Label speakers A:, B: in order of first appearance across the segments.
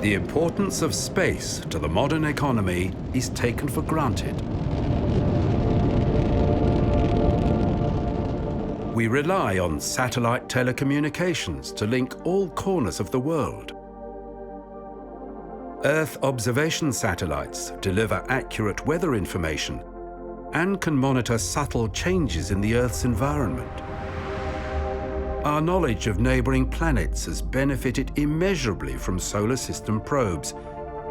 A: The importance of space to the modern economy is taken for granted. We rely on satellite telecommunications to link all corners of the world. Earth observation satellites deliver accurate weather information and can monitor subtle changes in the Earth's environment. Our knowledge of neighboring planets has benefited immeasurably from solar system probes,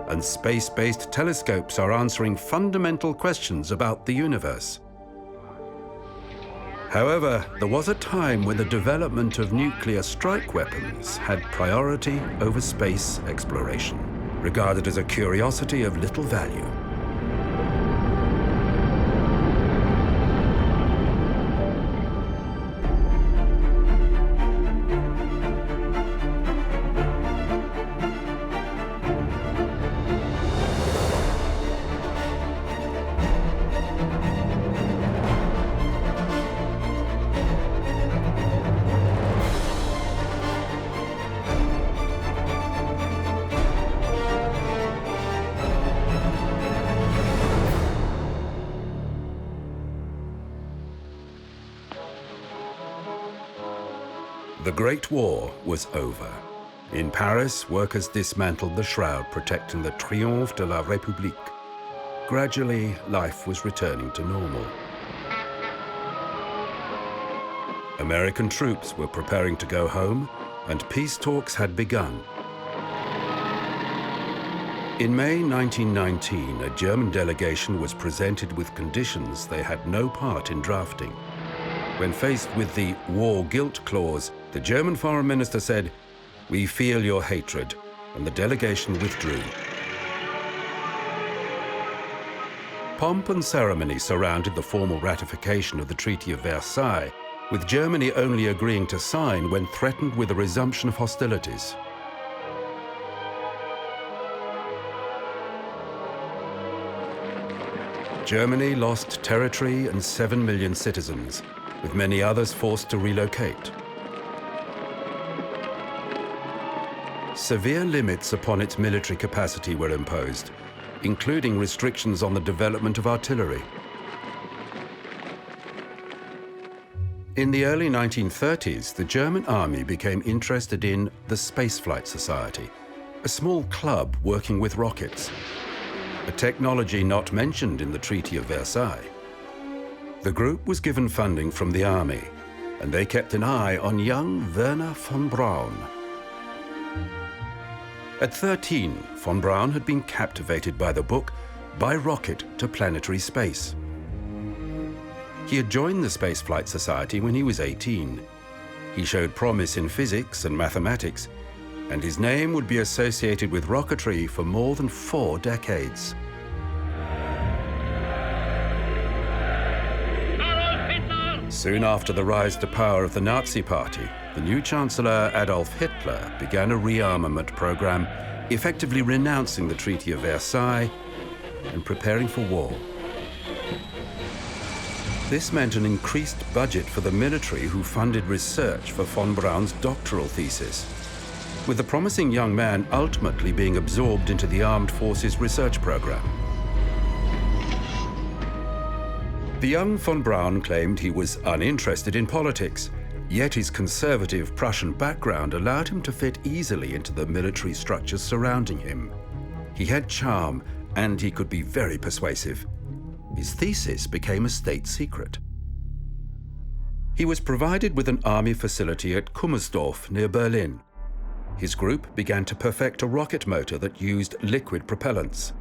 A: and space-based telescopes are answering fundamental questions about the universe. However, there was a time when the development of nuclear strike weapons had priority over space exploration, regarded as a curiosity of little value. The Great War was over. In Paris, workers dismantled the shroud protecting the Triomphe de la République. Gradually, life was returning to normal. American troops were preparing to go home, and peace talks had begun. In May 1919, a German delegation was presented with conditions they had no part in drafting. When faced with the war guilt clause, the German foreign minister said, "We feel your hatred," and the delegation withdrew. Pomp and ceremony surrounded the formal ratification of the Treaty of Versailles, with Germany only agreeing to sign when threatened with a resumption of hostilities. Germany lost territory and 7 million citizens, with many others forced to relocate. Severe limits upon its military capacity were imposed, including restrictions on the development of artillery. In the early 1930s, the German army became interested in the Spaceflight Society, a small club working with rockets, a technology not mentioned in the Treaty of Versailles. The group was given funding from the army, and they kept an eye on young Wernher von Braun. At 13, von Braun had been captivated by the book By Rocket to Planetary Space. He had joined the Spaceflight Society when he was 18. He showed promise in physics and mathematics, and his name would be associated with rocketry for more than 4 decades. Soon after the rise to power of the Nazi Party, the new Chancellor Adolf Hitler began a rearmament program, effectively renouncing the Treaty of Versailles and preparing for war. This meant an increased budget for the military, who funded research for von Braun's doctoral thesis, with the promising young man ultimately being absorbed into the Armed Forces research program. The young von Braun claimed he was uninterested in politics, yet his conservative Prussian background allowed him to fit easily into the military structures surrounding him. He had charm, and he could be very persuasive. His thesis became a state secret. He was provided with an army facility at Kummersdorf near Berlin. His group began to perfect a rocket motor that used liquid propellants.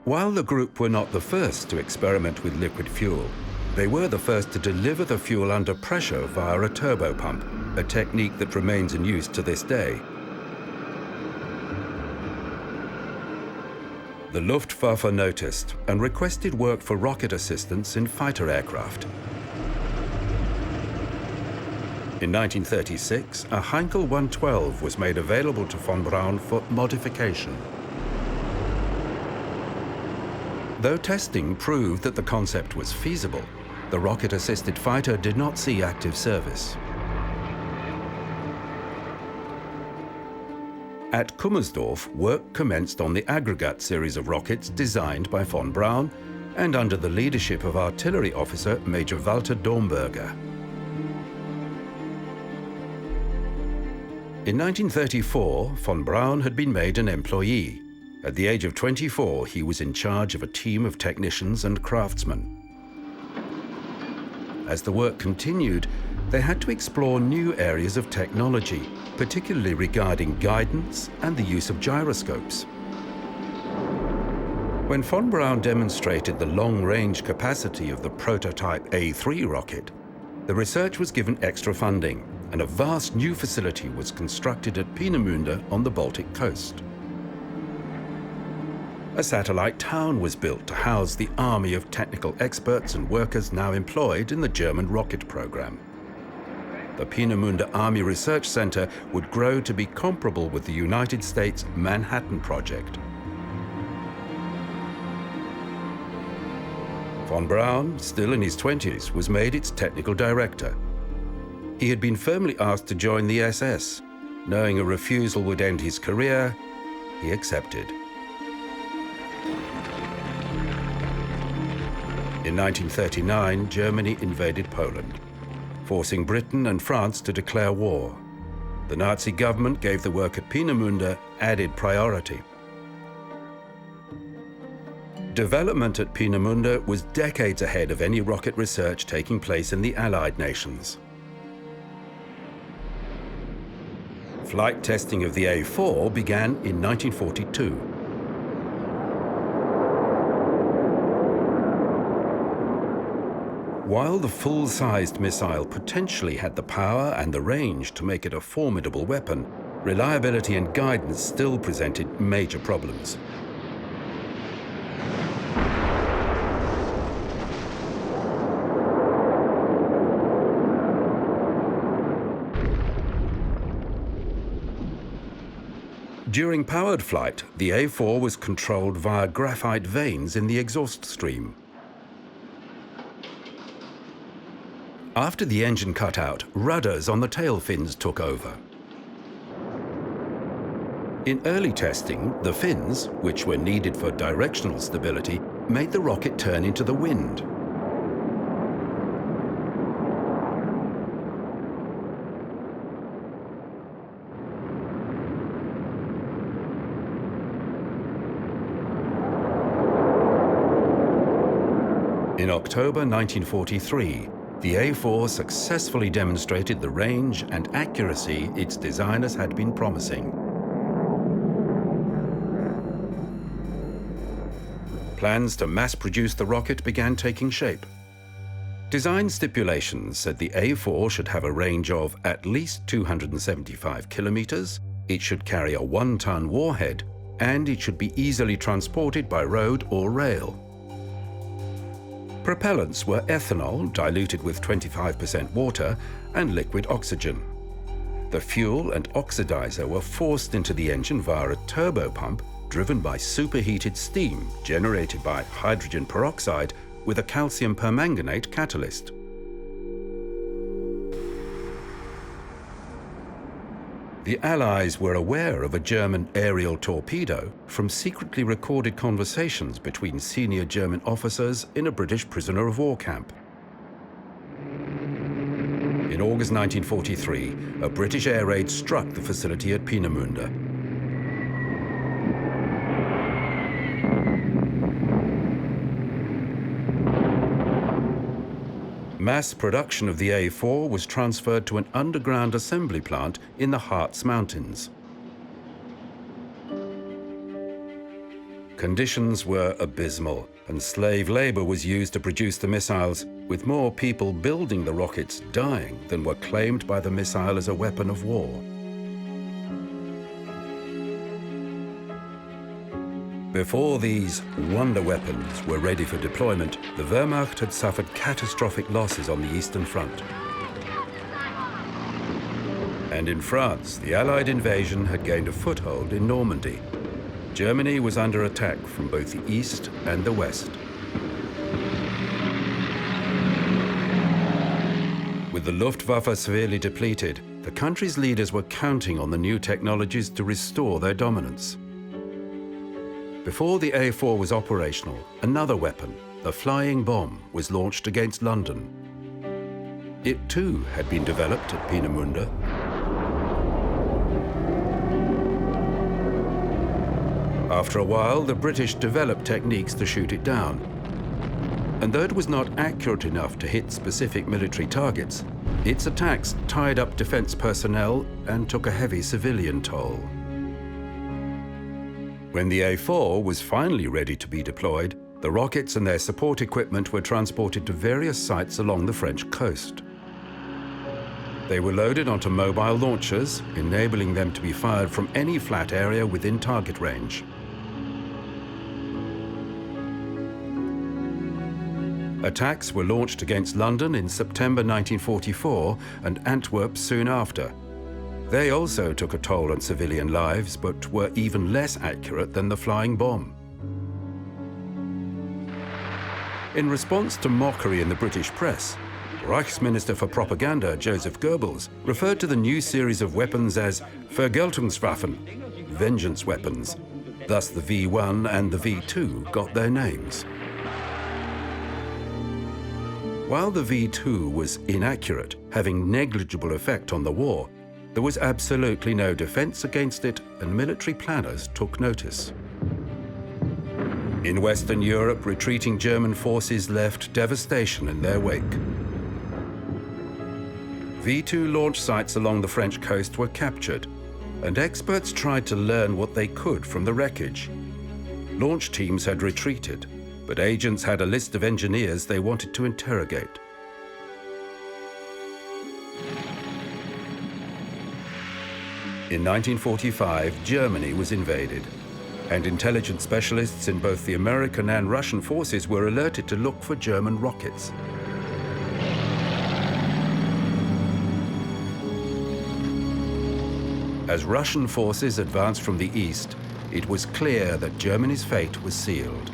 A: While the group were not the first to experiment with liquid fuel, they were the first to deliver the fuel under pressure via a turbopump, a technique that remains in use to this day. The Luftwaffe noticed and requested work for rocket assistance in fighter aircraft. In 1936, a Heinkel 112 was made available to von Braun for modification. Though testing proved that the concept was feasible, the rocket-assisted fighter did not see active service. At Kummersdorf, work commenced on the Aggregat series of rockets designed by von Braun and under the leadership of artillery officer Major Walter Domberger. In 1934, von Braun had been made an employee. At the age of 24, he was in charge of a team of technicians and craftsmen. As the work continued, they had to explore new areas of technology, particularly regarding guidance and the use of gyroscopes. When von Braun demonstrated the long-range capacity of the prototype A3 rocket, the research was given extra funding, and a vast new facility was constructed at Peenemünde on the Baltic coast. A satellite town was built to house the army of technical experts and workers now employed in the German rocket program. The Peenemünde Army Research Center would grow to be comparable with the United States Manhattan Project. Von Braun, still in his 20s, was made its technical director. He had been firmly asked to join the SS. Knowing a refusal would end his career, he accepted. In 1939, Germany invaded Poland, forcing Britain and France to declare war. The Nazi government gave the work at Peenemünde added priority. Development at Peenemünde was decades ahead of any rocket research taking place in the Allied nations. Flight testing of the A4 began in 1942. While the full-sized missile potentially had the power and the range to make it a formidable weapon, reliability and guidance still presented major problems. During powered flight, the A4 was controlled via graphite veins in the exhaust stream. After the engine cut out, rudders on the tail fins took over. In early testing, the fins, which were needed for directional stability, made the rocket turn into the wind. In October 1943, the A4 successfully demonstrated the range and accuracy its designers had been promising. Plans to mass-produce the rocket began taking shape. Design stipulations said the A4 should have a range of at least 275 kilometers, it should carry a 1-ton warhead, and it should be easily transported by road or rail. Propellants were ethanol, diluted with 25% water, and liquid oxygen. The fuel and oxidizer were forced into the engine via a turbopump driven by superheated steam generated by hydrogen peroxide with a calcium permanganate catalyst. The Allies were aware of a German aerial torpedo from secretly recorded conversations between senior German officers in a British prisoner of war camp. In August 1943, a British air raid struck the facility at Peenemünde. Mass production of the A4 was transferred to an underground assembly plant in the Harz Mountains. Conditions were abysmal, and slave labor was used to produce the missiles, with more people building the rockets dying than were claimed by the missile as a weapon of war. Before these wonder weapons were ready for deployment, the Wehrmacht had suffered catastrophic losses on the Eastern Front. And in France, the Allied invasion had gained a foothold in Normandy. Germany was under attack from both the east and the west. With the Luftwaffe severely depleted, the country's leaders were counting on the new technologies to restore their dominance. Before the A4 was operational, another weapon, the flying bomb, was launched against London. It too had been developed at Peenemünde. After a while, the British developed techniques to shoot it down. And though it was not accurate enough to hit specific military targets, its attacks tied up defense personnel and took a heavy civilian toll. When the A4 was finally ready to be deployed, the rockets and their support equipment were transported to various sites along the French coast. They were loaded onto mobile launchers, enabling them to be fired from any flat area within target range. Attacks were launched against London in September 1944 and Antwerp soon after. They also took a toll on civilian lives, but were even less accurate than the flying bomb. In response to mockery in the British press, Reichsminister for Propaganda Joseph Goebbels referred to the new series of weapons as Vergeltungswaffen, vengeance weapons. Thus the V1 and the V2 got their names. While the V2 was inaccurate, having negligible effect on the war, there was absolutely no defense against it, and military planners took notice. In Western Europe, retreating German forces left devastation in their wake. V2 launch sites along the French coast were captured, and experts tried to learn what they could from the wreckage. Launch teams had retreated, but agents had a list of engineers they wanted to interrogate. In 1945, Germany was invaded, and intelligence specialists in both the American and Russian forces were alerted to look for German rockets. As Russian forces advanced from the east, it was clear that Germany's fate was sealed.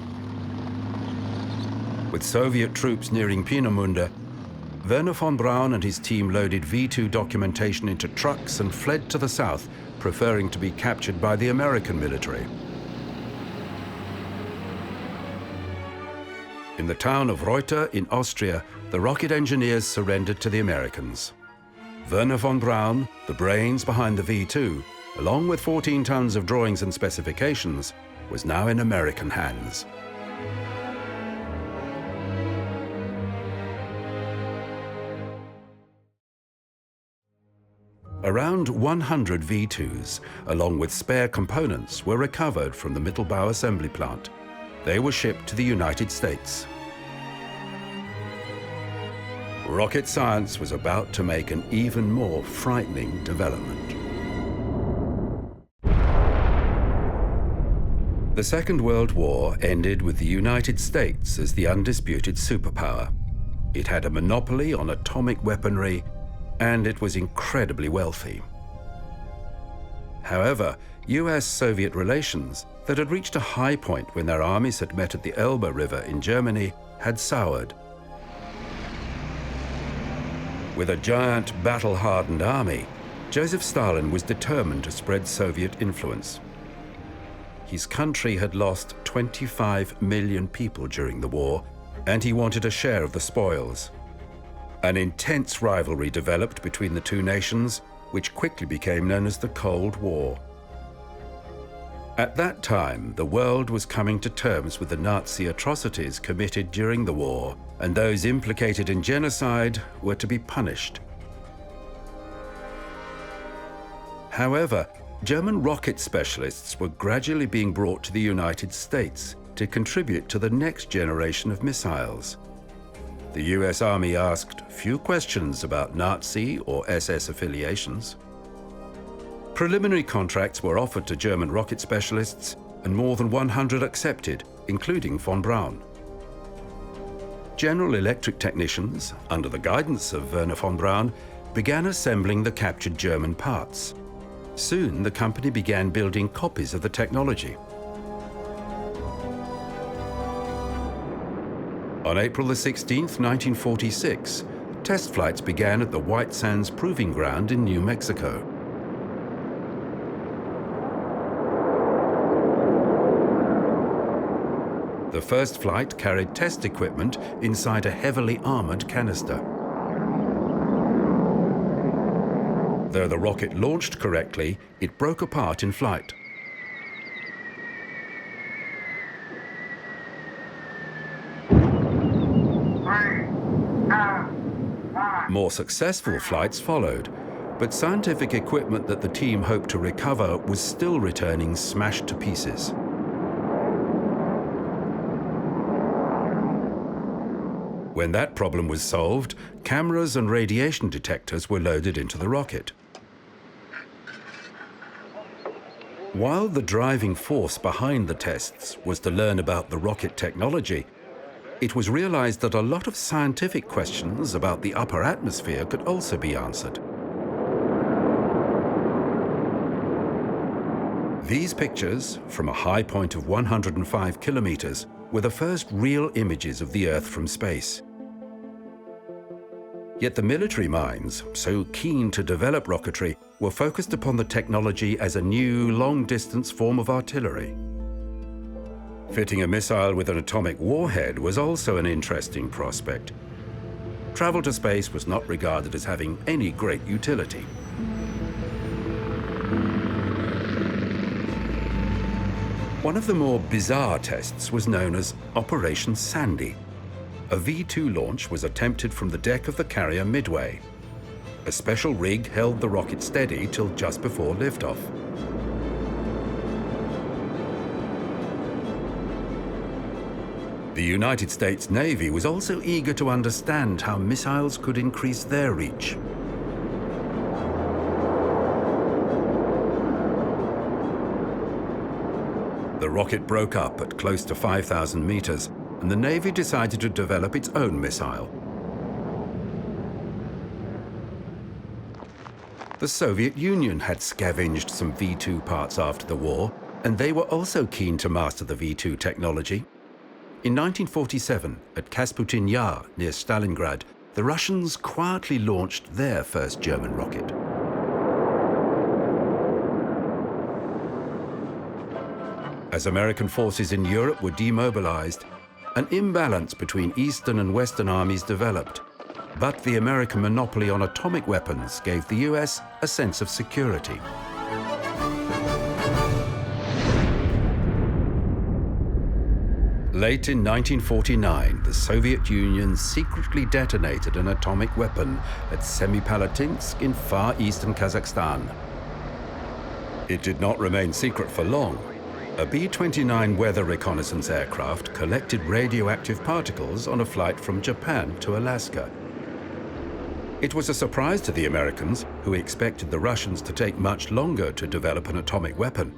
A: With Soviet troops nearing Peenemünde, Wernher von Braun and his team loaded V2 documentation into trucks and fled to the south, preferring to be captured by the American military. In the town of Reuter in Austria, the rocket engineers surrendered to the Americans. Wernher von Braun, the brains behind the V2, along with 14 tons of drawings and specifications, was now in American hands. Around 100 V2s, along with spare components, were recovered from the Mittelbau assembly plant. They were shipped to the United States. Rocket science was about to make an even more frightening development. The Second World War ended with the United States as the undisputed superpower. It had a monopoly on atomic weaponry, and it was incredibly wealthy. However, US-Soviet relations, that had reached a high point when their armies had met at the Elbe River in Germany, had soured. With a giant battle-hardened army, Joseph Stalin was determined to spread Soviet influence. His country had lost 25 million people during the war, and he wanted a share of the spoils. An intense rivalry developed between the two nations, which quickly became known as the Cold War. At that time, the world was coming to terms with the Nazi atrocities committed during the war, and those implicated in genocide were to be punished. However, German rocket specialists were gradually being brought to the United States to contribute to the next generation of missiles. The US Army asked few questions about Nazi or SS affiliations. Preliminary contracts were offered to German rocket specialists, and more than 100 accepted, including von Braun. General Electric technicians, under the guidance of Wernher von Braun, began assembling the captured German parts. Soon, the company began building copies of the technology. On April 16, 1946, Test flights began at the White Sands Proving Ground in New Mexico. The first flight carried test equipment inside a heavily armored canister. Though the rocket launched correctly, it broke apart in flight. More successful flights followed, but scientific equipment that the team hoped to recover was still returning smashed to pieces. When that problem was solved, cameras and radiation detectors were loaded into the rocket. While the driving force behind the tests was to learn about the rocket technology, it was realized that a lot of scientific questions about the upper atmosphere could also be answered. These pictures, from a high point of 105 kilometers, were the first real images of the Earth from space. Yet the military minds, so keen to develop rocketry, were focused upon the technology as a new, long-distance form of artillery. Fitting a missile with an atomic warhead was also an interesting prospect. Travel to space was not regarded as having any great utility. One of the more bizarre tests was known as Operation Sandy. A V-2 launch was attempted from the deck of the carrier Midway. A special rig held the rocket steady till just before liftoff. The United States Navy was also eager to understand how missiles could increase their reach. The rocket broke up at close to 5,000 meters, and the Navy decided to develop its own missile. The Soviet Union had scavenged some V-2 parts after the war, and they were also keen to master the V-2 technology. In 1947, at Kasputin Yar near Stalingrad, the Russians quietly launched their first German rocket. As American forces in Europe were demobilized, an imbalance between Eastern and Western armies developed. But the American monopoly on atomic weapons gave the US a sense of security. Late in 1949, the Soviet Union secretly detonated an atomic weapon at Semipalatinsk in far eastern Kazakhstan. It did not remain secret for long. A B-29 weather reconnaissance aircraft collected radioactive particles on a flight from Japan to Alaska. It was a surprise to the Americans, who expected the Russians to take much longer to develop an atomic weapon.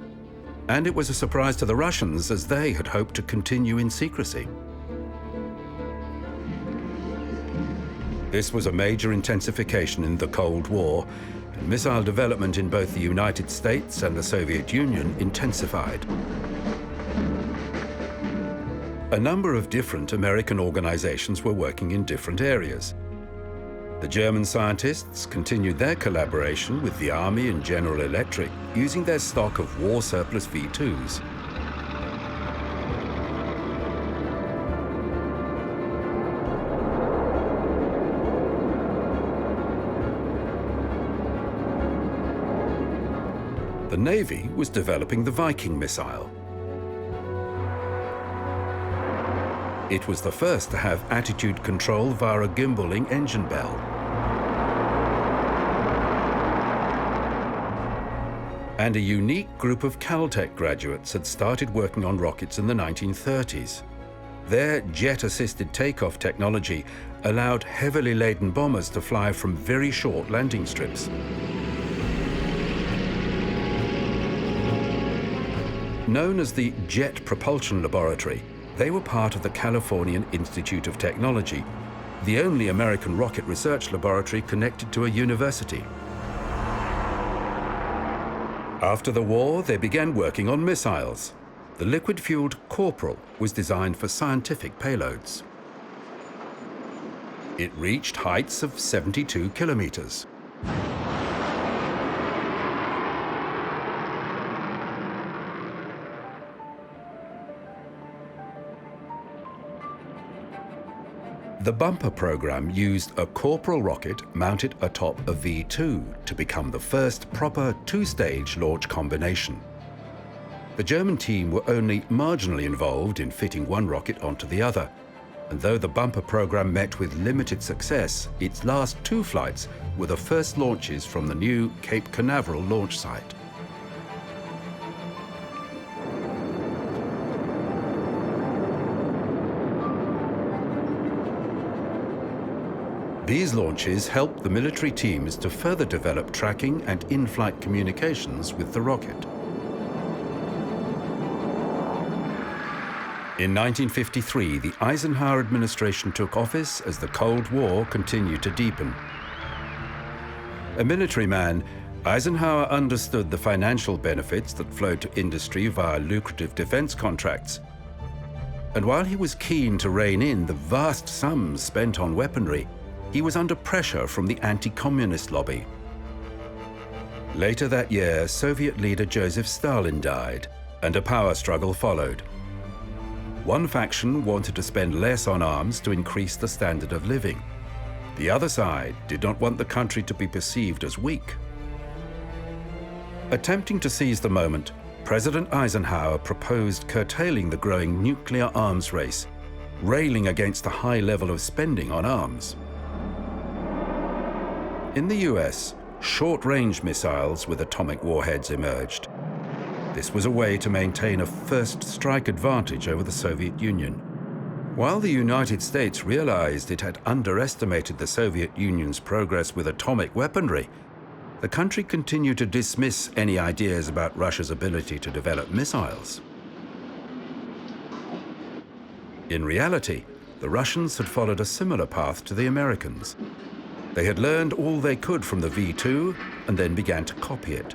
A: And it was a surprise to the Russians, as they had hoped to continue in secrecy. This was a major intensification in the Cold War, and missile development in both the United States and the Soviet Union intensified. A number of different American organizations were working in different areas. The German scientists continued their collaboration with the Army and General Electric, using their stock of war surplus V-2s. The Navy was developing the Viking missile. It was the first to have attitude control via a gimbaling engine bell. And a unique group of Caltech graduates had started working on rockets in the 1930s. Their jet-assisted takeoff technology allowed heavily laden bombers to fly from very short landing strips. Known as the Jet Propulsion Laboratory, they were part of the Californian Institute of Technology, the only American rocket research laboratory connected to a university. After the war, they began working on missiles. The liquid-fueled Corporal was designed for scientific payloads. It reached heights of 72 kilometers. The bumper program used a corporal rocket mounted atop a V2 to become the first proper two-stage launch combination. The German team were only marginally involved in fitting one rocket onto the other, and though the bumper program met with limited success, its last two flights were the first launches from the new Cape Canaveral launch site. These launches helped the military teams to further develop tracking and in-flight communications with the rocket. In 1953, the Eisenhower administration took office as the Cold War continued to deepen. A military man, Eisenhower understood the financial benefits that flowed to industry via lucrative defense contracts. And while he was keen to rein in the vast sums spent on weaponry, he was under pressure from the anti-communist lobby. Later that year, Soviet leader Joseph Stalin died, and a power struggle followed. One faction wanted to spend less on arms to increase the standard of living. The other side did not want the country to be perceived as weak. Attempting to seize the moment, President Eisenhower proposed curtailing the growing nuclear arms race, railing against the high level of spending on arms. In the US, short-range missiles with atomic warheads emerged. This was a way to maintain a first strike advantage over the Soviet Union. While the United States realized it had underestimated the Soviet Union's progress with atomic weaponry, the country continued to dismiss any ideas about Russia's ability to develop missiles. In reality, the Russians had followed a similar path to the Americans. They had learned all they could from the V2 and then began to copy it.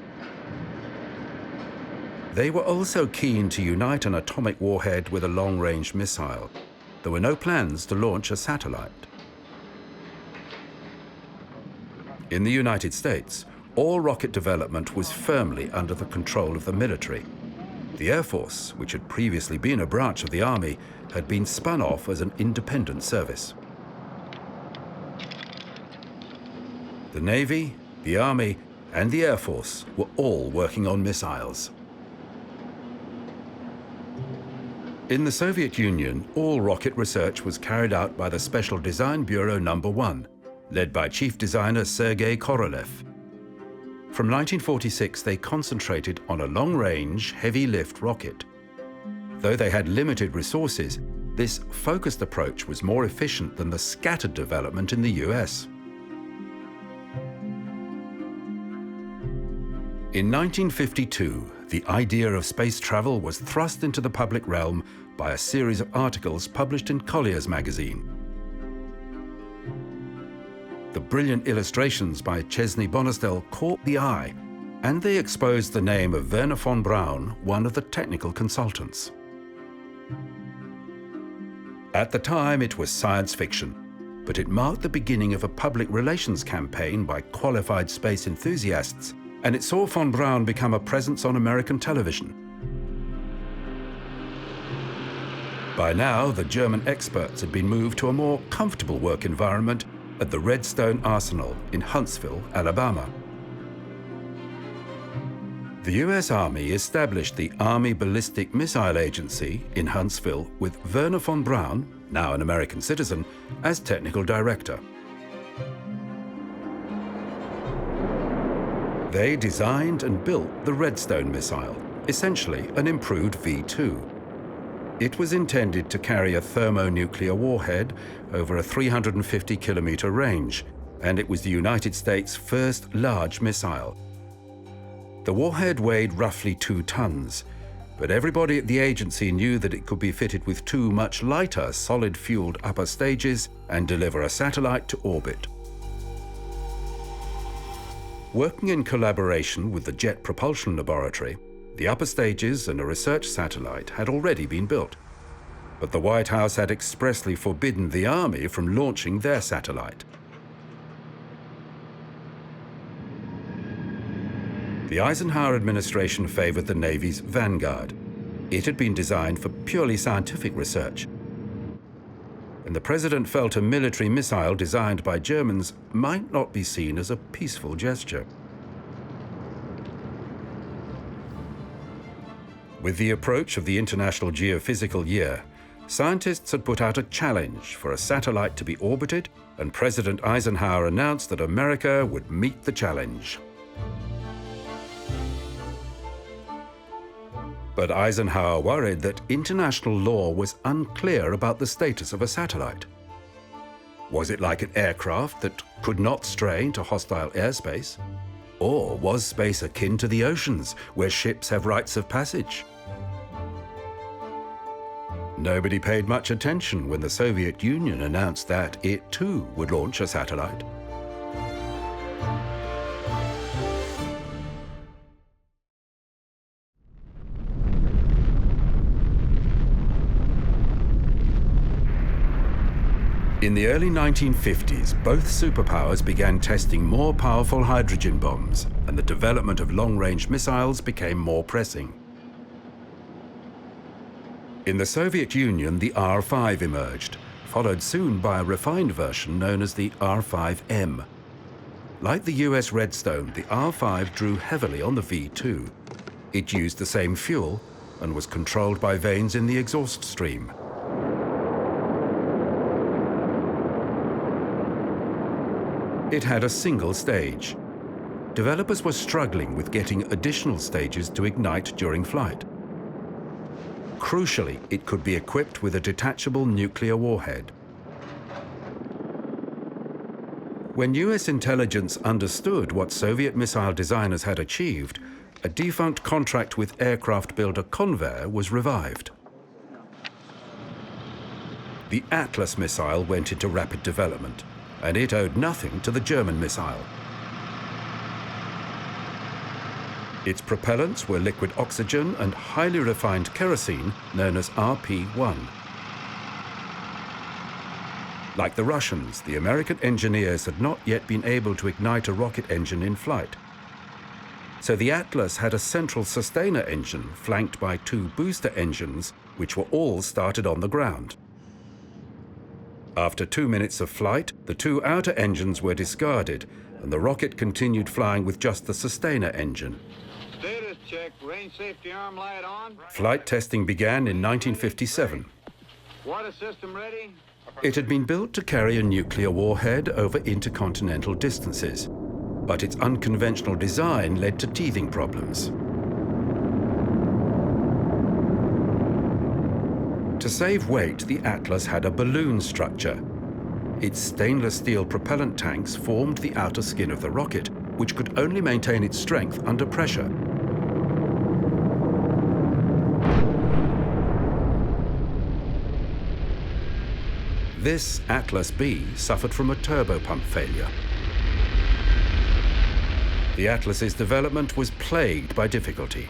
A: They were also keen to unite an atomic warhead with a long-range missile. There were no plans to launch a satellite. In the United States, all rocket development was firmly under the control of the military. The Air Force, which had previously been a branch of the Army, had been spun off as an independent service. The Navy, the Army, and the Air Force were all working on missiles. In the Soviet Union, all rocket research was carried out by the Special Design Bureau No. 1, led by chief designer Sergei Korolev. From 1946, they concentrated on a long-range, heavy-lift rocket. Though they had limited resources, this focused approach was more efficient than the scattered development in the US. In 1952, the idea of space travel was thrust into the public realm by a series of articles published in Collier's magazine. The brilliant illustrations by Chesney Bonestell caught the eye, and they exposed the name of Wernher von Braun, one of the technical consultants. At the time, it was science fiction, but it marked the beginning of a public relations campaign by qualified space enthusiasts, and it saw von Braun become a presence on American television. By now, the German experts had been moved to a more comfortable work environment at the Redstone Arsenal in Huntsville, Alabama. The US Army established the Army Ballistic Missile Agency in Huntsville with Wernher von Braun, now an American citizen, as technical director. They designed and built the Redstone missile, essentially an improved V2. It was intended to carry a thermonuclear warhead over a 350-kilometer range, and it was the United States' first large missile. The warhead weighed roughly 2 tons, but everybody at the agency knew that it could be fitted with 2 much lighter solid-fueled upper stages and deliver a satellite to orbit. Working in collaboration with the Jet Propulsion Laboratory, the upper stages and a research satellite had already been built. but the White House had expressly forbidden the Army from launching their satellite. The Eisenhower administration favored the Navy's Vanguard. It had been designed for purely scientific research. And the president felt a military missile designed by Germans might not be seen as a peaceful gesture. With the approach of the International Geophysical Year, scientists had put out a challenge for a satellite to be orbited, and President Eisenhower announced that America would meet the challenge. But Eisenhower worried that international law was unclear about the status of a satellite. Was it like an aircraft that could not stray into hostile airspace? Or was space akin to the oceans, where ships have rights of passage? Nobody paid much attention when the Soviet Union announced that it too would launch a satellite. In the early 1950s, both superpowers began testing more powerful hydrogen bombs, and the development of long-range missiles became more pressing. In the Soviet Union, the R-5 emerged, followed soon by a refined version known as the R-5M. Like the US Redstone, the R-5 drew heavily on the V-2. It used the same fuel and was controlled by vanes in the exhaust stream. It had a single stage. Developers were struggling with getting additional stages to ignite during flight. Crucially, it could be equipped with a detachable nuclear warhead. When US intelligence understood what Soviet missile designers had achieved, a defunct contract with aircraft builder Convair was revived. The Atlas missile went into rapid development, and it owed nothing to the German missile. Its propellants were liquid oxygen and highly refined kerosene known as RP-1. Like the Russians, the American engineers had not yet been able to ignite a rocket engine in flight. So the Atlas had a central sustainer engine flanked by two booster engines, which were all started on the ground. After 2 minutes of flight, the two outer engines were discarded, and the rocket continued flying with just the sustainer engine.
B: Status check, range safety arm light on.
A: Flight testing began in 1957.
B: Water system ready.
A: It had been built to carry a nuclear warhead over intercontinental distances, but its unconventional design led to teething problems. To save weight, the Atlas had a balloon structure. Its stainless steel propellant tanks formed the outer skin of the rocket, which could only maintain its strength under pressure. This Atlas B suffered from a turbopump failure. The Atlas's development was plagued by difficulty.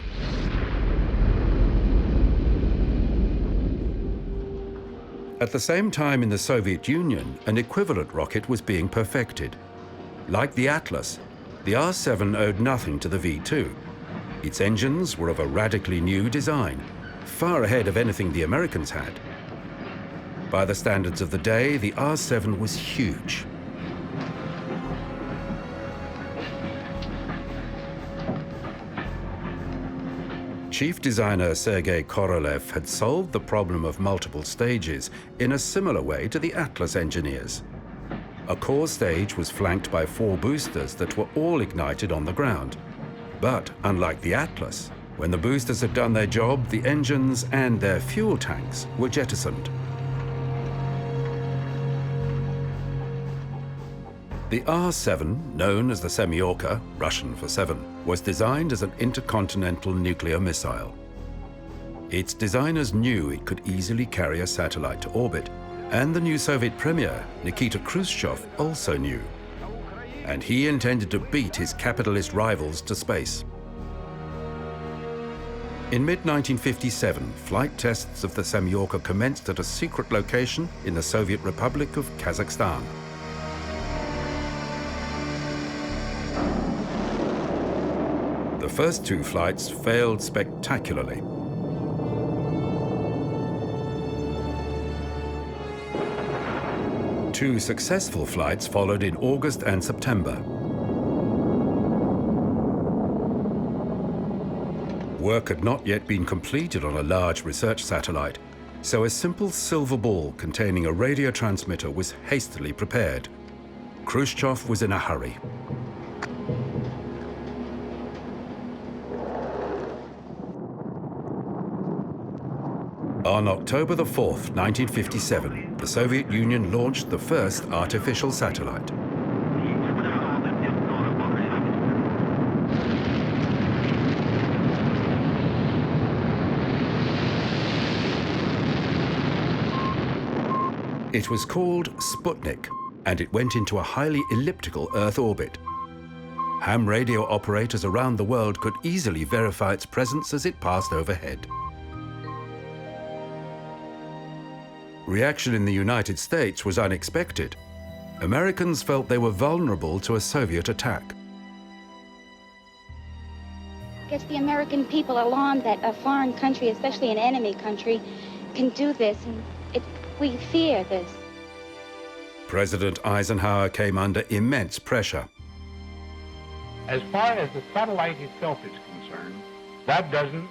A: At the same time in the Soviet Union, an equivalent rocket was being perfected. Like the Atlas, the R-7 owed nothing to the V-2. Its engines were of a radically new design, far ahead of anything the Americans had. By the standards of the day, the R-7 was huge. Chief designer Sergei Korolev had solved the problem of multiple stages in a similar way to the Atlas engineers. A core stage was flanked by 4 boosters that were all ignited on the ground. But unlike the Atlas, when the boosters had done their job, the engines and their fuel tanks were jettisoned. The R-7, known as the Semyorka, Russian for 7, was designed as an intercontinental nuclear missile. Its designers knew it could easily carry a satellite to orbit, and the new Soviet premier, Nikita Khrushchev, also knew. And he intended to beat his capitalist rivals to space. In mid-1957, flight tests of the Semyorka commenced at a secret location in the Soviet Republic of Kazakhstan. The first two flights failed spectacularly. Two successful flights followed in August and September. Work had not yet been completed on a large research satellite, so a simple silver ball containing a radio transmitter was hastily prepared. Khrushchev was in a hurry. On October the 4th, 1957, the Soviet Union launched the first artificial satellite. It was called Sputnik, and it went into a highly elliptical Earth orbit. Ham radio operators around the world could easily verify its presence as it passed overhead. Reaction in the United States was unexpected. Americans felt they were vulnerable to a Soviet attack.
C: Gets the American people alarmed that a foreign country, especially an enemy country, can do this, and we fear this.
A: President Eisenhower came under immense pressure.
D: As far as the satellite itself is concerned, that doesn't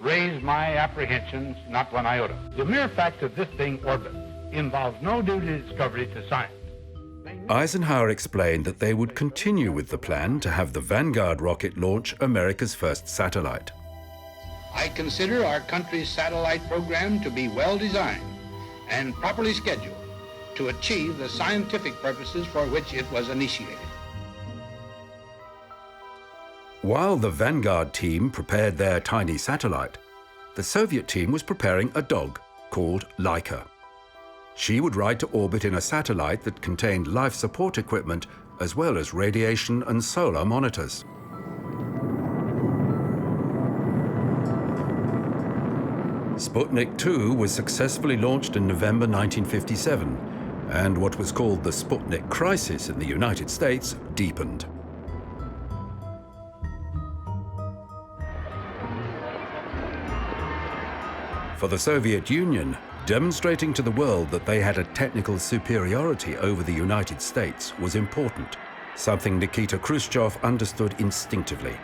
D: raise my apprehensions, not one iota. The mere fact that this thing orbits involves no new discovery to science.
A: Eisenhower explained that they would continue with the plan to have the Vanguard rocket launch America's first satellite.
E: I consider our country's satellite program to be well designed and properly scheduled to achieve the scientific purposes for which it was initiated.
A: While the Vanguard team prepared their tiny satellite, the Soviet team was preparing a dog called Laika. She would ride to orbit in a satellite that contained life support equipment as well as radiation and solar monitors. Sputnik 2 was successfully launched in November 1957, and what was called the Sputnik crisis in the United States deepened. For the Soviet Union, demonstrating to the world that they had a technical superiority over the United States was important, something Nikita Khrushchev understood instinctively.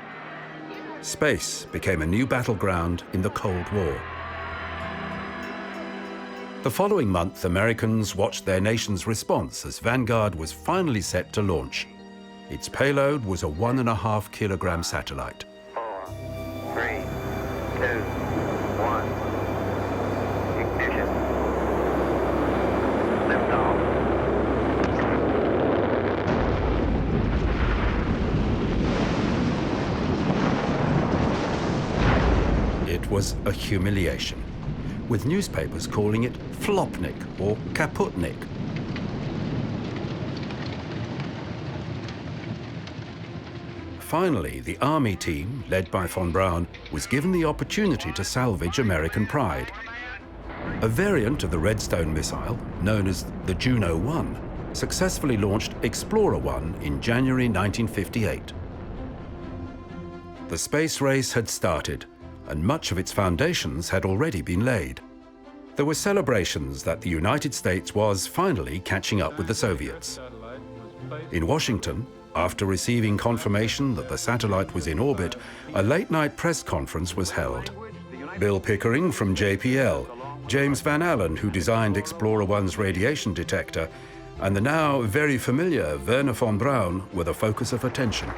A: Space became a new battleground in the Cold War. The following month, Americans watched their nation's response as Vanguard was finally set to launch. Its payload was a 1.5 kilogram satellite.
F: 4, 3, 2, 1. Ignition. Lift off.
A: It was a humiliation, with newspapers calling it Flopnik or Kaputnik. Finally, the Army team, led by von Braun, was given the opportunity to salvage American pride. A variant of the Redstone missile, known as the Juno 1, successfully launched Explorer 1 in January 1958. The space race had started, and much of its foundations had already been laid. There were celebrations that the United States was finally catching up with the Soviets. In Washington, after receiving confirmation that the satellite was in orbit, a late-night press conference was held. Bill Pickering from JPL, James Van Allen, who designed Explorer 1's radiation detector, and the now very familiar Wernher von Braun were the focus of attention.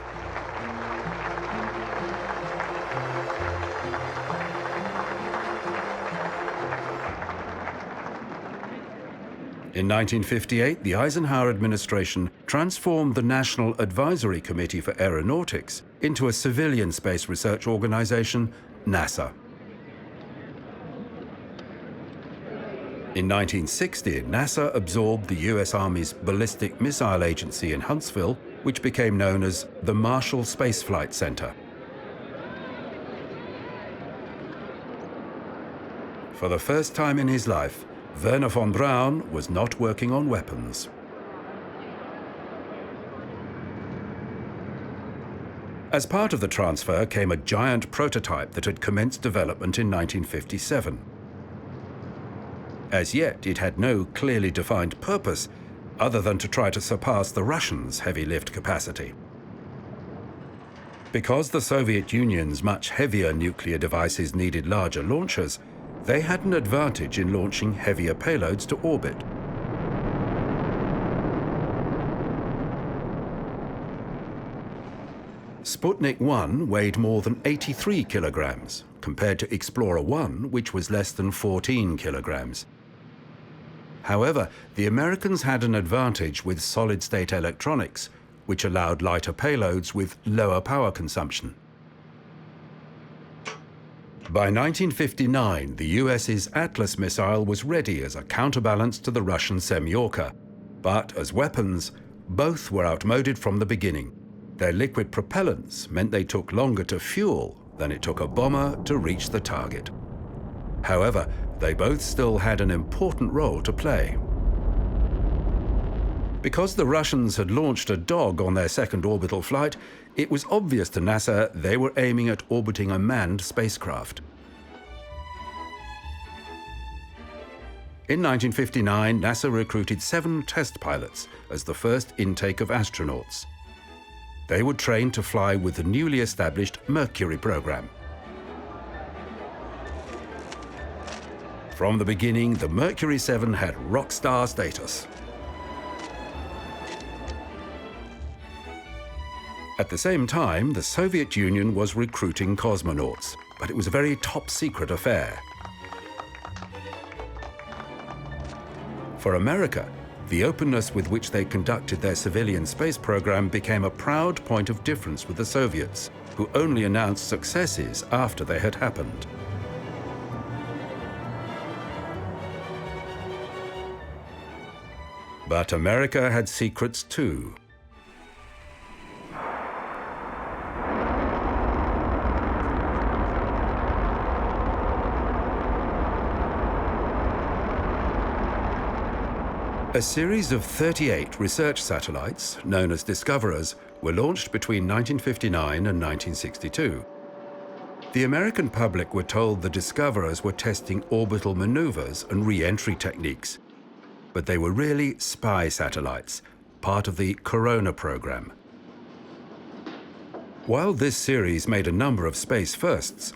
A: In 1958, the Eisenhower administration transformed the National Advisory Committee for Aeronautics into a civilian space research organization, NASA. In 1960, NASA absorbed the US Army's Ballistic Missile Agency in Huntsville, which became known as the Marshall Space Flight Center. For the first time in his life, Wernher von Braun was not working on weapons. As part of the transfer came a giant prototype that had commenced development in 1957. As yet, it had no clearly defined purpose other than to try to surpass the Russians' heavy lift capacity. Because the Soviet Union's much heavier nuclear devices needed larger launchers, they had an advantage in launching heavier payloads to orbit. Sputnik 1 weighed more than 83 kilograms, compared to Explorer 1, which was less than 14 kilograms. However, the Americans had an advantage with solid-state electronics, which allowed lighter payloads with lower power consumption. By 1959, the US's Atlas missile was ready as a counterbalance to the Russian Semyorka, but as weapons, both were outmoded from the beginning. Their liquid propellants meant they took longer to fuel than it took a bomber to reach the target. However, they both still had an important role to play. Because the Russians had launched a dog on their second orbital flight, it was obvious to NASA they were aiming at orbiting a manned spacecraft. In 1959, NASA recruited 7 test pilots as the first intake of astronauts. They would train to fly with the newly established Mercury program. From the beginning, the Mercury 7 had rock star status. At the same time, the Soviet Union was recruiting cosmonauts, but it was a very top-secret affair. For America, the openness with which they conducted their civilian space program became a proud point of difference with the Soviets, who only announced successes after they had happened. But America had secrets too. A series of 38 research satellites, known as Discoverers, were launched between 1959 and 1962. The American public were told the Discoverers were testing orbital maneuvers and re-entry techniques, but they were really spy satellites, part of the Corona program. While this series made a number of space firsts,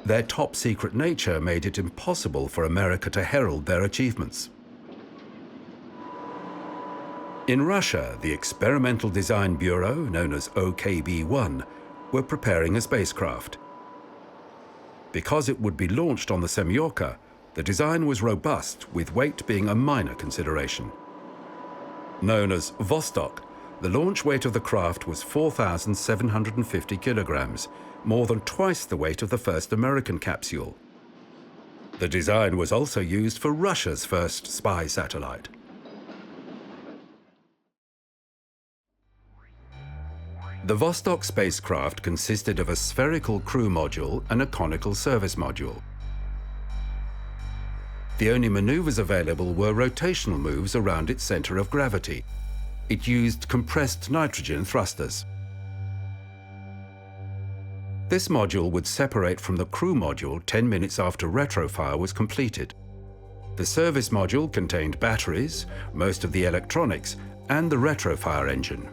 A: their top-secret nature made it impossible for America to herald their achievements. In Russia, the Experimental Design Bureau, known as OKB-1, were preparing a spacecraft. Because it would be launched on the Semyorka, the design was robust, with weight being a minor consideration. Known as Vostok, the launch weight of the craft was 4,750 kilograms, more than twice the weight of the first American capsule. The design was also used for Russia's first spy satellite. The Vostok spacecraft consisted of a spherical crew module and a conical service module. The only maneuvers available were rotational moves around its center of gravity. It used compressed nitrogen thrusters. This module would separate from the crew module 10 minutes after retrofire was completed. The service module contained batteries, most of the electronics, and the retrofire engine.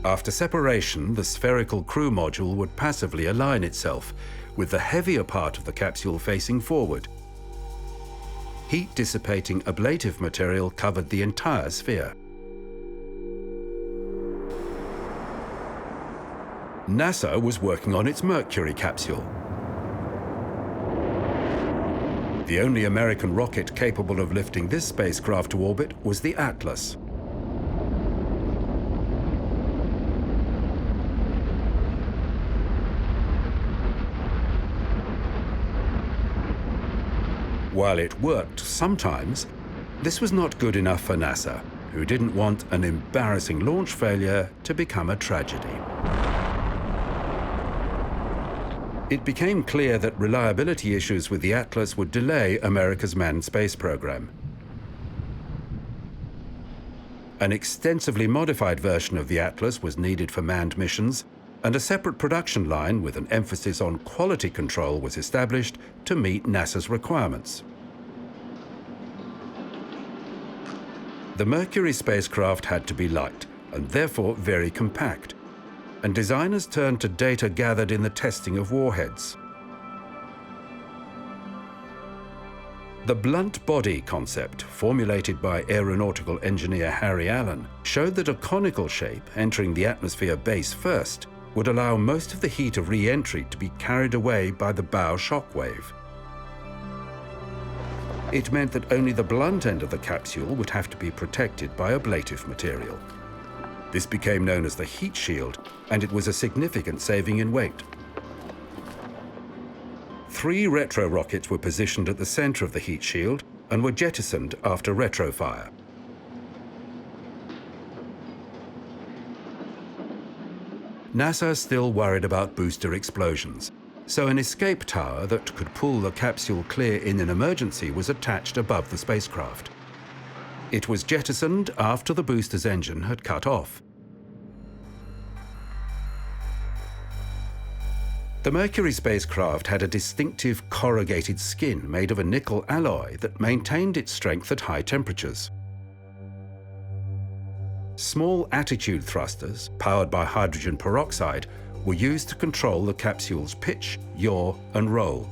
A: After separation, the spherical crew module would passively align itself, with the heavier part of the capsule facing forward. Heat-dissipating ablative material covered the entire sphere. NASA was working on its Mercury capsule. The only American rocket capable of lifting this spacecraft to orbit was the Atlas. While it worked sometimes, this was not good enough for NASA, who didn't want an embarrassing launch failure to become a tragedy. It became clear that reliability issues with the Atlas would delay America's manned space program. An extensively modified version of the Atlas was needed for manned missions, and a separate production line with an emphasis on quality control was established to meet NASA's requirements. The Mercury spacecraft had to be light and therefore very compact, and designers turned to data gathered in the testing of warheads. The blunt body concept, formulated by aeronautical engineer Harry Allen, showed that a conical shape entering the atmosphere base first would allow most of the heat of re-entry to be carried away by the bow shockwave. It meant that only the blunt end of the capsule would have to be protected by ablative material. This became known as the heat shield, and it was a significant saving in weight. 3 retro rockets were positioned at the center of the heat shield and were jettisoned after retro fire. NASA still worried about booster explosions, so an escape tower that could pull the capsule clear in an emergency was attached above the spacecraft. It was jettisoned after the booster's engine had cut off. The Mercury spacecraft had a distinctive corrugated skin made of a nickel alloy that maintained its strength at high temperatures. Small attitude thrusters, powered by hydrogen peroxide, were used to control the capsule's pitch, yaw, and roll.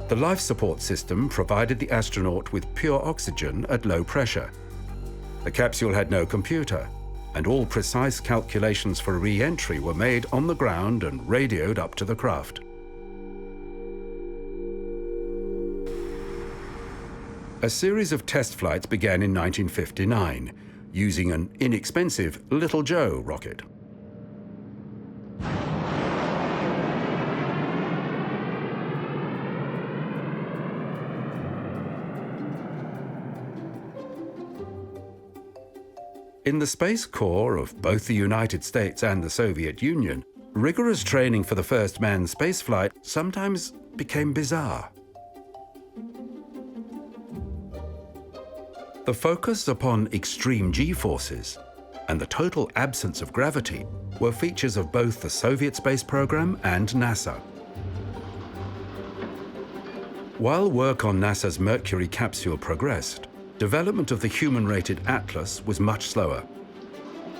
A: The life support system provided the astronaut with pure oxygen at low pressure. The capsule had no computer, and all precise calculations for re-entry were made on the ground and radioed up to the craft. A series of test flights began in 1959, using an inexpensive Little Joe rocket. In the Space Corps of both the United States and the Soviet Union, rigorous training for the first manned spaceflight sometimes became bizarre. The focus upon extreme G-forces and the total absence of gravity were features of both the Soviet space program and NASA. While work on NASA's Mercury capsule progressed, development of the human-rated Atlas was much slower.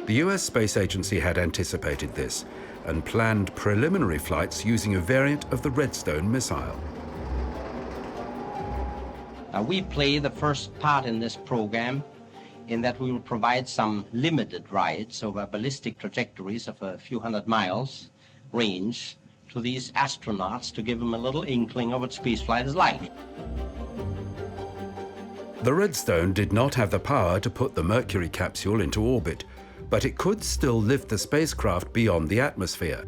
A: The US Space Agency had anticipated this and planned preliminary flights using a variant of the Redstone missile.
G: We play the first part in this program in that we will provide some limited rides over ballistic trajectories of a few hundred miles range to these astronauts to give them a little inkling of what spaceflight is like.
A: The Redstone did not have the power to put the Mercury capsule into orbit, but it could still lift the spacecraft beyond the atmosphere.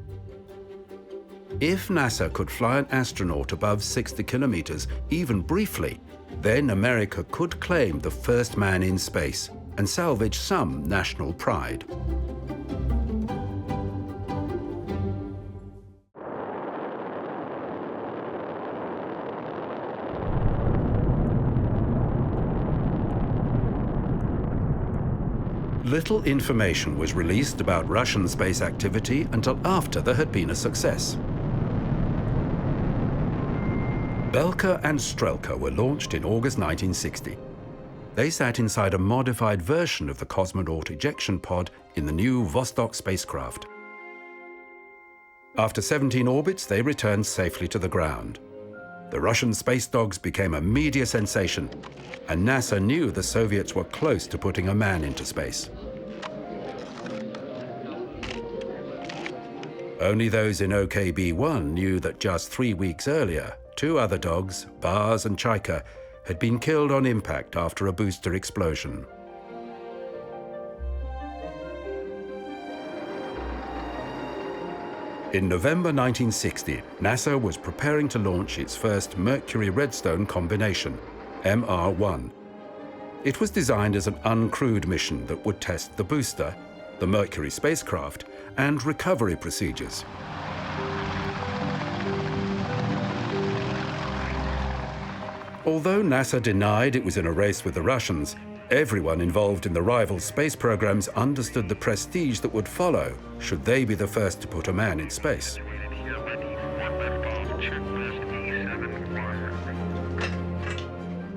A: If NASA could fly an astronaut above 60 kilometers, even briefly, then America could claim the first man in space and salvage some national pride. Little information was released about Russian space activity until after there had been a success. Belka and Strelka were launched in August 1960. They sat inside a modified version of the cosmonaut ejection pod in the new Vostok spacecraft. After 17 orbits, they returned safely to the ground. The Russian space dogs became a media sensation, and NASA knew the Soviets were close to putting a man into space. Only those in OKB-1 knew that just 3 weeks earlier, 2 other dogs, Bars and Chaika, had been killed on impact after a booster explosion. In November 1960, NASA was preparing to launch its first Mercury-Redstone combination, MR-1. It was designed as an uncrewed mission that would test the booster, the Mercury spacecraft, and recovery procedures. Although NASA denied it was in a race with the Russians, everyone involved in the rival space programs understood the prestige that would follow should they be the first to put a man in space.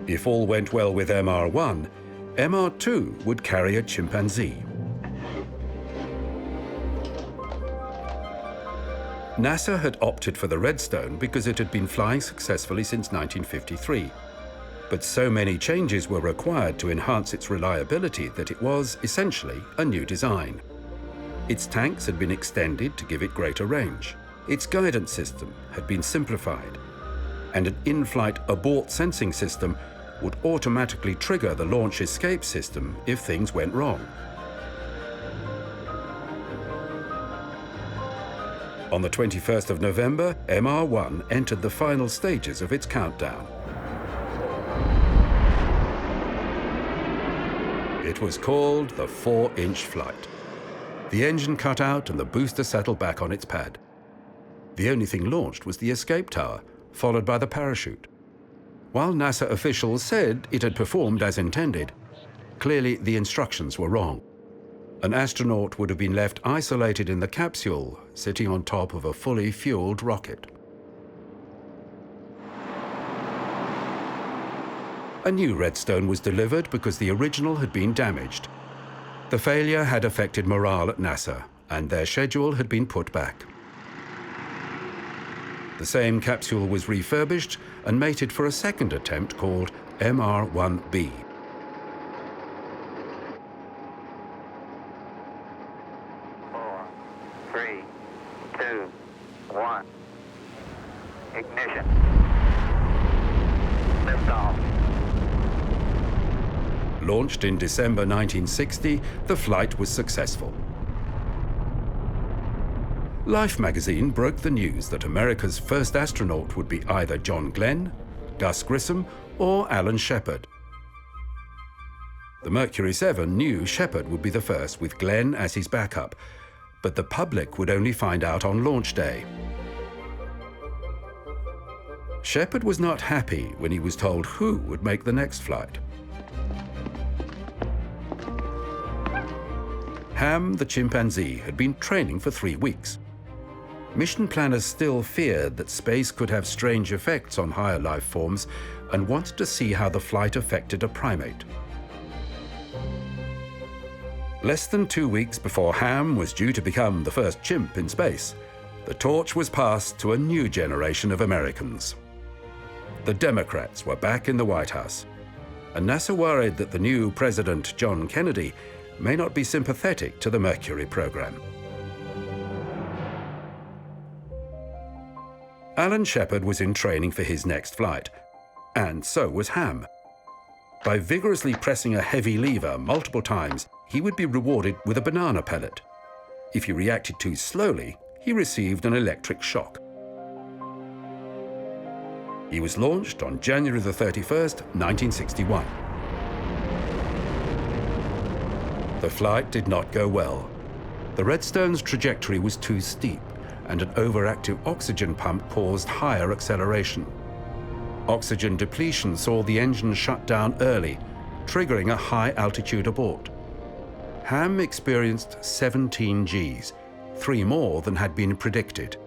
A: If all went well with MR1, MR2 would carry a chimpanzee. NASA had opted for the Redstone because it had been flying successfully since 1953. But so many changes were required to enhance its reliability that it was, essentially, a new design. Its tanks had been extended to give it greater range. Its guidance system had been simplified. And an in-flight abort sensing system would automatically trigger the launch escape system if things went wrong. On the 21st of November, MR1 entered the final stages of its countdown. It was called the 4-inch flight. The engine cut out and the booster settled back on its pad. The only thing launched was the escape tower, followed by the parachute. While NASA officials said it had performed as intended, clearly the instructions were wrong. An astronaut would have been left isolated in the capsule, sitting on top of a fully fueled rocket. A new Redstone was delivered because the original had been damaged. The failure had affected morale at NASA, and their schedule had been put back. The same capsule was refurbished and mated for a second attempt called MR1B.
F: Ignition. Liftoff.
A: Launched in December 1960, the flight was successful. Life magazine broke the news that America's first astronaut would be either John Glenn, Gus Grissom, or Alan Shepard. The Mercury 7 knew Shepard would be the first, with Glenn as his backup, but the public would only find out on launch day. Shepard was not happy when he was told who would make the next flight. Ham, the chimpanzee, had been training for 3 weeks. Mission planners still feared that space could have strange effects on higher life forms and wanted to see how the flight affected a primate. Less than 2 weeks before Ham was due to become the first chimp in space, the torch was passed to a new generation of Americans. The Democrats were back in the White House, and NASA worried that the new President John Kennedy may not be sympathetic to the Mercury program. Alan Shepard was in training for his next flight, and so was Ham. By vigorously pressing a heavy lever multiple times, he would be rewarded with a banana pellet. If he reacted too slowly, he received an electric shock. He was launched on January the 31st, 1961. The flight did not go well. The Redstone's trajectory was too steep, and an overactive oxygen pump caused higher acceleration. Oxygen depletion saw the engine shut down early, triggering a high-altitude abort. Ham experienced 17 Gs, 3 more than had been predicted.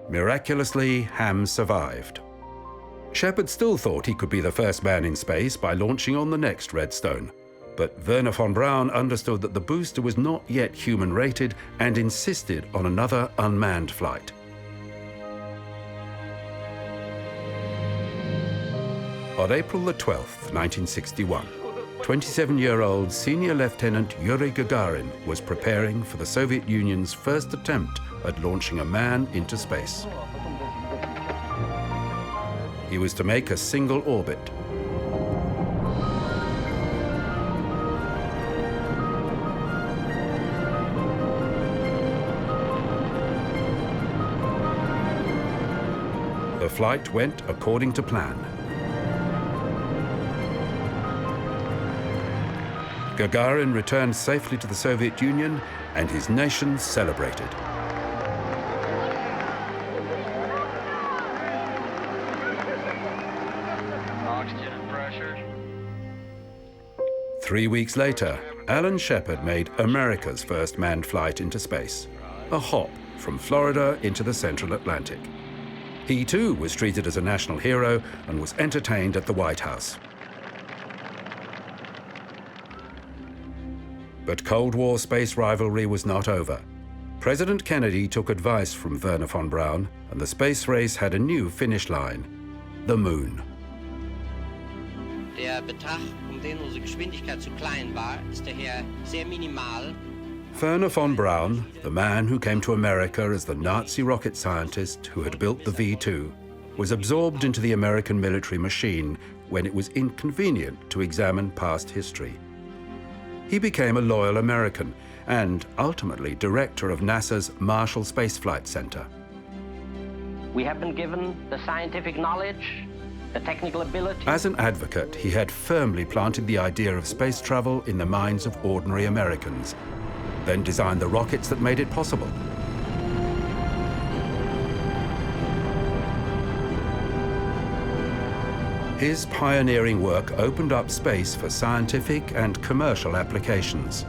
A: Miraculously, Ham survived. Shepard still thought he could be the first man in space by launching on the next Redstone. But Wernher von Braun understood that the booster was not yet human-rated and insisted on another unmanned flight. On April the 12th, 1961, 27-year-old Senior Lieutenant Yuri Gagarin was preparing for the Soviet Union's first attempt at launching a man into space. He was to make a single orbit. The flight went according to plan. Gagarin returned safely to the Soviet Union, and his nation celebrated. 3 weeks later, Alan Shepard made America's first manned flight into space, a hop from Florida into the Central Atlantic. He too was treated as a national hero and was entertained at the White House. But Cold War space rivalry was not over. President Kennedy took advice from Wernher von Braun, and the space race had a new finish line: the moon.
G: Der Betrag, den unsere Geschwindigkeit zu klein war, ist daher sehr minimal.
A: Wernher von Braun, the man who came to America as the Nazi rocket scientist who had built the V-2, was absorbed into the American military machine when it was inconvenient to examine past history. He became a loyal American and ultimately director of NASA's Marshall Space Flight Center.
G: We have been given the scientific knowledge, the technical ability.
A: As an advocate, he had firmly planted the idea of space travel in the minds of ordinary Americans, then designed the rockets that made it possible. His pioneering work opened up space for scientific and commercial applications.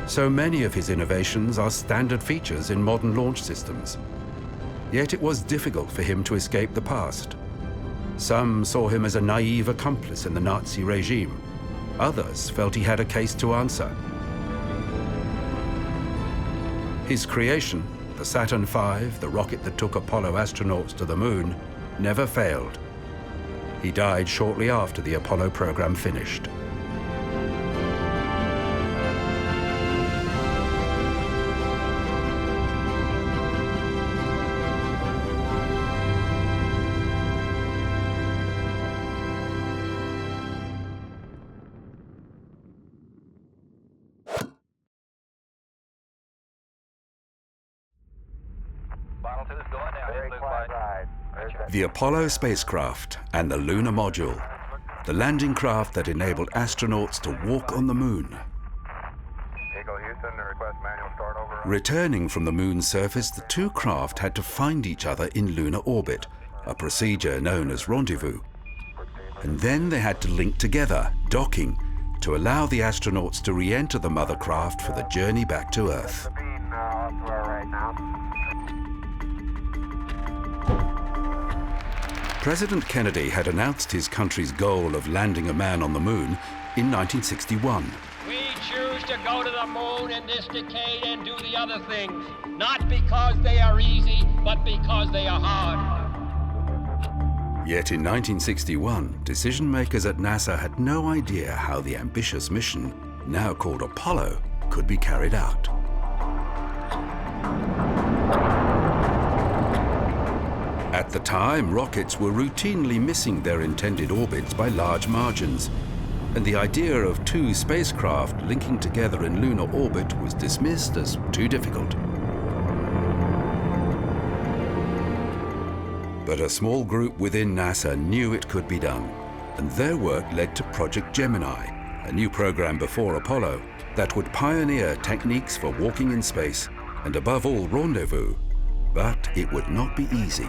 A: So many of his innovations are standard features in modern launch systems. Yet it was difficult for him to escape the past. Some saw him as a naive accomplice in the Nazi regime. Others felt he had a case to answer. His creation, the Saturn V, the rocket that took Apollo astronauts to the moon, never failed. He died shortly after the Apollo program finished. The Apollo spacecraft and the lunar module, the landing craft that enabled astronauts to walk on the moon. Returning from the moon's surface, the two craft had to find each other in lunar orbit, a procedure known as rendezvous. And then they had to link together, docking, to allow the astronauts to re-enter the mother craft for the journey back to Earth. President Kennedy had announced his country's goal of landing a man on the moon in 1961.
H: We choose to go to the moon in this decade and do the other things, not because they are easy, but because they are hard.
A: Yet in 1961, decision makers at NASA had no idea how the ambitious mission, now called Apollo, could be carried out. At the time, rockets were routinely missing their intended orbits by large margins, and the idea of two spacecraft linking together in lunar orbit was dismissed as too difficult. But a small group within NASA knew it could be done, and their work led to Project Gemini, a new program before Apollo that would pioneer techniques for walking in space and above all rendezvous. But it would not be easy.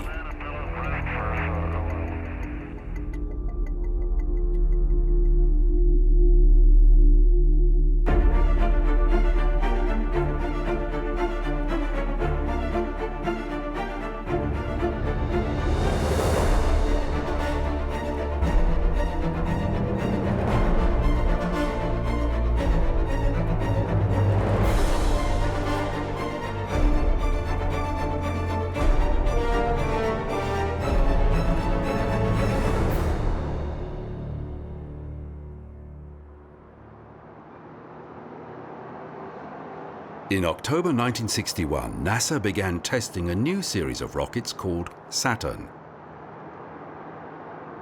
A: In October 1961, NASA began testing a new series of rockets called Saturn.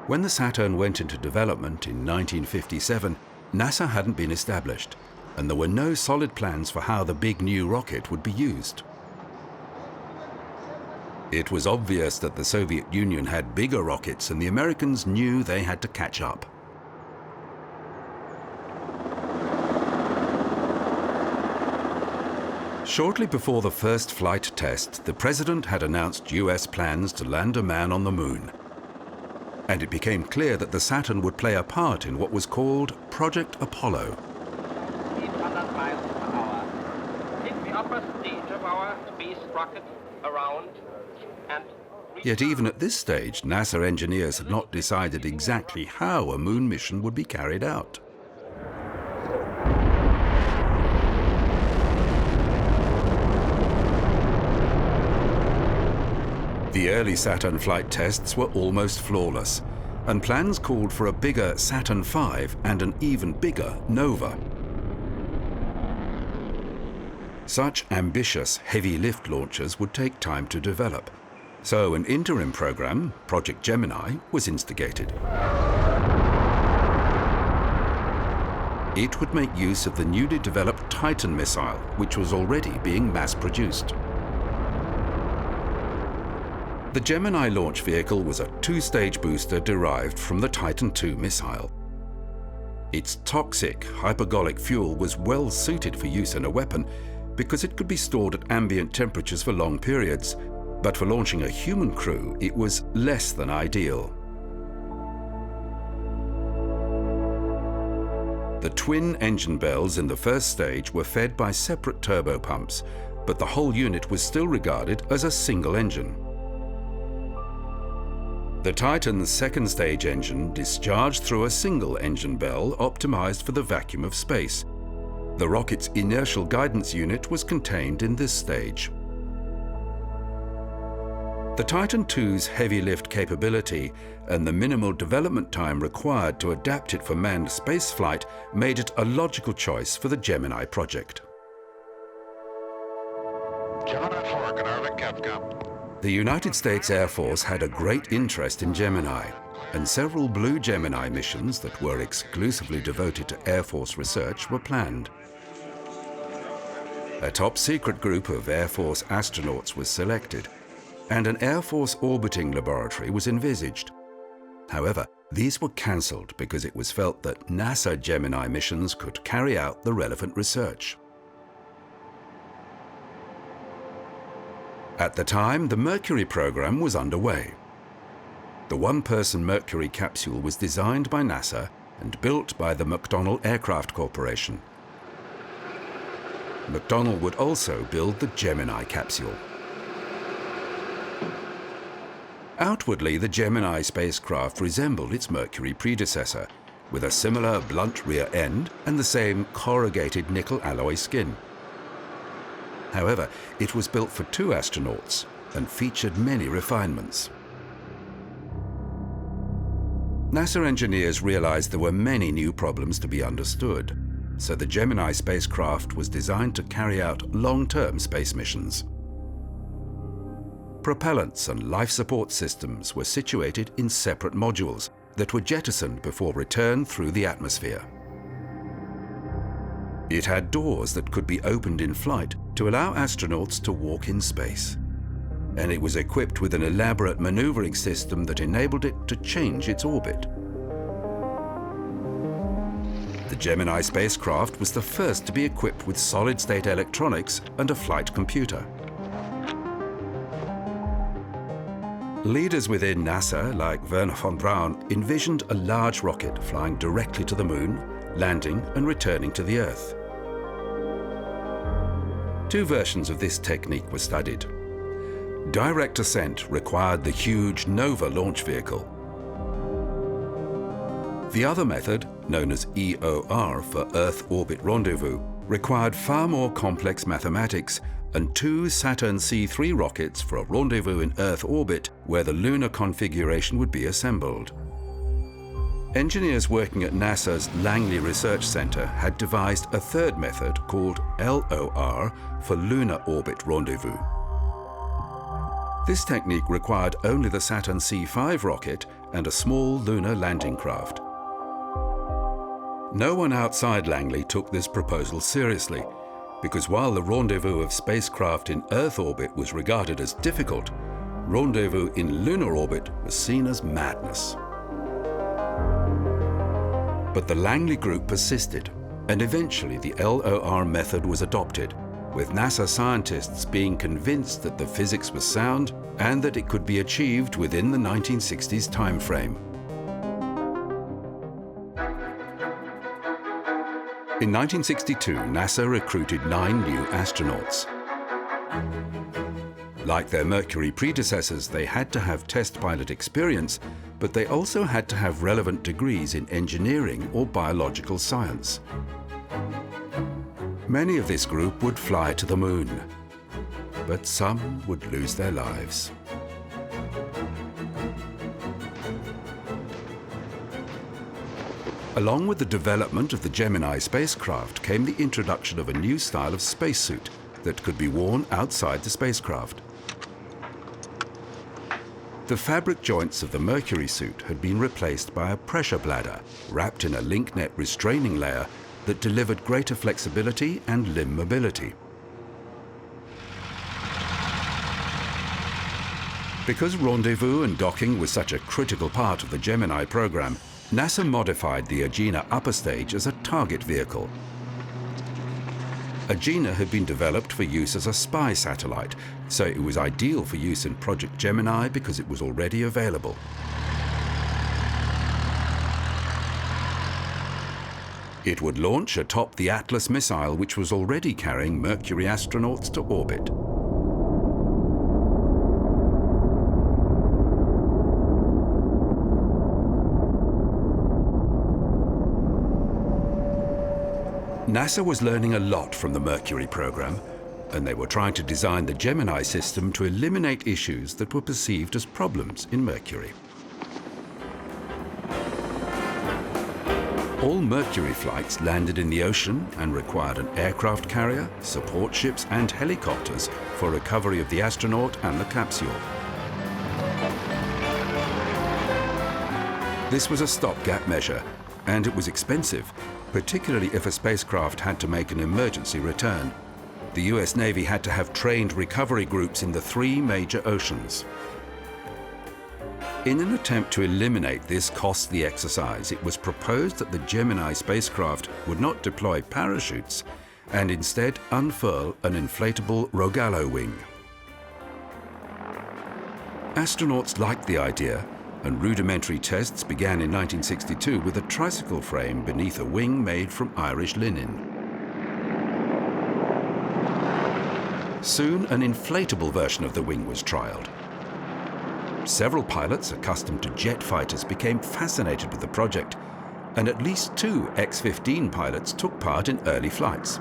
A: When the Saturn went into development in 1957, NASA hadn't been established, and there were no solid plans for how the big new rocket would be used. It was obvious that the Soviet Union had bigger rockets, and the Americans knew they had to catch up. Shortly before the first flight test, the president had announced US plans to land a man on the moon. and it became clear that the Saturn would play a part in what was called Project Apollo.
H: 800 miles per hour. Hit the upper stage of our space rocket around and...
A: Yet even at this stage, NASA engineers had not decided exactly how a moon mission would be carried out. The early Saturn flight tests were almost flawless, and plans called for a bigger Saturn V and an even bigger Nova. Such ambitious heavy lift launchers would take time to develop, so an interim program, Project Gemini, was instigated. It would make use of the newly developed Titan missile, which was already being mass-produced. The Gemini launch vehicle was a two-stage booster derived from the Titan II missile. Its toxic, hypergolic fuel was well suited for use in a weapon because it could be stored at ambient temperatures for long periods, but for launching a human crew, it was less than ideal. The twin engine bells in the first stage were fed by separate turbopumps, but the whole unit was still regarded as a single engine. The Titan's second stage engine discharged through a single engine bell optimized for the vacuum of space. The rocket's inertial guidance unit was contained in this stage. The Titan II's heavy lift capability and the minimal development time required to adapt it for manned spaceflight made it a logical choice for the Gemini project.
B: Gemini 4, good Arvik, Capcom.
A: The United States Air Force had a great interest in Gemini, and several Blue Gemini missions that were exclusively devoted to Air Force research were planned. A top-secret group of Air Force astronauts was selected, and an Air Force orbiting laboratory was envisaged. However, these were cancelled because it was felt that NASA Gemini missions could carry out the relevant research. At the time, the Mercury program was underway. The one-person Mercury capsule was designed by NASA and built by the McDonnell Aircraft Corporation. McDonnell would also build the Gemini capsule. Outwardly, the Gemini spacecraft resembled its Mercury predecessor, with a similar blunt rear end and the same corrugated nickel alloy skin. However, it was built for 2 astronauts and featured many refinements. NASA engineers realized there were many new problems to be understood, so the Gemini spacecraft was designed to carry out long-term space missions. Propellants and life support systems were situated in separate modules that were jettisoned before return through the atmosphere. It had doors that could be opened in flight to allow astronauts to walk in space, and it was equipped with an elaborate maneuvering system that enabled it to change its orbit. The Gemini spacecraft was the first to be equipped with solid-state electronics and a flight computer. Leaders within NASA, like Wernher von Braun, envisioned a large rocket flying directly to the Moon, landing and returning to the Earth. 2 versions of this technique were studied. Direct ascent required the huge Nova launch vehicle. The other method, known as EOR for Earth Orbit Rendezvous, required far more complex mathematics and 2 Saturn C3 rockets for a rendezvous in Earth orbit where the lunar configuration would be assembled. Engineers working at NASA's Langley Research Center had devised a 3rd method called LOR for Lunar Orbit Rendezvous. This technique required only the Saturn C5 rocket and a small lunar landing craft. No one outside Langley took this proposal seriously, because while the rendezvous of spacecraft in Earth orbit was regarded as difficult, rendezvous in lunar orbit was seen as madness. But the Langley group persisted, and eventually the LOR method was adopted, with NASA scientists being convinced that the physics was sound and that it could be achieved within the 1960s timeframe. In 1962, NASA recruited 9 new astronauts. Like their Mercury predecessors, they had to have test pilot experience, but they also had to have relevant degrees in engineering or biological science. Many of this group would fly to the moon, but some would lose their lives. Along with the development of the Gemini spacecraft came the introduction of a new style of spacesuit that could be worn outside the spacecraft. The fabric joints of the Mercury suit had been replaced by a pressure bladder wrapped in a link net restraining layer that delivered greater flexibility and limb mobility. Because rendezvous and docking was such a critical part of the Gemini program, NASA modified the Agena upper stage as a target vehicle. Agena had been developed for use as a spy satellite, so it was ideal for use in Project Gemini because it was already available. It would launch atop the Atlas missile, which was already carrying Mercury astronauts to orbit. NASA was learning a lot from the Mercury program, and they were trying to design the Gemini system to eliminate issues that were perceived as problems in Mercury. All Mercury flights landed in the ocean and required an aircraft carrier, support ships, and helicopters for recovery of the astronaut and the capsule. This was a stopgap measure, and it was expensive, particularly if a spacecraft had to make an emergency return. The US Navy had to have trained recovery groups in the 3 major oceans. In an attempt to eliminate this costly exercise, it was proposed that the Gemini spacecraft would not deploy parachutes and instead unfurl an inflatable Rogallo wing. Astronauts liked the idea, and rudimentary tests began in 1962 with a tricycle frame beneath a wing made from Irish linen. Soon, an inflatable version of the wing was trialled. Several pilots accustomed to jet fighters became fascinated with the project, and at least 2 X-15 pilots took part in early flights.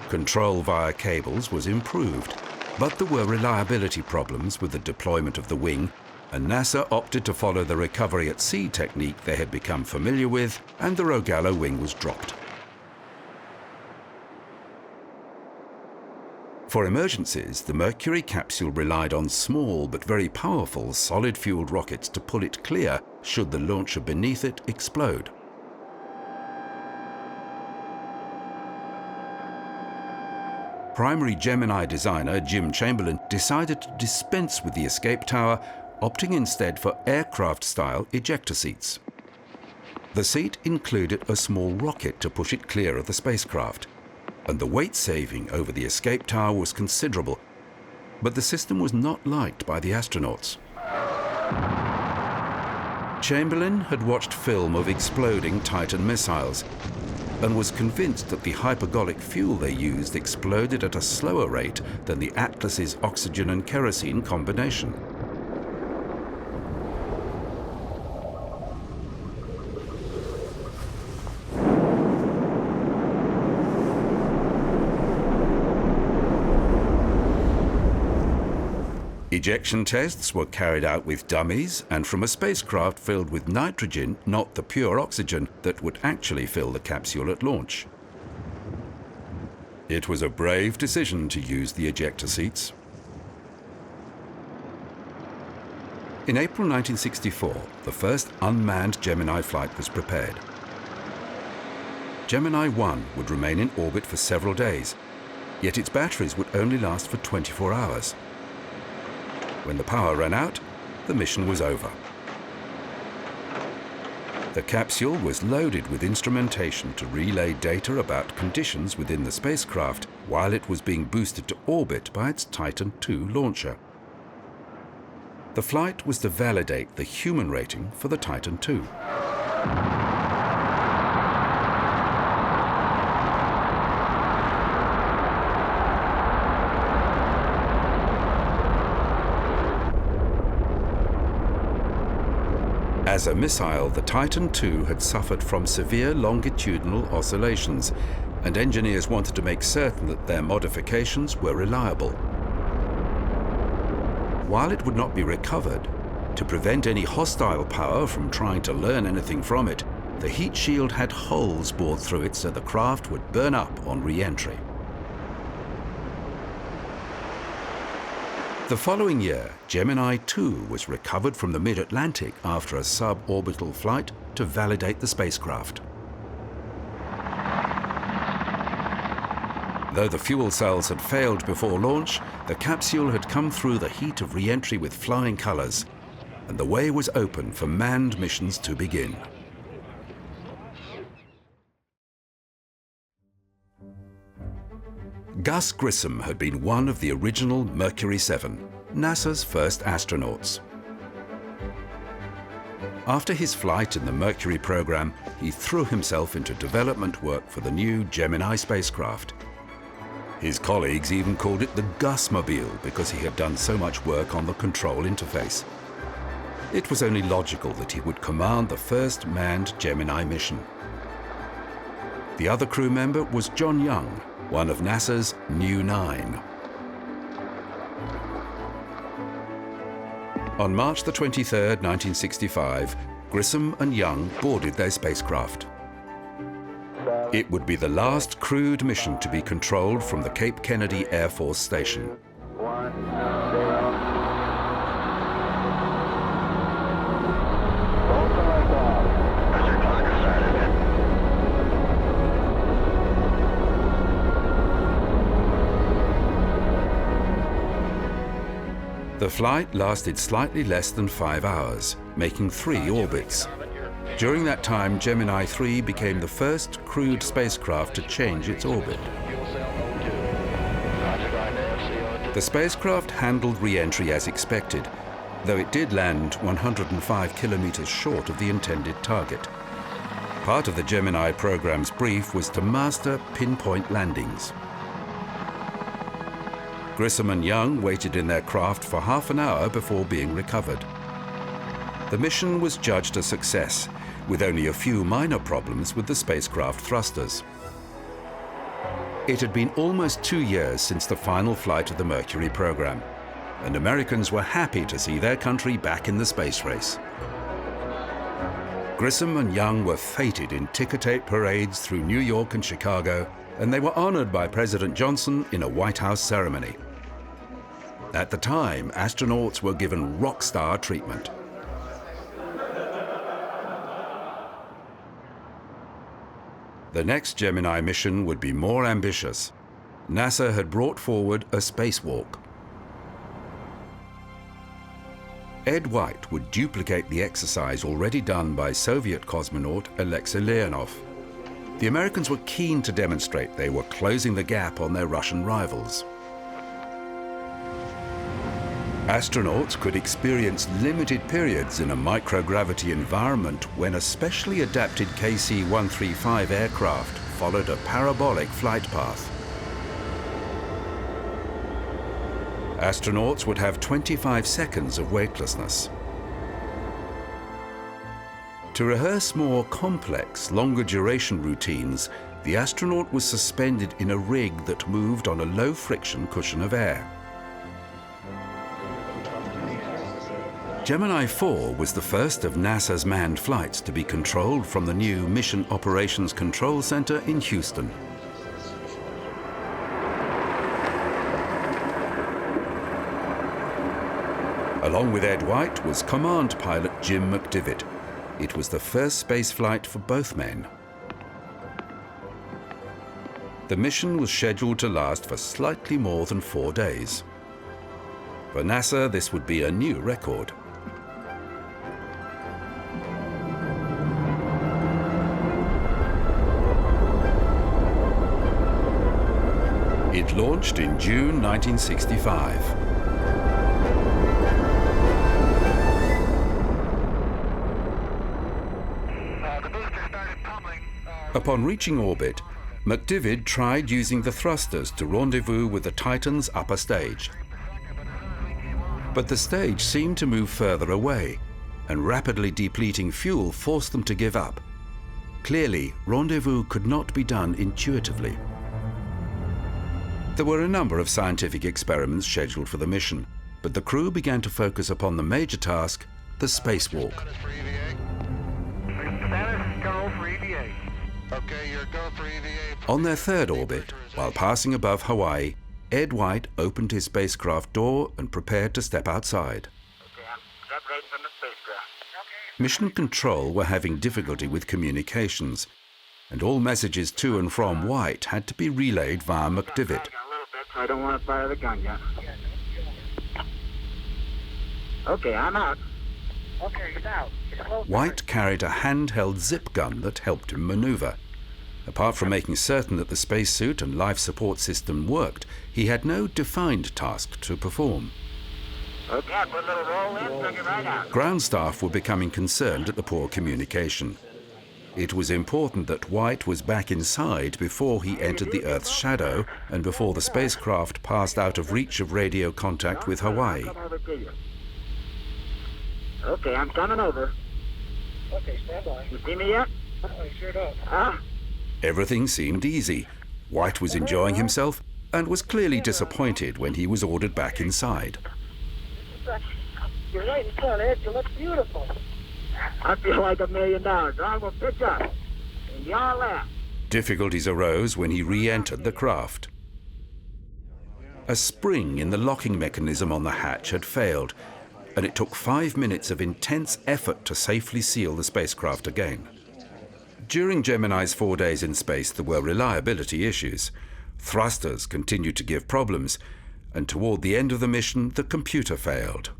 A: Control via cables was improved, but there were reliability problems with the deployment of the wing, and NASA opted to follow the recovery at sea technique they had become familiar with, and the Rogallo wing was dropped. For emergencies, the Mercury capsule relied on small but very powerful solid-fueled rockets to pull it clear should the launcher beneath it explode. Primary Gemini designer Jim Chamberlain decided to dispense with the escape tower, opting instead for aircraft-style ejector seats. The seat included a small rocket to push it clear of the spacecraft, and the weight saving over the escape tower was considerable, but the system was not liked by the astronauts. Chamberlain had watched film of exploding Titan missiles and was convinced that the hypergolic fuel they used exploded at a slower rate than the Atlas's oxygen and kerosene combination. Ejection tests were carried out with dummies and from a spacecraft filled with nitrogen, not the pure oxygen that would actually fill the capsule at launch. It was a brave decision to use the ejector seats. In April 1964, the first unmanned Gemini flight was prepared. Gemini 1 would remain in orbit for several days, yet its batteries would only last for 24 hours. When the power ran out, the mission was over. The capsule was loaded with instrumentation to relay data about conditions within the spacecraft while it was being boosted to orbit by its Titan II launcher. The flight was to validate the human rating for the Titan II. As a missile, the Titan II had suffered from severe longitudinal oscillations, and engineers wanted to make certain that their modifications were reliable. While it would not be recovered, to prevent any hostile power from trying to learn anything from it, the heat shield had holes bored through it so the craft would burn up on re-entry. The following year, Gemini 2 was recovered from the mid-Atlantic after a suborbital flight to validate the spacecraft. Though the fuel cells had failed before launch, the capsule had come through the heat of re-entry with flying colors, and the way was open for manned missions to begin. Gus Grissom had been one of the original Mercury 7, NASA's first astronauts. After his flight in the Mercury program, he threw himself into development work for the new Gemini spacecraft. His colleagues even called it the Gusmobile because he had done so much work on the control interface. It was only logical that he would command the first manned Gemini mission. The other crew member was John Young, one of NASA's New Nine. On March the 23rd, 1965, Grissom and Young boarded their spacecraft. It would be the last crewed mission to be controlled from the Cape Kennedy Air Force Station. The flight lasted slightly less than 5 hours, making 3 orbits. During that time, Gemini 3 became the first crewed spacecraft to change its orbit. The spacecraft handled re-entry as expected, though it did land 105 kilometers short of the intended target. Part of the Gemini program's brief was to master pinpoint landings. Grissom and Young waited in their craft for half an hour before being recovered. The mission was judged a success, with only a few minor problems with the spacecraft thrusters. It had been almost 2 years since the final flight of the Mercury program, and Americans were happy to see their country back in the space race. Grissom and Young were feted in ticker-tape parades through New York and Chicago, and they were honored by President Johnson in a White House ceremony. At the time, astronauts were given rock star treatment. The next Gemini mission would be more ambitious. NASA had brought forward a spacewalk. Ed White would duplicate the exercise already done by Soviet cosmonaut Alexei Leonov. The Americans were keen to demonstrate they were closing the gap on their Russian rivals. Astronauts could experience limited periods in a microgravity environment when a specially adapted KC-135 aircraft followed a parabolic flight path. Astronauts would have 25 seconds of weightlessness. To rehearse more complex, longer duration routines, the astronaut was suspended in a rig that moved on a low-friction cushion of air. Gemini 4 was the first of NASA's manned flights to be controlled from the new Mission Operations Control Center in Houston. Along with Ed White was command pilot Jim McDivitt. It was the first space flight for both men. The mission was scheduled to last for slightly more than 4 days. For NASA, this would be a new record. It launched in June 1965. Upon reaching orbit, McDivitt tried using the thrusters to rendezvous with the Titan's upper stage. But the stage seemed to move further away, and rapidly depleting fuel forced them to give up. Clearly, rendezvous could not be done intuitively. There were a number of scientific experiments scheduled for the mission, but the crew began to focus upon the major task, the spacewalk. On their third orbit, while passing above Hawaii, Ed White opened his spacecraft door and prepared to step outside. Mission Control were having difficulty with communications, and all messages to and from White had to be relayed via McDivitt.
B: I don't want to fire the gun yet. Okay, I'm out. Okay, he's out.
A: White carried a handheld zip gun that helped him maneuver. Apart from making certain that the spacesuit and life support system worked, he had no defined task to perform.
B: Okay, put a little roll in, take it right out.
A: Ground staff were becoming concerned at the poor communication. It was important that White was back inside before he entered the Earth's shadow and before the spacecraft passed out of reach of radio contact with Hawaii.
B: Okay, I'm coming over. Okay, stand by. You see me yet? I sure don't. Huh?
A: Everything seemed easy. White was enjoying himself and was clearly disappointed when he was ordered back inside.
B: You're right in front, Ed. You look beautiful. I feel like $1 million. I will pitch up. And y'all laugh.
A: Difficulties arose when he re-entered the craft. A spring in the locking mechanism on the hatch had failed, and it took 5 minutes of intense effort to safely seal the spacecraft again. During Gemini's 4 days in space, there were reliability issues. Thrusters continued to give problems, and toward the end of the mission, the computer failed.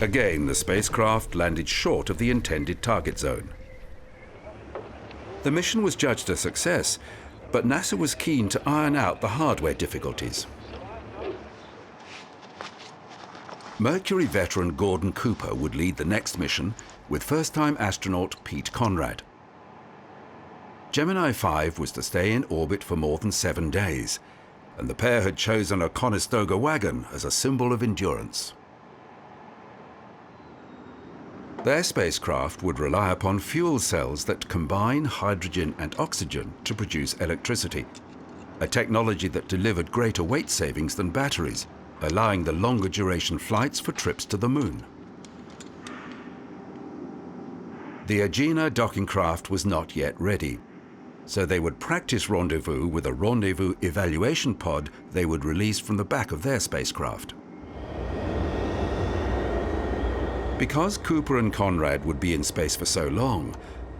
A: Again, the spacecraft landed short of the intended target zone. The mission was judged a success, but NASA was keen to iron out the hardware difficulties. Mercury veteran Gordon Cooper would lead the next mission with first-time astronaut Pete Conrad. Gemini 5 was to stay in orbit for more than 7 days, and the pair had chosen a Conestoga wagon as a symbol of endurance. Their spacecraft would rely upon fuel cells that combine hydrogen and oxygen to produce electricity, a technology that delivered greater weight savings than batteries, allowing the longer duration flights for trips to the moon. The Agena docking craft was not yet ready, so they would practice rendezvous with a rendezvous evaluation pod they would release from the back of their spacecraft. Because Cooper and Conrad would be in space for so long,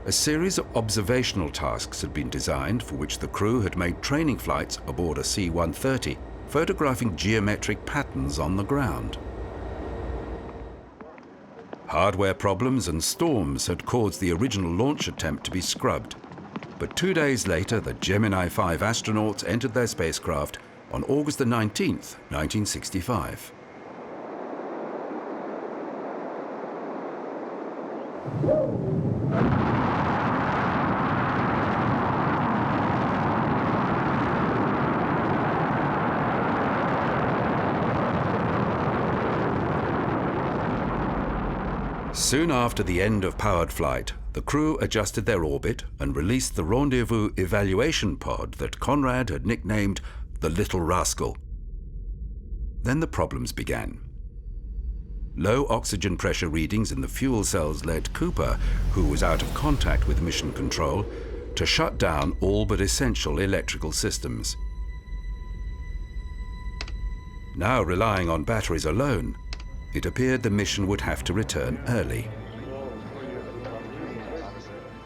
A: a series of observational tasks had been designed for which the crew had made training flights aboard a C-130, photographing geometric patterns on the ground. Hardware problems and storms had caused the original launch attempt to be scrubbed, but 2 days later the Gemini 5 astronauts entered their spacecraft on August the 19th, 1965. Soon after the end of powered flight, the crew adjusted their orbit and released the rendezvous evaluation pod that Conrad had nicknamed the Little Rascal. Then the problems began. Low oxygen pressure readings in the fuel cells led Cooper, who was out of contact with mission control, to shut down all but essential electrical systems. Now relying on batteries alone, it appeared the mission would have to return early.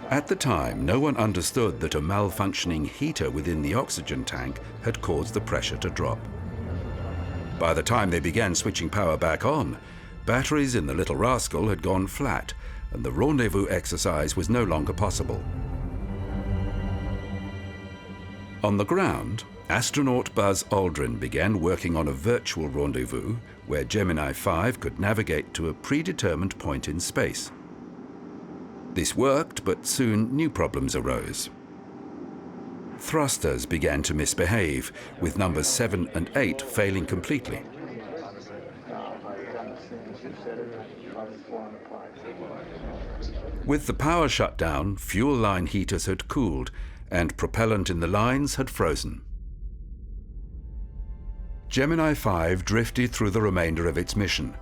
A: At the time, no one understood that a malfunctioning heater within the oxygen tank had caused the pressure to drop. By the time they began switching power back on, batteries in the Little Rascal had gone flat, and the rendezvous exercise was no longer possible. On the ground, astronaut Buzz Aldrin began working on a virtual rendezvous where Gemini 5 could navigate to a predetermined point in space. This worked, but soon new problems arose. Thrusters began to misbehave, with numbers 7 and 8 failing completely. With the power shut down, fuel line heaters had cooled and propellant in the lines had frozen. Gemini 5 drifted through the remainder of its mission,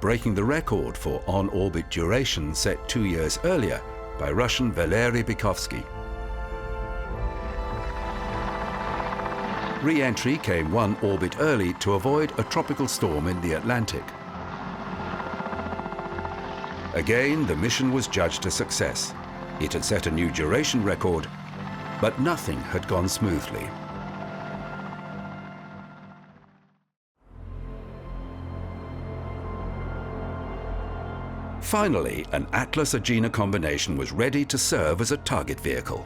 A: breaking the record for on-orbit duration set 2 years earlier by Russian Valery Bykovsky. Re-entry came one orbit early to avoid a tropical storm in the Atlantic. Again, the mission was judged a success. It had set a new duration record, but nothing had gone smoothly. Finally, an Atlas-Agena combination was ready to serve as a target vehicle.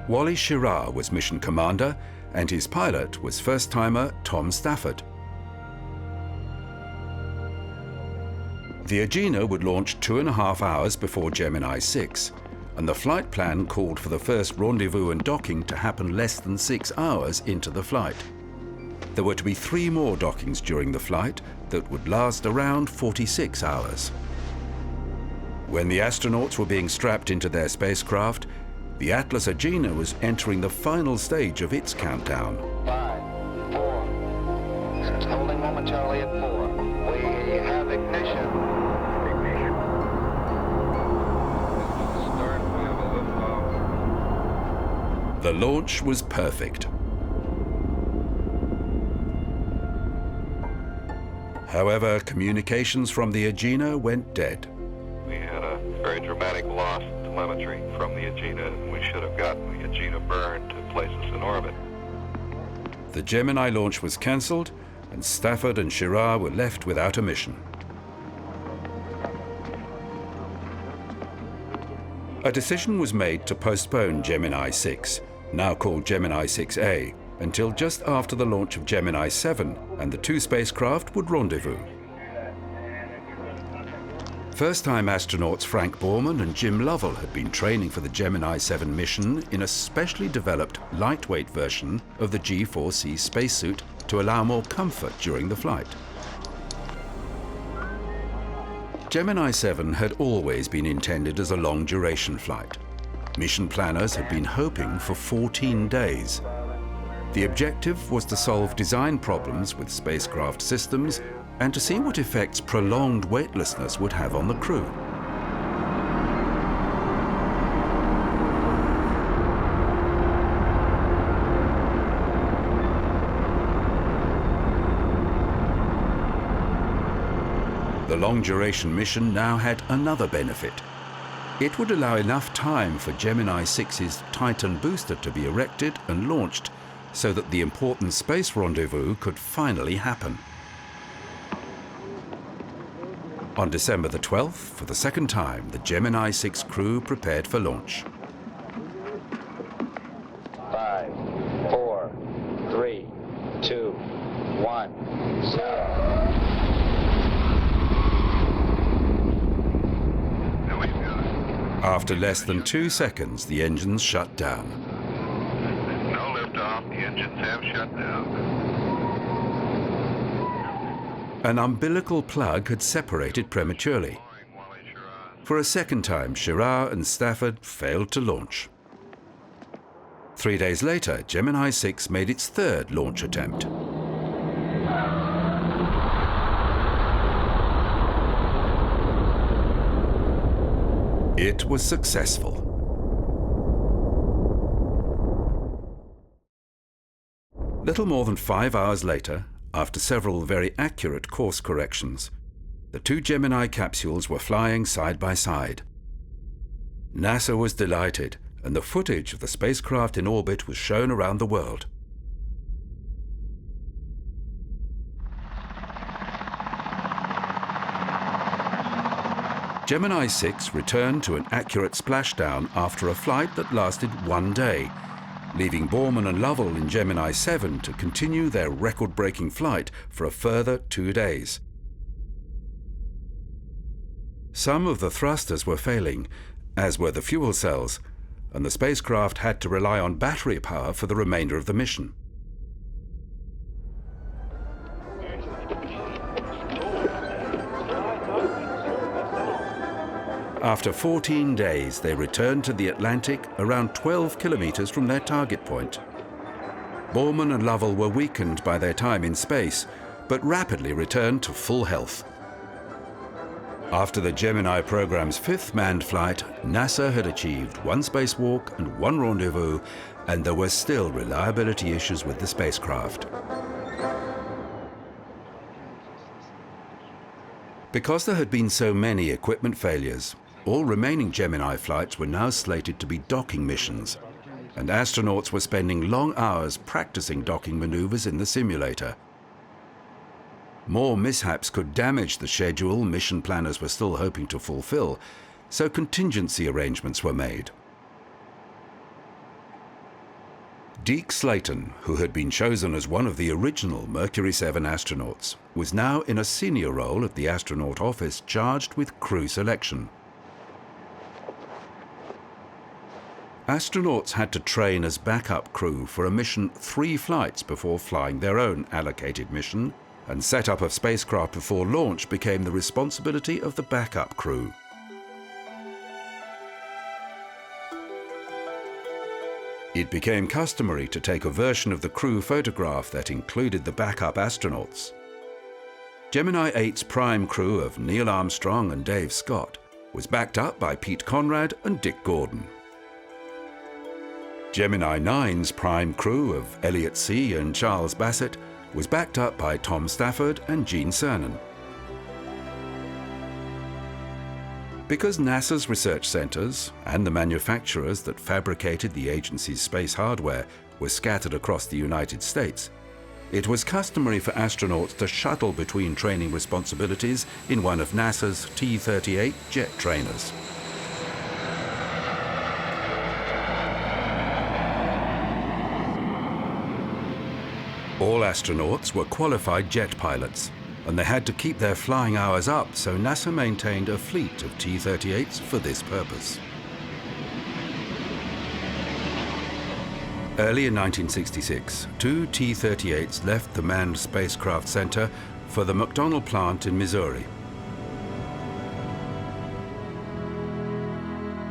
A: Wally Schirra was mission commander, and his pilot was first-timer Tom Stafford. The Agena would launch 2.5 hours before Gemini 6, and the flight plan called for the first rendezvous and docking to happen less than 6 hours into the flight. There were to be 3 more dockings during the flight that would last around 46 hours. When the astronauts were being strapped into their spacecraft, the Atlas-Agena was entering the final stage of its countdown.
F: 5, 4, it's holding momentarily at 4. We have ignition. Ignition. Start, we have a liftoff.
A: The launch was perfect. However, communications from the Agena went dead.
I: We had a very dramatic loss in telemetry from the Agena, and we should have gotten the Agena burned to place us in orbit.
A: The Gemini launch was cancelled, and Stafford and Schirra were left without a mission. A decision was made to postpone Gemini 6, now called Gemini 6A, until just after the launch of Gemini 7, and the 2 spacecraft would rendezvous. First-time astronauts Frank Borman and Jim Lovell had been training for the Gemini 7 mission in a specially developed lightweight version of the G4C spacesuit to allow more comfort during the flight. Gemini 7 had always been intended as a long-duration flight. Mission planners had been hoping for 14 days. The objective was to solve design problems with spacecraft systems and to see what effects prolonged weightlessness would have on the crew. The long-duration mission now had another benefit. It would allow enough time for Gemini 6's Titan booster to be erected and launched so that the important space rendezvous could finally happen. On December the 12th, for the second time, the Gemini 6 crew prepared for launch.
F: 5, 4, 3, 2, 1, 0.
A: After less than 2 seconds, the engines shut down.
I: No liftoff, the engines have shut down.
A: An umbilical plug had separated prematurely. For a second time, Schirra and Stafford failed to launch. 3 days later, Gemini 6 made its 3rd launch attempt. It was successful. Little more than 5 hours later, after several very accurate course corrections, the 2 Gemini capsules were flying side by side. NASA was delighted, and the footage of the spacecraft in orbit was shown around the world. Gemini 6 returned to an accurate splashdown after a flight that lasted 1 day, leaving Borman and Lovell in Gemini 7 to continue their record-breaking flight for a further 2 days. Some of the thrusters were failing, as were the fuel cells, and the spacecraft had to rely on battery power for the remainder of the mission. After 14 days, they returned to the Atlantic around 12 kilometers from their target point. Borman and Lovell were weakened by their time in space, but rapidly returned to full health. After the Gemini program's 5th manned flight, NASA had achieved 1 spacewalk and 1 rendezvous, and there were still reliability issues with the spacecraft. Because there had been so many equipment failures, all remaining Gemini flights were now slated to be docking missions, and astronauts were spending long hours practicing docking maneuvers in the simulator. More mishaps could damage the schedule mission planners were still hoping to fulfill, so contingency arrangements were made. Deke Slayton, who had been chosen as one of the original Mercury 7 astronauts, was now in a senior role at the astronaut office charged with crew selection. Astronauts had to train as backup crew for a mission 3 flights before flying their own allocated mission, and setup of spacecraft before launch became the responsibility of the backup crew. It became customary to take a version of the crew photograph that included the backup astronauts. Gemini 8's prime crew of Neil Armstrong and Dave Scott was backed up by Pete Conrad and Dick Gordon. Gemini 9's prime crew of Elliot See and Charles Bassett was backed up by Tom Stafford and Gene Cernan. Because NASA's research centers and the manufacturers that fabricated the agency's space hardware were scattered across the United States, it was customary for astronauts to shuttle between training responsibilities in one of NASA's T-38 jet trainers. All astronauts were qualified jet pilots, and they had to keep their flying hours up, so NASA maintained a fleet of T-38s for this purpose. Early in 1966, 2 T-38s left the Manned Spacecraft Center for the McDonnell plant in Missouri.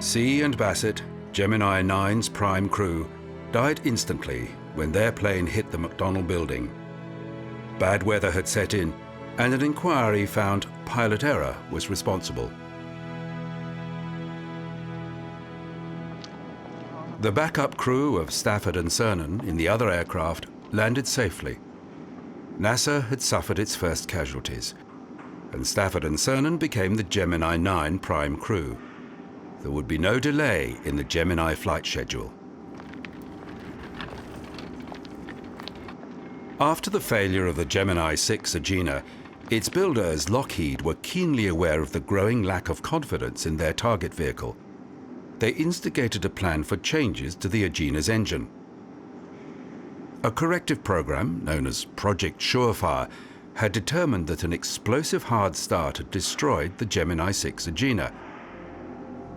A: See and Bassett, Gemini 9's prime crew, died instantly when their plane hit the McDonnell building. Bad weather had set in, and an inquiry found pilot error was responsible. The backup crew of Stafford and Cernan in the other aircraft landed safely. NASA had suffered its first casualties, and Stafford and Cernan became the Gemini 9 prime crew. There would be no delay in the Gemini flight schedule. After the failure of the Gemini 6 Agena, its builders, Lockheed, were keenly aware of the growing lack of confidence in their target vehicle. They instigated a plan for changes to the Agena's engine. A corrective program, known as Project Surefire, had determined that an explosive hard start had destroyed the Gemini 6 Agena.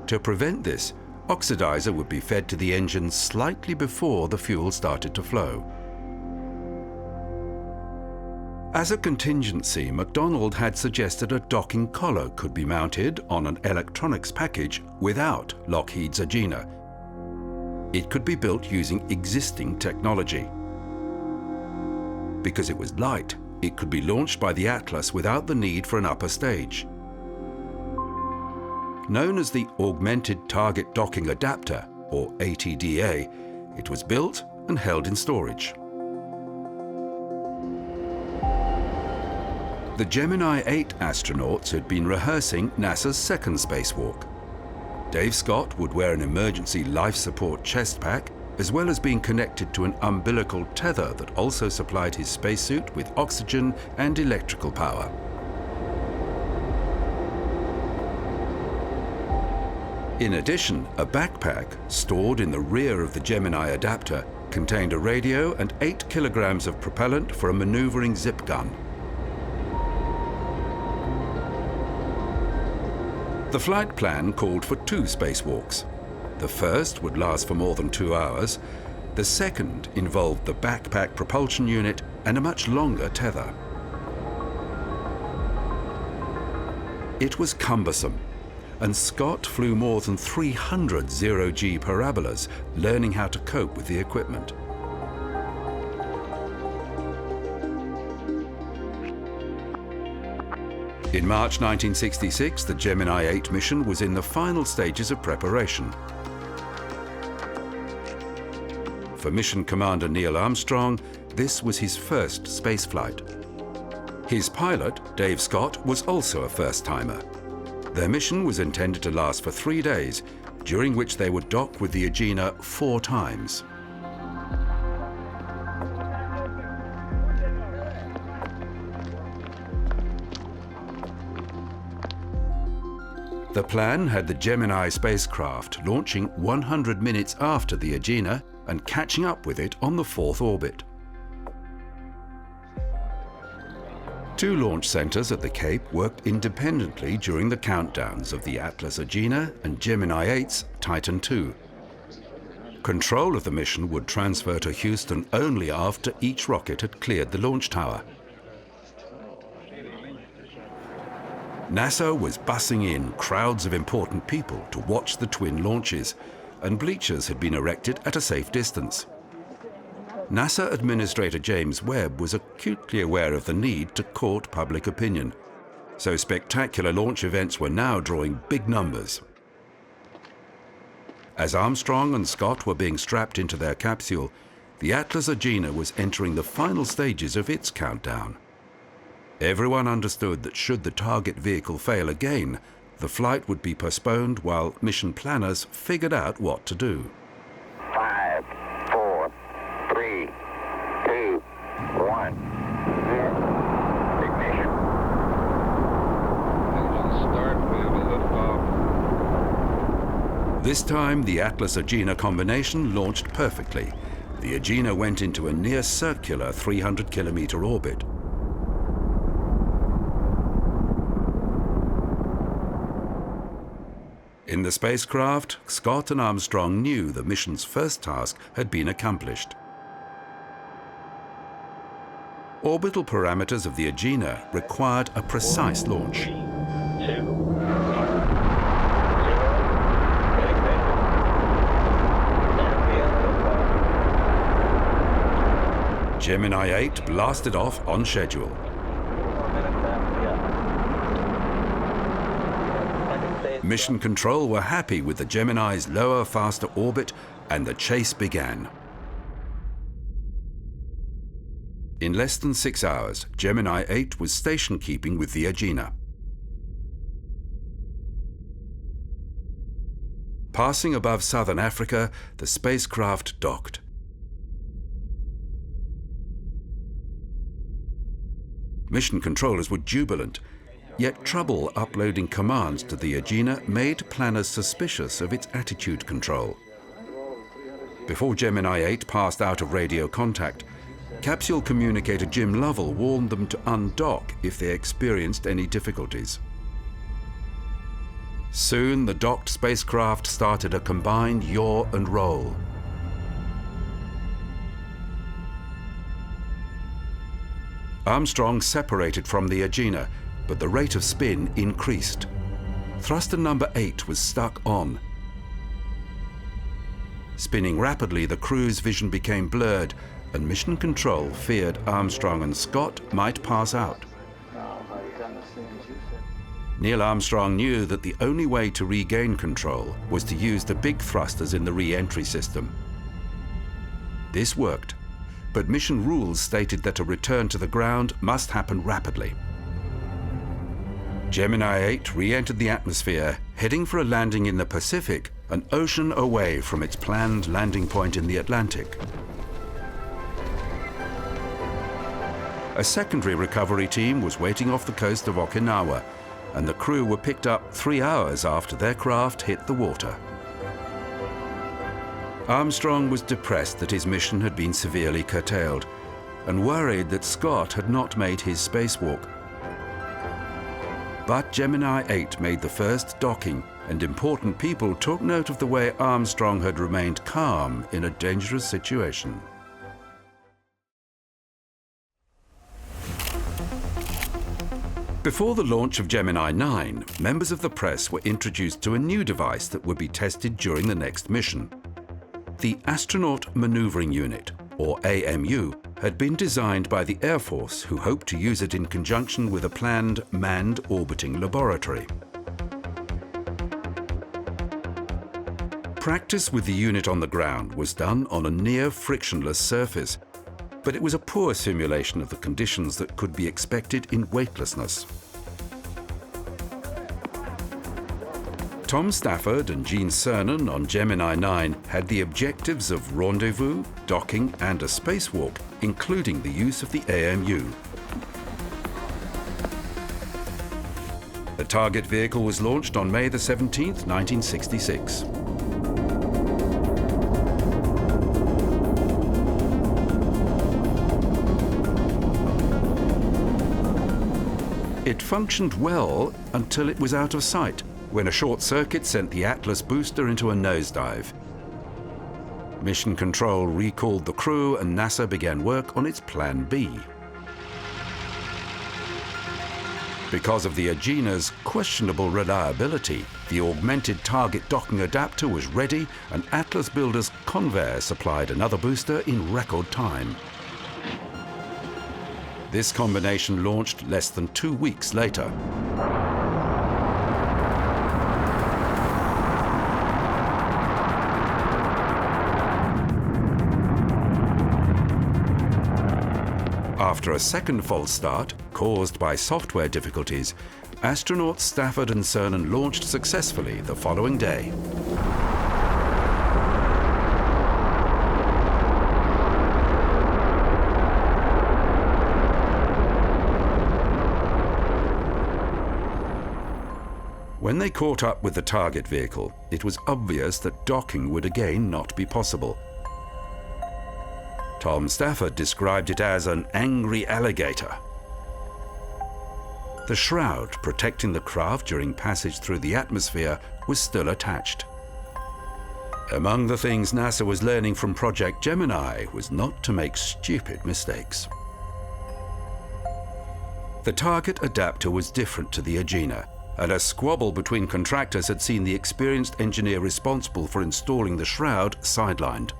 A: To prevent this, oxidizer would be fed to the engine slightly before the fuel started to flow. As a contingency, McDonnell had suggested a docking collar could be mounted on an electronics package without Lockheed's Agena. It could be built using existing technology. Because it was light, it could be launched by the Atlas without the need for an upper stage. Known as the Augmented Target Docking Adapter, or ATDA, it was built and held in storage. The Gemini 8 astronauts had been rehearsing NASA's second spacewalk. Dave Scott would wear an emergency life support chest pack, as well as being connected to an umbilical tether that also supplied his spacesuit with oxygen and electrical power. In addition, a backpack stored in the rear of the Gemini adapter contained a radio and 8 kilograms of propellant for a maneuvering zip gun. The flight plan called for 2 spacewalks. The first would last for more than 2 hours. The second involved the backpack propulsion unit and a much longer tether. It was cumbersome, and Scott flew more than 300 zero-G parabolas, learning how to cope with the equipment. In March 1966, the Gemini 8 mission was in the final stages of preparation. For mission commander Neil Armstrong, this was his first spaceflight. His pilot, Dave Scott, was also a first-timer. Their mission was intended to last for 3 days, during which they would dock with the Agena 4 times. The plan had the Gemini spacecraft launching 100 minutes after the Agena and catching up with it on the 4th orbit. 2 launch centers at the Cape worked independently during the countdowns of the Atlas Agena and Gemini 8's Titan II. Control of the mission would transfer to Houston only after each rocket had cleared the launch tower. NASA was bussing in crowds of important people to watch the twin launches, and bleachers had been erected at a safe distance. NASA Administrator James Webb was acutely aware of the need to court public opinion, so spectacular launch events were now drawing big numbers. As Armstrong and Scott were being strapped into their capsule, the Atlas Agena was entering the final stages of its countdown. Everyone understood that should the target vehicle fail again, the flight would be postponed while mission planners figured out what to do.
F: 5, 4, 3, 2, 1, 0. Ignition. Engine start. We have a liftoff.
A: This time, the Atlas Agena combination launched perfectly. The Agena went into a near-circular 300-kilometer orbit. In the spacecraft, Scott and Armstrong knew the mission's first task had been accomplished. Orbital parameters of the Agena required a precise launch.
F: 3, 2, 1, 0.
A: Gemini 8 blasted off on schedule. Mission Control were happy with the Gemini's lower, faster orbit, and the chase began. In less than 6 hours, Gemini 8 was station-keeping with the Agena. Passing above southern Africa, the spacecraft docked. Mission controllers were jubilant. Yet trouble uploading commands to the Agena made planners suspicious of its attitude control. Before Gemini 8 passed out of radio contact, capsule communicator Jim Lovell warned them to undock if they experienced any difficulties. Soon, the docked spacecraft started a combined yaw and roll. Armstrong separated from the Agena, but the rate of spin increased. Thruster number 8 was stuck on. Spinning rapidly, the crew's vision became blurred, and Mission Control feared Armstrong and Scott might pass out. Neil Armstrong knew that the only way to regain control was to use the big thrusters in the re-entry system. This worked, but mission rules stated that a return to the ground must happen rapidly. Gemini 8 re-entered the atmosphere, heading for a landing in the Pacific, an ocean away from its planned landing point in the Atlantic. A secondary recovery team was waiting off the coast of Okinawa, and the crew were picked up 3 hours after their craft hit the water. Armstrong was depressed that his mission had been severely curtailed, and worried that Scott had not made his spacewalk. But Gemini 8 made the first docking, and important people took note of the way Armstrong had remained calm in a dangerous situation. Before the launch of Gemini 9, members of the press were introduced to a new device that would be tested during the next mission. The Astronaut Maneuvering Unit, or AMU, had been designed by the Air Force, who hoped to use it in conjunction with a planned manned orbiting laboratory. Practice with the unit on the ground was done on a near-frictionless surface, but it was a poor simulation of the conditions that could be expected in weightlessness. Tom Stafford and Gene Cernan on Gemini 9 had the objectives of rendezvous, docking, and a spacewalk, including the use of the AMU. The target vehicle was launched on May 17, 1966. It functioned well until it was out of sight, when a short circuit sent the Atlas booster into a nosedive. Mission Control recalled the crew and NASA began work on its Plan B. Because of the Agina's questionable reliability, the augmented target docking adapter was ready, and Atlas builders Convair supplied another booster in record time. This combination launched less than 2 weeks later. After a second false start, caused by software difficulties, astronauts Stafford and Cernan launched successfully the following day. When they caught up with the target vehicle, it was obvious that docking would again not be possible. Tom Stafford described it as an angry alligator. The shroud protecting the craft during passage through the atmosphere was still attached. Among the things NASA was learning from Project Gemini was not to make stupid mistakes. The target adapter was different to the Agena, and a squabble between contractors had seen the experienced engineer responsible for installing the shroud sidelined.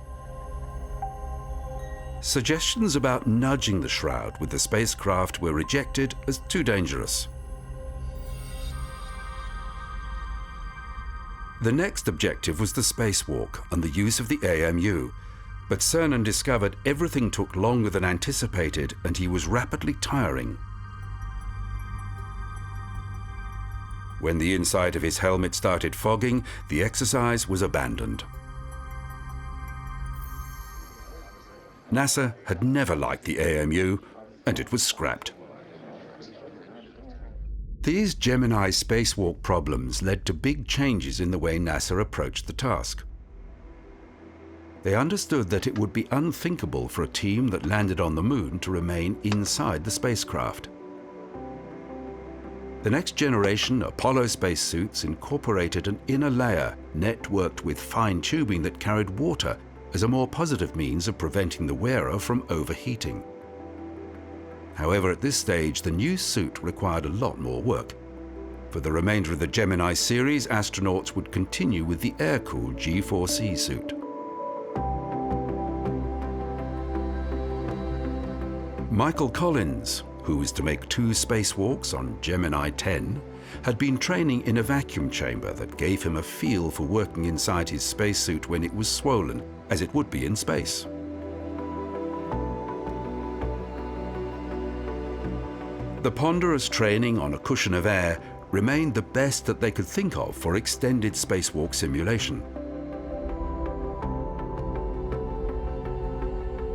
A: Suggestions about nudging the shroud with the spacecraft were rejected as too dangerous. The next objective was the spacewalk and the use of the AMU, but Cernan discovered everything took longer than anticipated and he was rapidly tiring. When the inside of his helmet started fogging, the exercise was abandoned. NASA had never liked the AMU, and it was scrapped. These Gemini spacewalk problems led to big changes in the way NASA approached the task. They understood that it would be unthinkable for a team that landed on the moon to remain inside the spacecraft. The next generation Apollo spacesuits incorporated an inner layer networked with fine tubing that carried water as a more positive means of preventing the wearer from overheating. However, at this stage, the new suit required a lot more work. For the remainder of the Gemini series, astronauts would continue with the air-cooled G4C suit. Michael Collins, who was to make 2 spacewalks on Gemini 10, had been training in a vacuum chamber that gave him a feel for working inside his spacesuit when it was swollen, as it would be in space. The ponderous training on a cushion of air remained the best that they could think of for extended spacewalk simulation.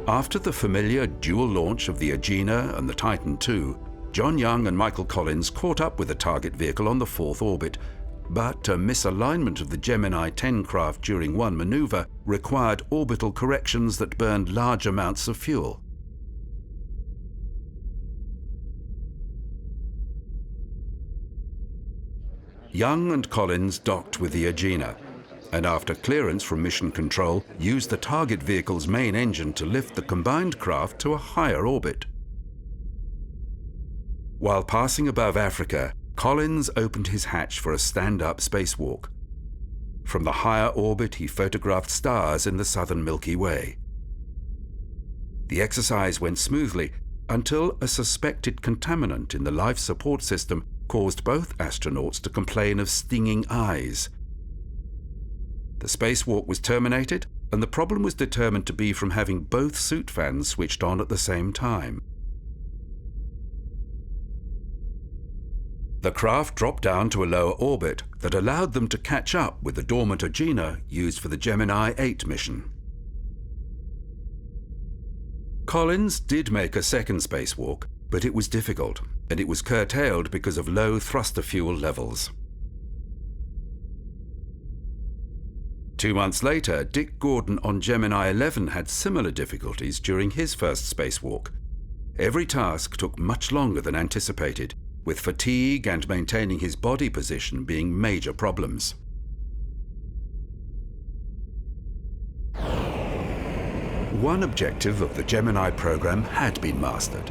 A: After the familiar dual launch of the Agena and the Titan II, John Young and Michael Collins caught up with the target vehicle on the 4th orbit, but a misalignment of the Gemini 10 craft during one maneuver required orbital corrections that burned large amounts of fuel. Young and Collins docked with the Agena, and after clearance from Mission Control, used the target vehicle's main engine to lift the combined craft to a higher orbit. While passing above Africa, Collins opened his hatch for a stand-up spacewalk. From the higher orbit, he photographed stars in the southern Milky Way. The exercise went smoothly until a suspected contaminant in the life support system caused both astronauts to complain of stinging eyes. The spacewalk was terminated, and the problem was determined to be from having both suit fans switched on at the same time. The craft dropped down to a lower orbit that allowed them to catch up with the dormant Agena used for the Gemini 8 mission. Collins did make a second spacewalk, but it was difficult, and it was curtailed because of low thruster fuel levels. 2 months later, Dick Gordon on Gemini 11 had similar difficulties during his first spacewalk. Every task took much longer than anticipated, with fatigue and maintaining his body position being major problems. One objective of the Gemini program had been mastered.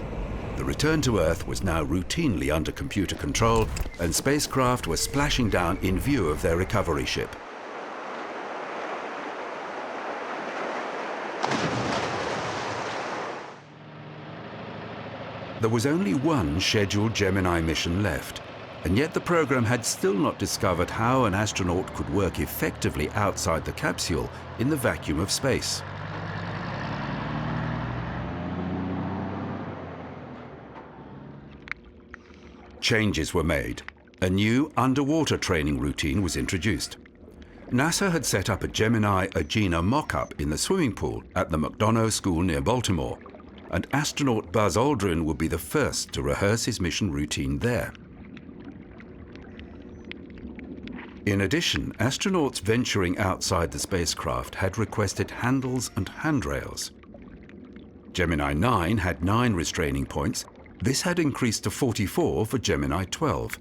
A: The return to Earth was now routinely under computer control, and spacecraft were splashing down in view of their recovery ship. There was only one scheduled Gemini mission left, and yet the program had still not discovered how an astronaut could work effectively outside the capsule in the vacuum of space. Changes were made. A new underwater training routine was introduced. NASA had set up a Gemini Agena mock-up in the swimming pool at the McDonough School near Baltimore, and astronaut Buzz Aldrin would be the first to rehearse his mission routine there. In addition, astronauts venturing outside the spacecraft had requested handles and handrails. Gemini 9 had 9 restraining points. This had increased to 44 for Gemini 12.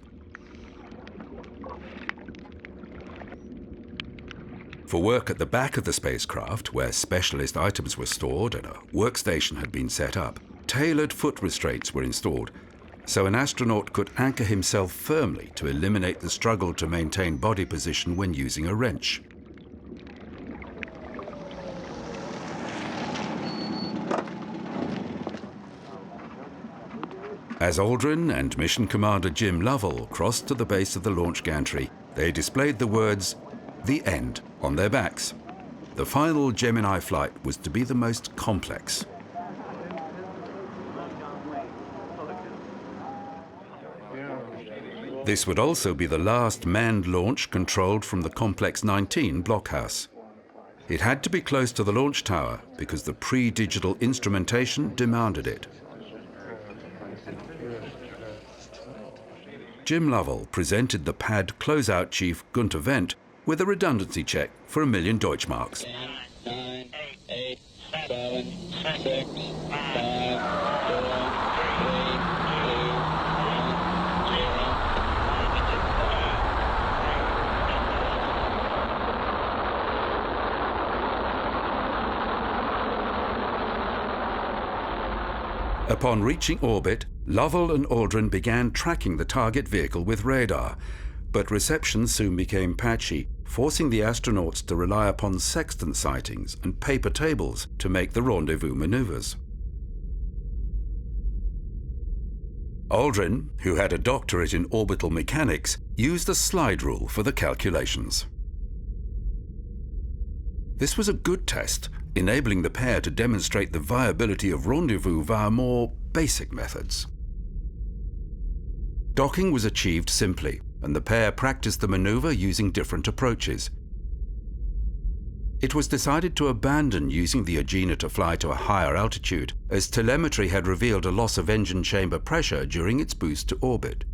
A: For work at the back of the spacecraft, where specialist items were stored and a workstation had been set up, tailored foot restraints were installed, so an astronaut could anchor himself firmly to eliminate the struggle to maintain body position when using a wrench. As Aldrin and Mission Commander Jim Lovell crossed to the base of the launch gantry, they displayed the words, "The End," on their backs. The final Gemini flight was to be the most complex. This would also be the last manned launch controlled from the Complex 19 blockhouse. It had to be close to the launch tower because the pre-digital instrumentation demanded it. Jim Lovell presented the pad closeout chief Gunther Wendt with a redundancy check for $1 million Deutschmarks.
F: 10, 9, 8, 7, 6, 5, 4, 3, 2, 1, 0.
A: Upon reaching orbit, Lovell and Aldrin began tracking the target vehicle with radar, but reception soon became patchy, forcing the astronauts to rely upon sextant sightings and paper tables to make the rendezvous maneuvers. Aldrin, who had a doctorate in orbital mechanics, used a slide rule for the calculations. This was a good test, enabling the pair to demonstrate the viability of rendezvous via more basic methods. Docking was achieved simply, and the pair practiced the maneuver using different approaches. It was decided to abandon using the Agena to fly to a higher altitude, as telemetry had revealed a loss of engine chamber pressure during its boost to orbit.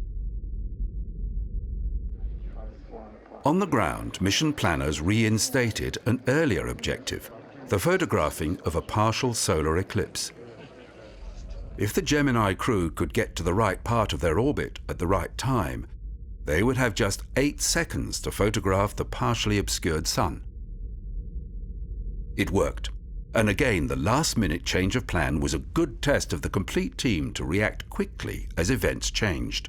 A: On the ground, mission planners reinstated an earlier objective, the photographing of a partial solar eclipse. If the Gemini crew could get to the right part of their orbit at the right time, They would have just 8 seconds to photograph the partially obscured sun. It worked, and again the last-minute change of plan was a good test of the complete team to react quickly as events changed.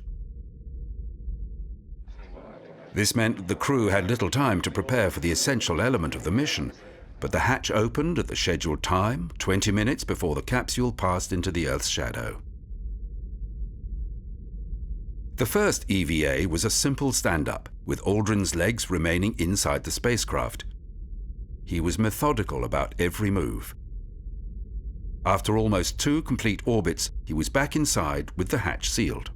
A: This meant the crew had little time to prepare for the essential element of the mission, but the hatch opened at the scheduled time, 20 minutes before the capsule passed into the Earth's shadow. The first EVA was a simple stand-up, with Aldrin's legs remaining inside the spacecraft. He was methodical about every move. After almost 2 complete orbits, he was back inside with the hatch sealed.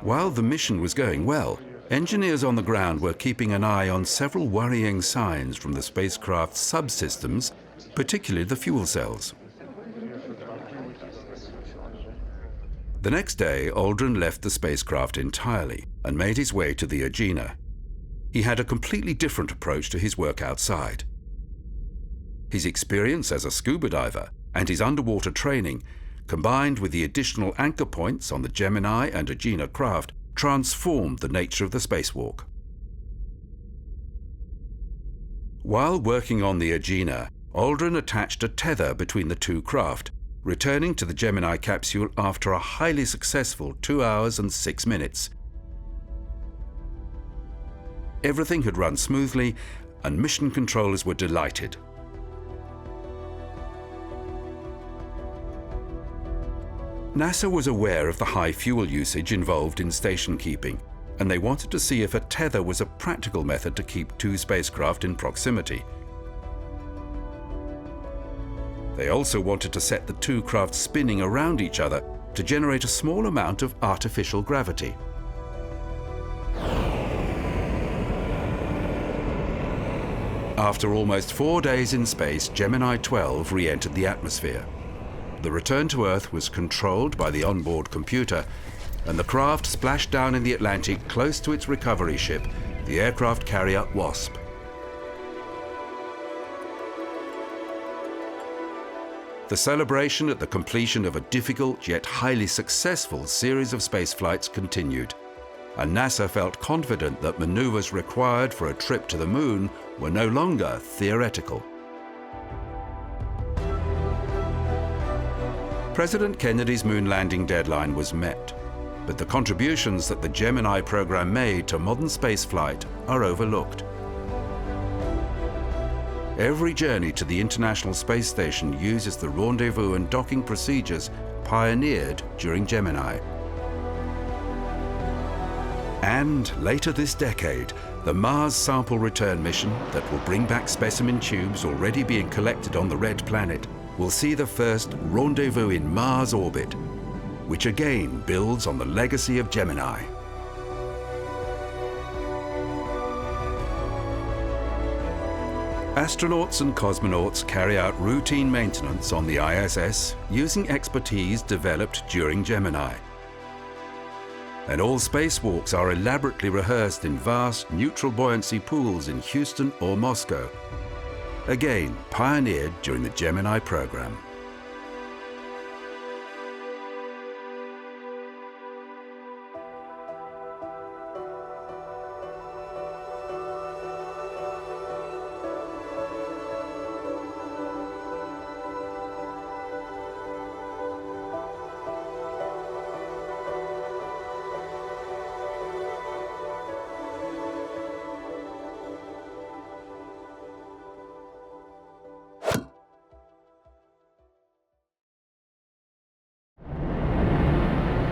A: While the mission was going well, engineers on the ground were keeping an eye on several worrying signs from the spacecraft's subsystems, particularly the fuel cells. The next day, Aldrin left the spacecraft entirely and made his way to the Agena. He had a completely different approach to his work outside. His experience as a scuba diver and his underwater training, combined with the additional anchor points on the Gemini and Agena craft, transformed the nature of the spacewalk. While working on the Agena, Aldrin attached a tether between the 2 craft, returning to the Gemini capsule after a highly successful 2 hours and 6 minutes. Everything had run smoothly, and mission controllers were delighted. NASA was aware of the high fuel usage involved in station keeping, and they wanted to see if a tether was a practical method to keep 2 spacecraft in proximity. They also wanted to set the 2 craft spinning around each other to generate a small amount of artificial gravity. After almost 4 days in space, Gemini 12 re-entered the atmosphere. The return to Earth was controlled by the onboard computer, and the craft splashed down in the Atlantic close to its recovery ship, the aircraft carrier Wasp. The celebration at the completion of a difficult yet highly successful series of space flights continued, and NASA felt confident that maneuvers required for a trip to the Moon were no longer theoretical. President Kennedy's moon landing deadline was met, but the contributions that the Gemini program made to modern spaceflight are overlooked. Every journey to the International Space Station uses the rendezvous and docking procedures pioneered during Gemini. And later this decade, the Mars sample return mission that will bring back specimen tubes already being collected on the Red Planet will see the first rendezvous in Mars orbit, which again builds on the legacy of Gemini. Astronauts and cosmonauts carry out routine maintenance on the ISS using expertise developed during Gemini. And all spacewalks are elaborately rehearsed in vast neutral buoyancy pools in Houston or Moscow, again pioneered during the Gemini program.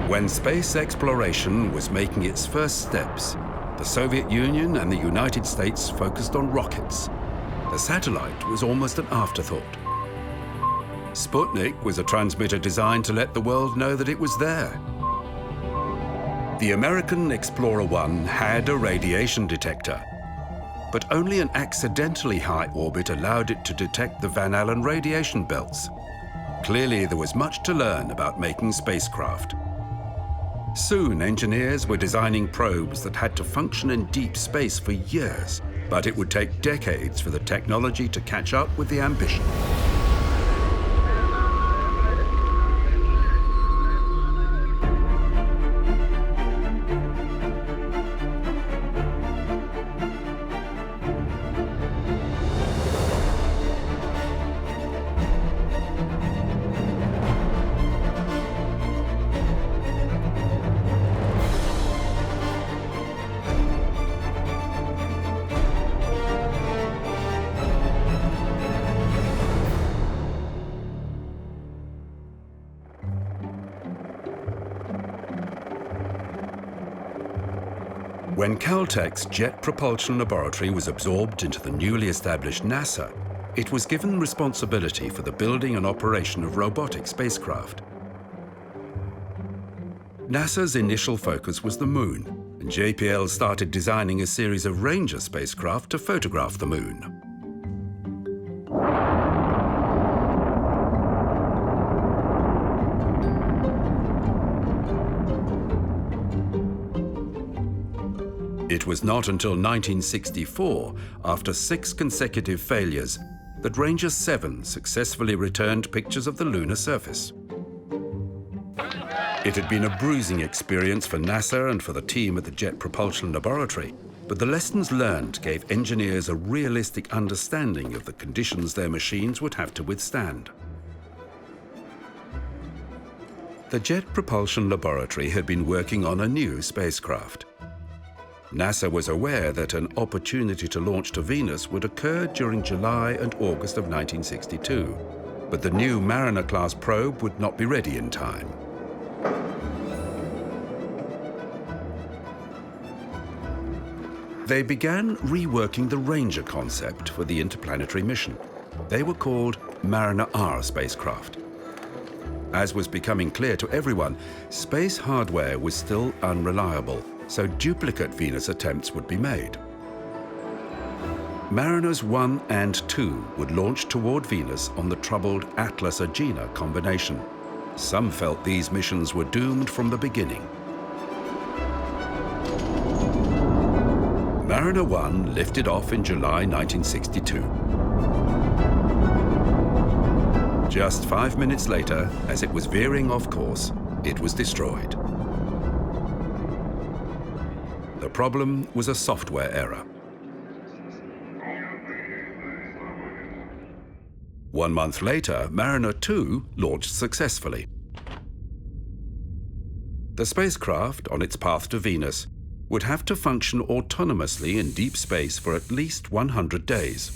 A: When space exploration was making its first steps, the Soviet Union and the United States focused on rockets. The satellite was almost an afterthought. Sputnik was a transmitter designed to let the world know that it was there. The American Explorer 1 had a radiation detector, but only an accidentally high orbit allowed it to detect the Van Allen radiation belts. Clearly, there was much to learn about making spacecraft. Soon, engineers were designing probes that had to function in deep space for years, but it would take decades for the technology to catch up with the ambition. When Caltech's Jet Propulsion Laboratory was absorbed into the newly established NASA, it was given responsibility for the building and operation of robotic spacecraft. NASA's initial focus was the Moon, and JPL started designing a series of Ranger spacecraft to photograph the Moon. It was not until 1964, after 6 consecutive failures, that Ranger 7 successfully returned pictures of the lunar surface. It had been a bruising experience for NASA and for the team at the Jet Propulsion Laboratory, but the lessons learned gave engineers a realistic understanding of the conditions their machines would have to withstand. The Jet Propulsion Laboratory had been working on a new spacecraft. NASA was aware that an opportunity to launch to Venus would occur during July and August of 1962, but the new Mariner-class probe would not be ready in time. They began reworking the Ranger concept for the interplanetary mission. They were called Mariner R spacecraft. As was becoming clear to everyone, space hardware was still unreliable, so duplicate Venus attempts would be made. Mariners 1 and 2 would launch toward Venus on the troubled Atlas-Agena combination. Some felt these missions were doomed from the beginning. Mariner 1 lifted off in July 1962. Just 5 minutes later, as it was veering off course, it was destroyed. The problem was a software error. 1 month later, Mariner 2 launched successfully. The spacecraft, on its path to Venus, would have to function autonomously in deep space for at least 100 days.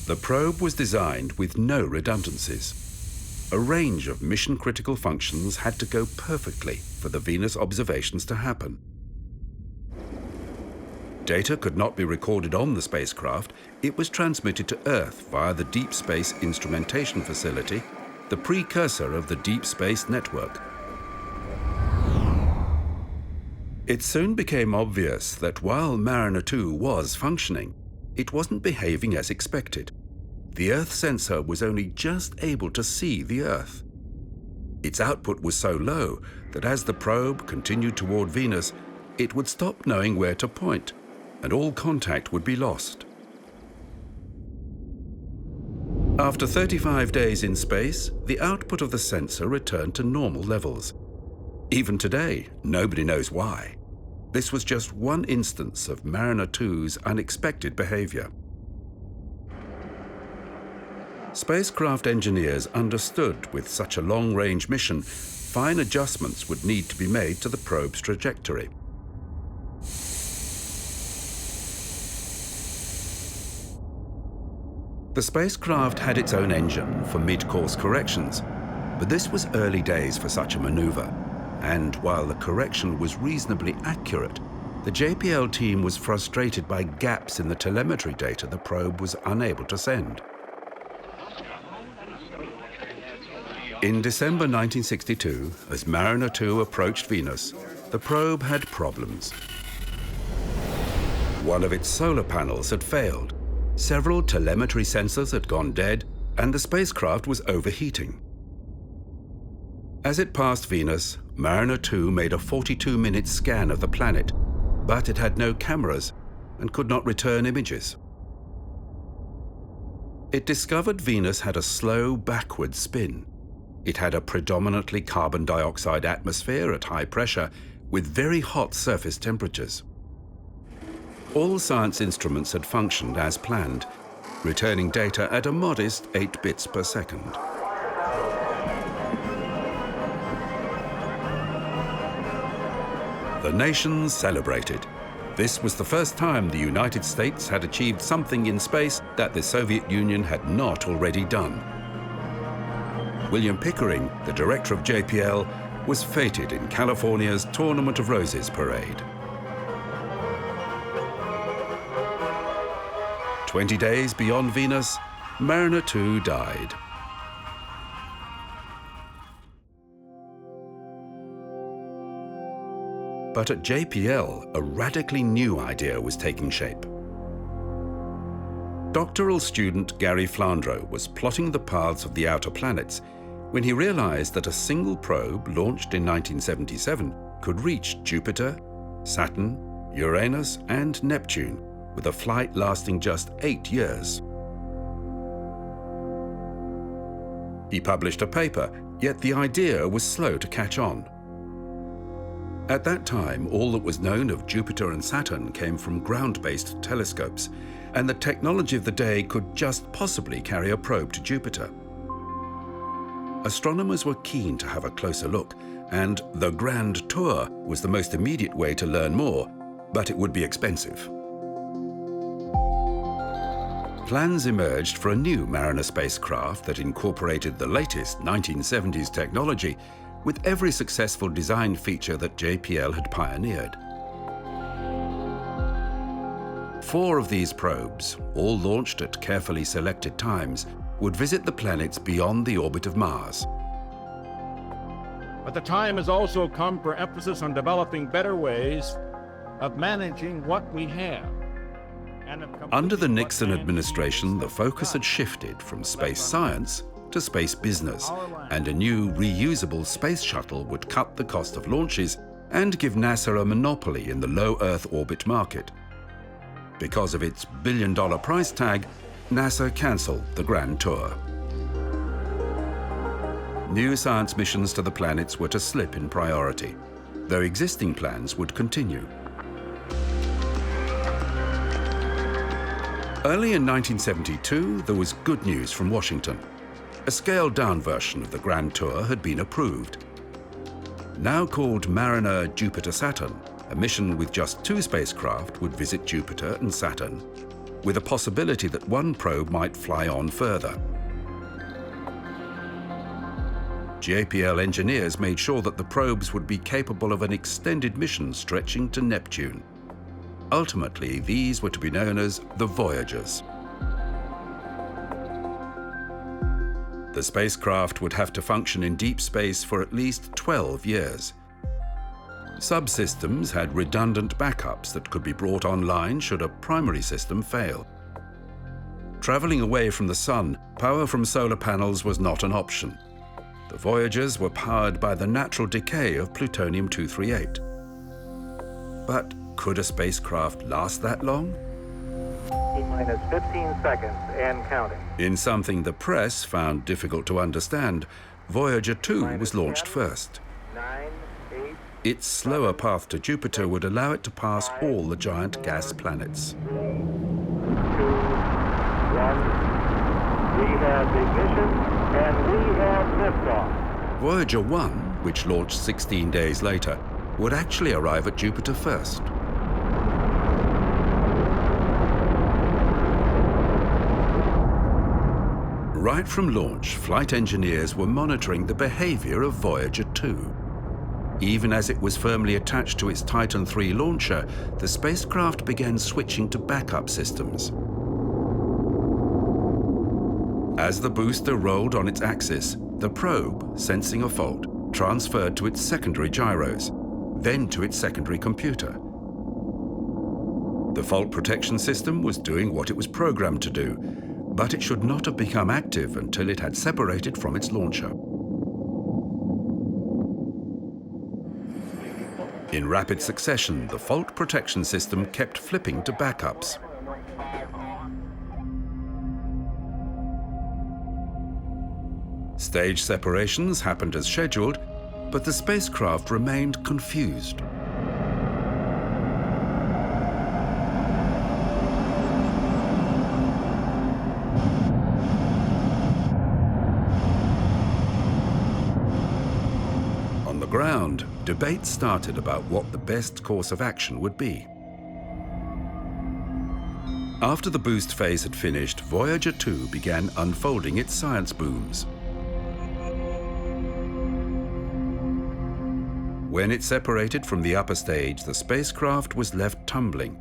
A: The probe was designed with no redundancies. A range of mission-critical functions had to go perfectly for the Venus observations to happen. Data could not be recorded on the spacecraft. It was transmitted to Earth via the Deep Space Instrumentation Facility, the precursor of the Deep Space Network. It soon became obvious that while Mariner 2 was functioning, it wasn't behaving as expected. The Earth sensor was only just able to see the Earth. Its output was so low that as the probe continued toward Venus, it would stop knowing where to point, and all contact would be lost. After 35 days in space, the output of the sensor returned to normal levels. Even today, nobody knows why. This was just one instance of Mariner 2's unexpected behavior. Spacecraft engineers understood with such a long-range mission, fine adjustments would need to be made to the probe's trajectory. The spacecraft had its own engine for mid-course corrections, but this was early days for such a maneuver, and while the correction was reasonably accurate, the JPL team was frustrated by gaps in the telemetry data the probe was unable to send. In December 1962, as Mariner 2 approached Venus, the probe had problems. One of its solar panels had failed. Several telemetry sensors had gone dead, and the spacecraft was overheating. As it passed Venus, Mariner 2 made a 42-minute scan of the planet, but it had no cameras and could not return images. It discovered Venus had a slow backward spin. It had a predominantly carbon dioxide atmosphere at high pressure with very hot surface temperatures. All science instruments had functioned as planned, returning data at a modest 8 bits per second. The nations celebrated. This was the first time the United States had achieved something in space that the Soviet Union had not already done. William Pickering, the director of JPL, was feted in California's Tournament of Roses parade. 20 days beyond Venus, Mariner 2 died. But at JPL, a radically new idea was taking shape. Doctoral student Gary Flandreau was plotting the paths of the outer planets when he realized that a single probe launched in 1977 could reach Jupiter, Saturn, Uranus, and Neptune with a flight lasting just 8 years. He published a paper, yet the idea was slow to catch on. At that time, all that was known of Jupiter and Saturn came from ground-based telescopes, and the technology of the day could just possibly carry a probe to Jupiter. Astronomers were keen to have a closer look, and the Grand Tour was the most immediate way to learn more, but it would be expensive. Plans emerged for a new Mariner spacecraft that incorporated the latest 1970s technology with every successful design feature that JPL had pioneered. 4 of these probes, all launched at carefully selected times, would visit the planets beyond the orbit of Mars.
J: But the time has also come for emphasis on developing better ways of managing what we have.
A: Under the Nixon administration, the focus had shifted from space science to space business, and a new reusable space shuttle would cut the cost of launches and give NASA a monopoly in the low Earth orbit market. Because of its billion-dollar price tag, NASA cancelled the Grand Tour. New science missions to the planets were to slip in priority, though existing plans would continue. Early in 1972, there was good news from Washington. A scaled-down version of the Grand Tour had been approved. Now called Mariner Jupiter-Saturn, a mission with just 2 spacecraft would visit Jupiter and Saturn, with a possibility that one probe might fly on further. JPL engineers made sure that the probes would be capable of an extended mission stretching to Neptune. Ultimately, these were to be known as the Voyagers. The spacecraft would have to function in deep space for at least 12 years. Subsystems had redundant backups that could be brought online should a primary system fail. Traveling away from the sun, power from solar panels was not an option. The Voyagers were powered by the natural decay of plutonium-238. But could a spacecraft last that long?
F: T-minus 15 seconds and counting.
A: In something the press found difficult to understand, Voyager 2 was launched first.
F: 9, 8,
A: Its slower path to Jupiter would allow it to pass all the giant gas planets.
F: 2, 1. We have ignition and we have liftoff.
A: Voyager 1, which launched 16 days later, would actually arrive at Jupiter first. Right from launch, flight engineers were monitoring the behavior of Voyager 2. Even as it was firmly attached to its Titan III launcher, the spacecraft began switching to backup systems. As the booster rolled on its axis, the probe, sensing a fault, transferred to its secondary gyros, then to its secondary computer. The fault protection system was doing what it was programmed to do, but it should not have become active until it had separated from its launcher. In rapid succession, the fault protection system kept flipping to backups. Stage separations happened as scheduled, but the spacecraft remained confused. On the ground, debate started about what the best course of action would be. After the boost phase had finished, Voyager 2 began unfolding its science booms. When it separated from the upper stage, the spacecraft was left tumbling,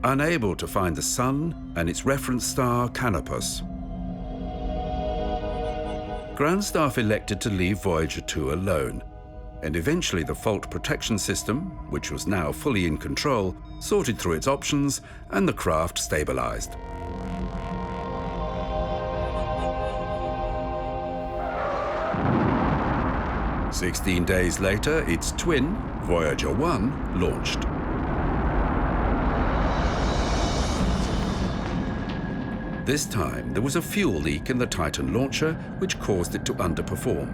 A: unable to find the Sun and its reference star Canopus. Ground staff elected to leave Voyager 2 alone, and eventually the fault protection system, which was now fully in control, sorted through its options and the craft stabilized. "16 days later, its twin, Voyager 1, launched. This time, there was a fuel leak in the Titan launcher, which caused it to underperform.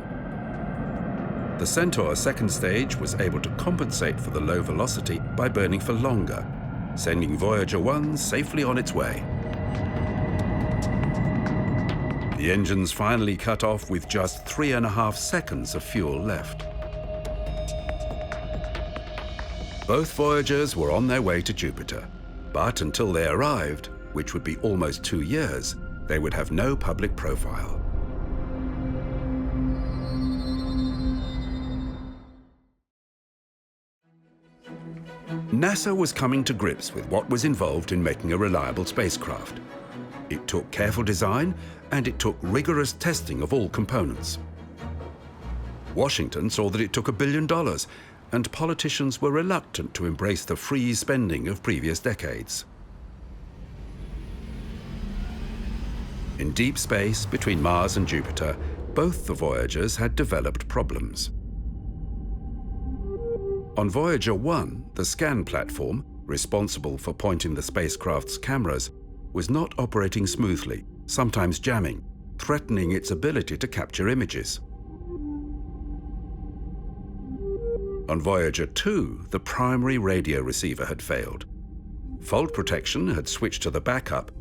A: The Centaur's second stage was able to compensate for the low velocity by burning for longer, sending Voyager 1 safely on its way. The engines finally cut off with just 3.5 seconds of fuel left. Both Voyagers were on their way to Jupiter, but until they arrived, which would be almost 2 years, they would have no public profile. NASA was coming to grips with what was involved in making a reliable spacecraft. It took careful design, and it took rigorous testing of all components. Washington saw that it took $1 billion, and politicians were reluctant to embrace the free spending of previous decades. In deep space between Mars and Jupiter, both the Voyagers had developed problems. On Voyager 1, the scan platform, responsible for pointing the spacecraft's cameras, was not operating smoothly, sometimes jamming, threatening its ability to capture images. On Voyager 2, the primary radio receiver had failed. Fault protection had switched to the backup,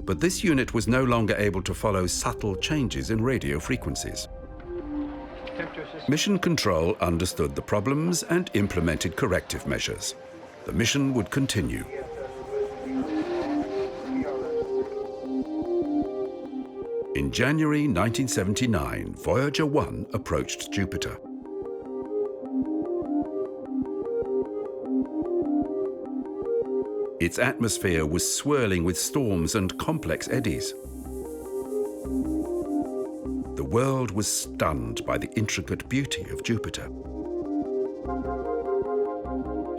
A: but this unit was no longer able to follow subtle changes in radio frequencies. Mission Control understood the problems and implemented corrective measures. The mission would continue. In January 1979, Voyager 1 approached Jupiter. Its atmosphere was swirling with storms and complex eddies. The world was stunned by the intricate beauty of Jupiter.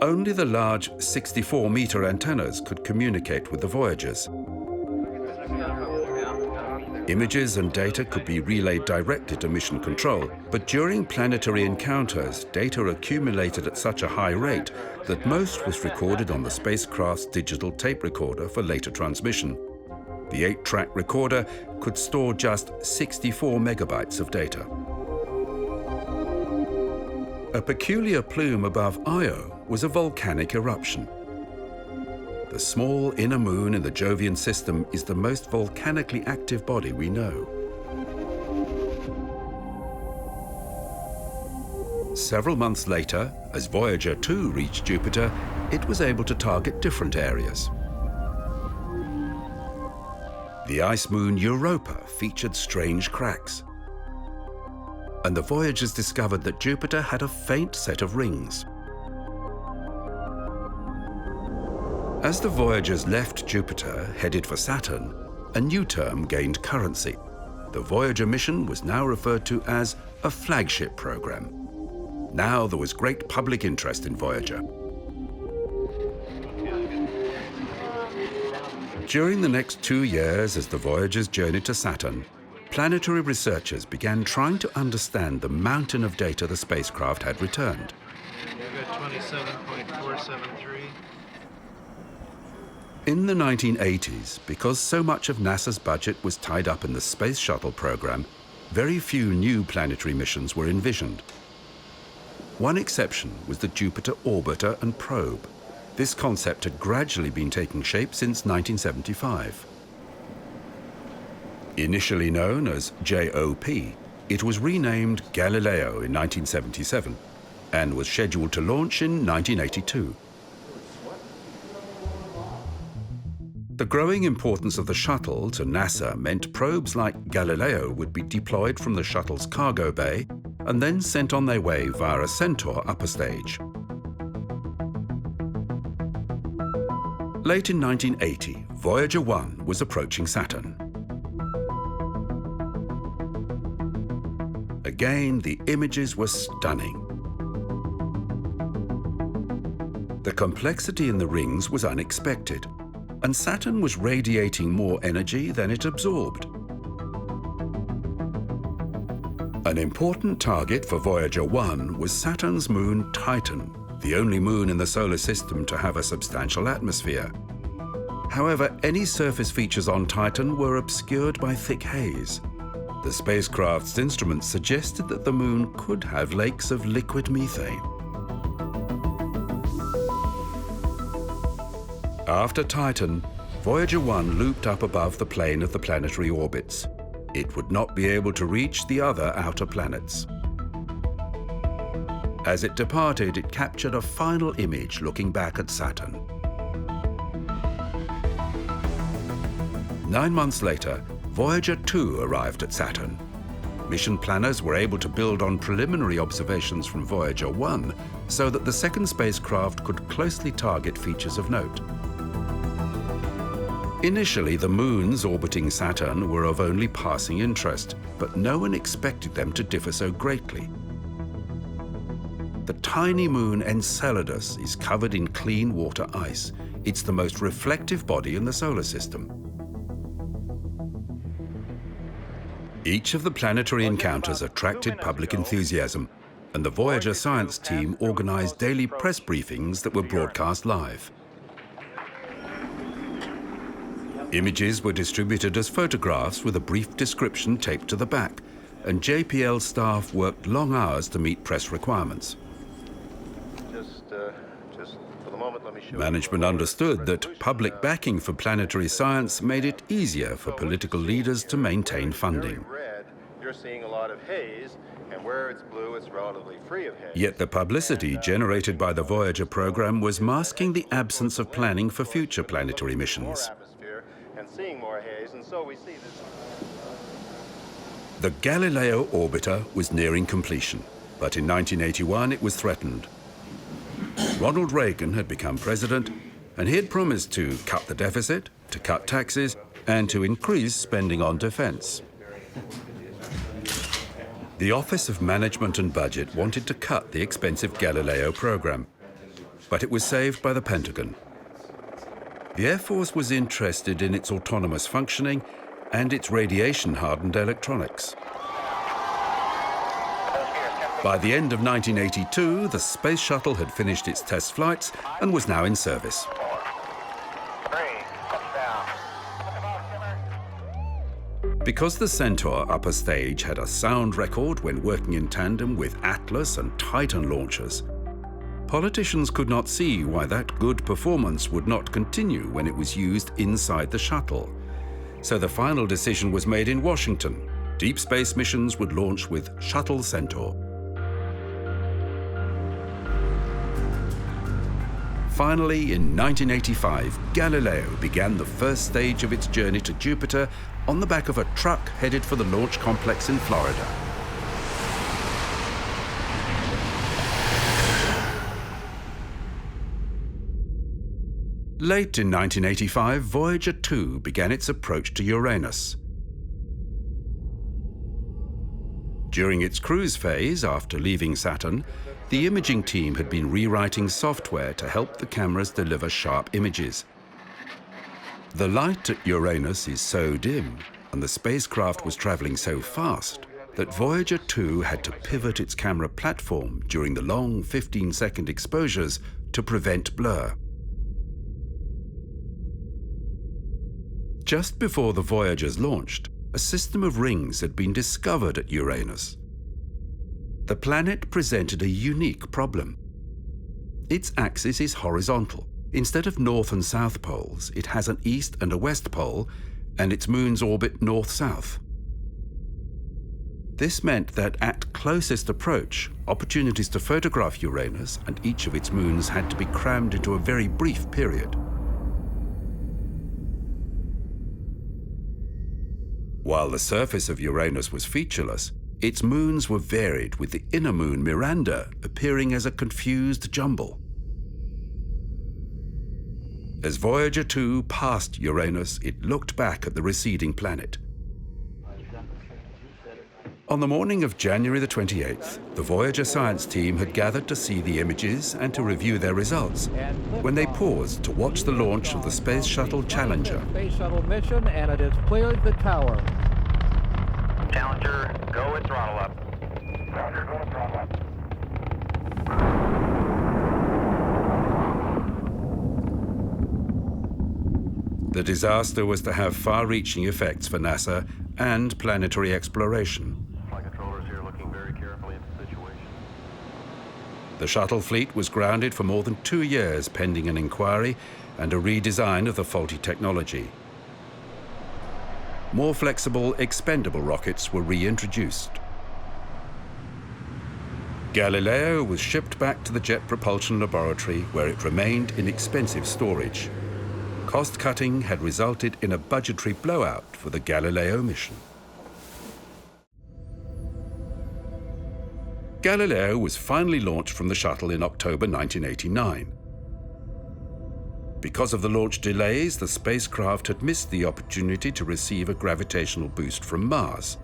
A: Only the large 64-meter antennas could communicate with the Voyagers. Images and data could be relayed directly to Mission Control, but during planetary encounters, data accumulated at such a high rate that most was recorded on the spacecraft's digital tape recorder for later transmission. The 8-track recorder could store just 64 megabytes of data. A peculiar plume above Io was a volcanic eruption. The small inner moon in the Jovian system is the most volcanically active body we know. Several months later, as Voyager 2 reached Jupiter, it was able to target different areas. The ice moon Europa featured strange cracks. And the Voyagers discovered that Jupiter had a faint set of rings. As the Voyagers left Jupiter, headed for Saturn, a new term gained currency. The Voyager mission was now referred to as a flagship program. Now there was great public interest in Voyager. During the next 2 years, as the Voyagers journeyed to Saturn, planetary researchers began trying to understand the mountain of data the spacecraft had returned.
K: We've got 27.473.
A: In the 1980s, because so much of NASA's budget was tied up in the Space Shuttle program, very few new planetary missions were envisioned. One exception was the Jupiter Orbiter and Probe. This concept had gradually been taking shape since 1975. Initially known as JOP, it was renamed Galileo in 1977 and was scheduled to launch in 1982. The growing importance of the shuttle to NASA meant probes like Galileo would be deployed from the shuttle's cargo bay and then sent on their way via a Centaur upper stage. Late in 1980, Voyager 1 was approaching Saturn. Again, the images were stunning. The complexity in the rings was unexpected, and Saturn was radiating more energy than it absorbed. An important target for Voyager 1 was Saturn's moon Titan, the only moon in the solar system to have a substantial atmosphere. However, any surface features on Titan were obscured by thick haze. The spacecraft's instruments suggested that the moon could have lakes of liquid methane. After Titan, Voyager 1 looped up above the plane of the planetary orbits. It would not be able to reach the other outer planets. As it departed, it captured a final image looking back at Saturn. 9 months later, Voyager 2 arrived at Saturn. Mission planners were able to build on preliminary observations from Voyager 1 so that the second spacecraft could closely target features of note. Initially, the moons orbiting Saturn were of only passing interest, but no one expected them to differ so greatly. The tiny moon Enceladus is covered in clean water ice. It's the most reflective body in the solar system. Each of the planetary encounters attracted public enthusiasm, and the Voyager science team organized daily press briefings that were broadcast live. Images were distributed as photographs with a brief description taped to the back, and JPL staff worked long hours to meet press requirements. Management understood that public backing for planetary science made it easier for political leaders to maintain funding.
L: You're seeing a lot of haze, and where it's blue, it's relatively free of haze.
A: Yet the publicity generated by the Voyager program was masking the absence of planning for future planetary missions. The Galileo orbiter was nearing completion, but in 1981 it was threatened. Ronald Reagan had become president, and he had promised to cut the deficit, to cut taxes, and to increase spending on defense. The Office of Management and Budget wanted to cut the expensive Galileo program, but it was saved by the Pentagon. The Air Force was interested in its autonomous functioning and its radiation-hardened electronics. By the end of 1982, the Space Shuttle had finished its test flights and was now in service. Because the Centaur upper stage had a sound record when working in tandem with Atlas and Titan launchers, politicians could not see why that good performance would not continue when it was used inside the shuttle. So the final decision was made in Washington. Deep space missions would launch with Shuttle Centaur. Finally, in 1985, Galileo began the first stage of its journey to Jupiter on the back of a truck headed for the launch complex in Florida. Late in 1985, Voyager 2 began its approach to Uranus. During its cruise phase, after leaving Saturn, the imaging team had been rewriting software to help the cameras deliver sharp images. The light at Uranus is so dim, and the spacecraft was traveling so fast, that Voyager 2 had to pivot its camera platform during the long 15-second exposures to prevent blur. Just before the Voyagers launched, a system of rings had been discovered at Uranus. The planet presented a unique problem. Its axis is horizontal. Instead of north and south poles, it has an east and a west pole, and its moons orbit north-south. This meant that at closest approach, opportunities to photograph Uranus and each of its moons had to be crammed into a very brief period. While the surface of Uranus was featureless, its moons were varied, with the inner moon, Miranda, appearing as a confused jumble. As Voyager 2 passed Uranus, it looked back at the receding planet. On the morning of January the 28th, the Voyager science team had gathered to see the images and to review their results when they paused to watch the launch of the Space Shuttle Challenger.
J: Space Shuttle mission, and it has cleared the tower.
F: Challenger, go with throttle up.
B: Challenger, go with throttle up.
A: The disaster was to have far-reaching effects for NASA and planetary exploration.
I: My controllers here looking very carefully at the situation.
A: The shuttle fleet was grounded for more than 2 years pending an inquiry and a redesign of the faulty technology. More flexible, expendable rockets were reintroduced. Galileo was shipped back to the Jet Propulsion Laboratory, where it remained in expensive storage. Cost-cutting had resulted in a budgetary blowout for the Galileo mission. Galileo was finally launched from the shuttle in October 1989. Because of the launch delays, the spacecraft had missed the opportunity to receive a gravitational boost from Mars.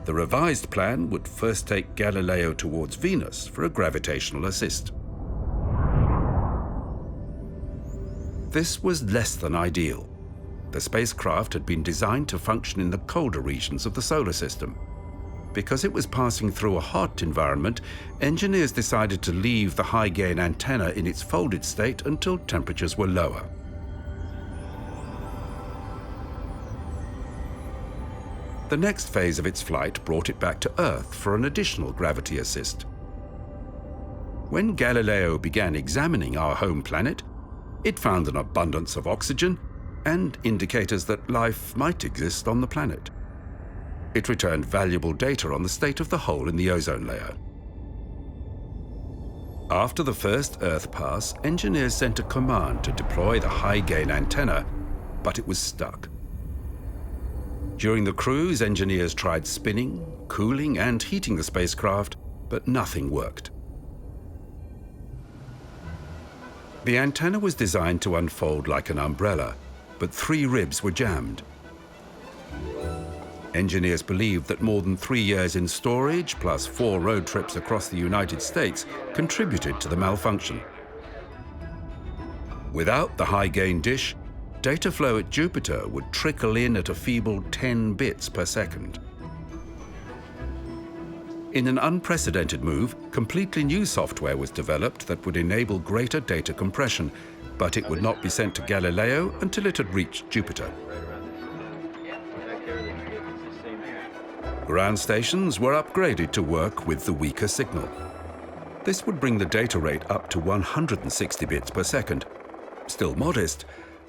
A: The revised plan would first take Galileo towards Venus for a gravitational assist. This was less than ideal. The spacecraft had been designed to function in the colder regions of the solar system. Because it was passing through a hot environment, engineers decided to leave the high-gain antenna in its folded state until temperatures were lower. The next phase of its flight brought it back to Earth for an additional gravity assist. When Galileo began examining our home planet, it found an abundance of oxygen and indicators that life might exist on the planet. It returned valuable data on the state of the hole in the ozone layer. After the first Earth pass, engineers sent a command to deploy the high-gain antenna, but it was stuck. During the cruise, engineers tried spinning, cooling, and heating the spacecraft, but nothing worked. The antenna was designed to unfold like an umbrella, but 3 ribs were jammed. Engineers believed that more than 3 years in storage, plus 4 road trips across the United States, contributed to the malfunction. Without the high-gain dish, data flow at Jupiter would trickle in at a feeble 10 bits per second. In an unprecedented move, completely new software was developed that would enable greater data compression, but it would not be sent to Galileo until it had reached Jupiter. Ground stations were upgraded to work with the weaker signal. This would bring the data rate up to 160 bits per second. Still modest,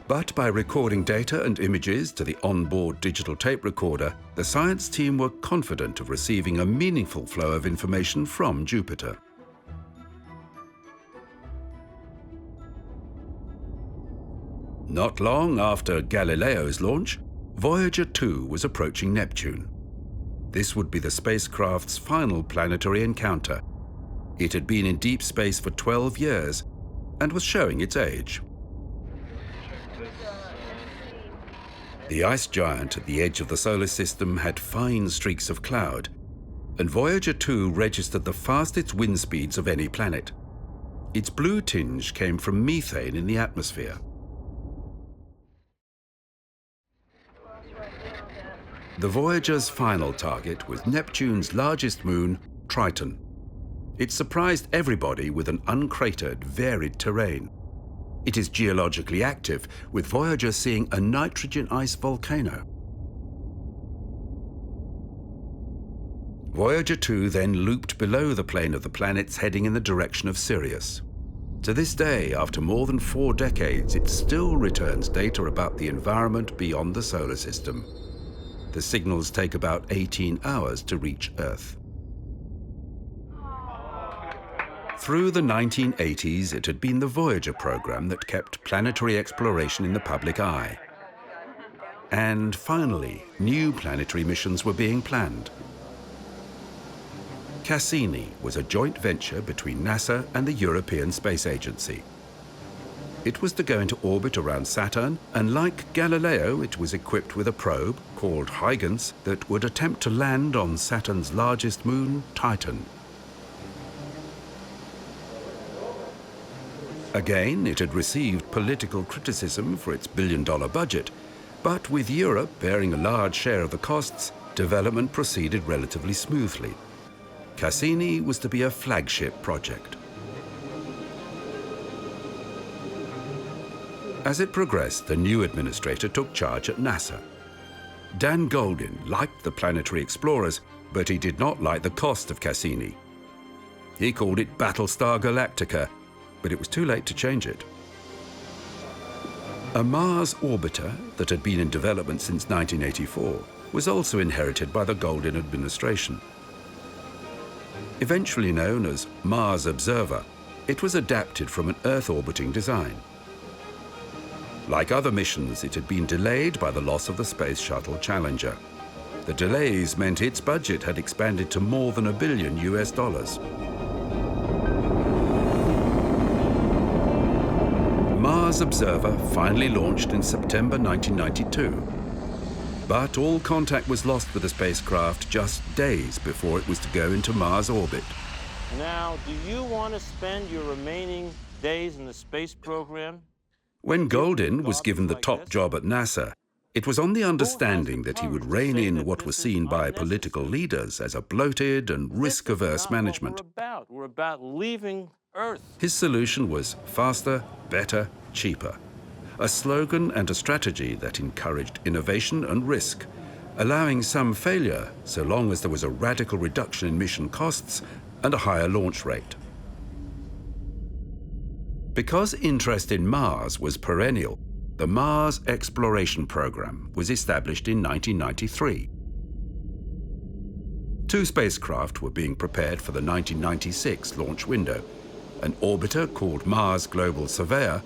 A: but by recording data and images to the onboard digital tape recorder, the science team were confident of receiving a meaningful flow of information from Jupiter. Not long after Galileo's launch, Voyager 2 was approaching Neptune. This would be the spacecraft's final planetary encounter. It had been in deep space for 12 years and was showing its age. The ice giant at the edge of the solar system had fine streaks of cloud, and Voyager 2 registered the fastest wind speeds of any planet. Its blue tinge came from methane in the atmosphere. The Voyager's final target was Neptune's largest moon, Triton. It surprised everybody with an uncratered, varied terrain. It is geologically active, with Voyager seeing a nitrogen ice volcano. Voyager 2 then looped below the plane of the planets, heading in the direction of Sirius. To this day, after more than 4 decades, it still returns data about the environment beyond the solar system. The signals take about 18 hours to reach Earth. Through the 1980s, it had been the Voyager program that kept planetary exploration in the public eye. And finally, new planetary missions were being planned. Cassini was a joint venture between NASA and the European Space Agency. It was to go into orbit around Saturn, and like Galileo, it was equipped with a probe, called Huygens, that would attempt to land on Saturn's largest moon, Titan. Again, it had received political criticism for its billion-dollar budget, but with Europe bearing a large share of the costs, development proceeded relatively smoothly. Cassini was to be a flagship project. As it progressed, the new administrator took charge at NASA. Dan Goldin liked the planetary explorers, but he did not like the cost of Cassini. He called it Battlestar Galactica, but it was too late to change it. A Mars orbiter that had been in development since 1984 was also inherited by the Goldin administration. Eventually known as Mars Observer, it was adapted from an Earth-orbiting design. Like other missions, it had been delayed by the loss of the Space Shuttle Challenger. The delays meant its budget had expanded to more than $1 billion US. Mars Observer finally launched in September 1992. But all contact was lost with the spacecraft just days before it was to go into Mars orbit.
M: Now, do you want to spend your remaining days in the space program?
A: When Goldin was given the top job at NASA, it was on the understanding that he would rein in what was seen by political leaders as a bloated and risk-averse management.
M: We're about leaving Earth.
A: His solution was faster, better, cheaper. A slogan and a strategy that encouraged innovation and risk, allowing some failure so long as there was a radical reduction in mission costs and a higher launch rate. Because interest in Mars was perennial, the Mars Exploration Program was established in 1993. 2 spacecraft were being prepared for the 1996 launch window, an orbiter called Mars Global Surveyor,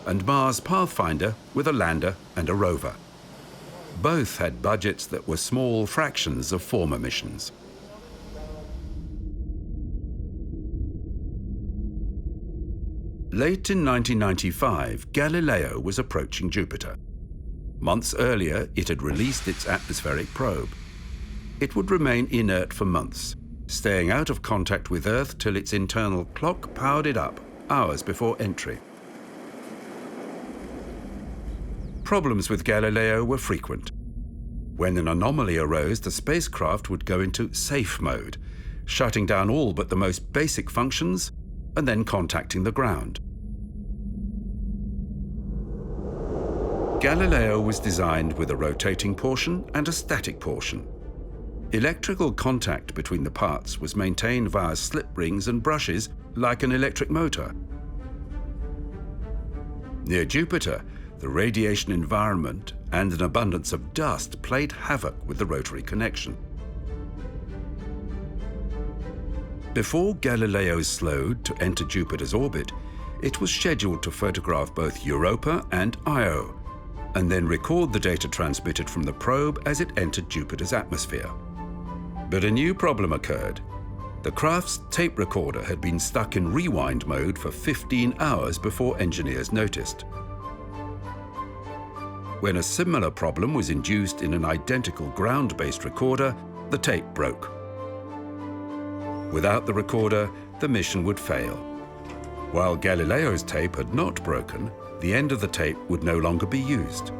A: and Mars Pathfinder with a lander and a rover. Both had budgets that were small fractions of former missions. Late in 1995, Galileo was approaching Jupiter. Months earlier, it had released its atmospheric probe. It would remain inert for months, staying out of contact with Earth till its internal clock powered it up, hours before entry. Problems with Galileo were frequent. When an anomaly arose, the spacecraft would go into safe mode, shutting down all but the most basic functions and then contacting the ground. Galileo was designed with a rotating portion and a static portion. Electrical contact between the parts was maintained via slip rings and brushes like an electric motor. Near Jupiter, the radiation environment and an abundance of dust played havoc with the rotary connection. Before Galileo slowed to enter Jupiter's orbit, it was scheduled to photograph both Europa and Io, and then record the data transmitted from the probe as it entered Jupiter's atmosphere. But a new problem occurred. The craft's tape recorder had been stuck in rewind mode for 15 hours before engineers noticed. When a similar problem was induced in an identical ground-based recorder, the tape broke. Without the recorder, the mission would fail. While Galileo's tape had not broken, the end of the tape would no longer be used.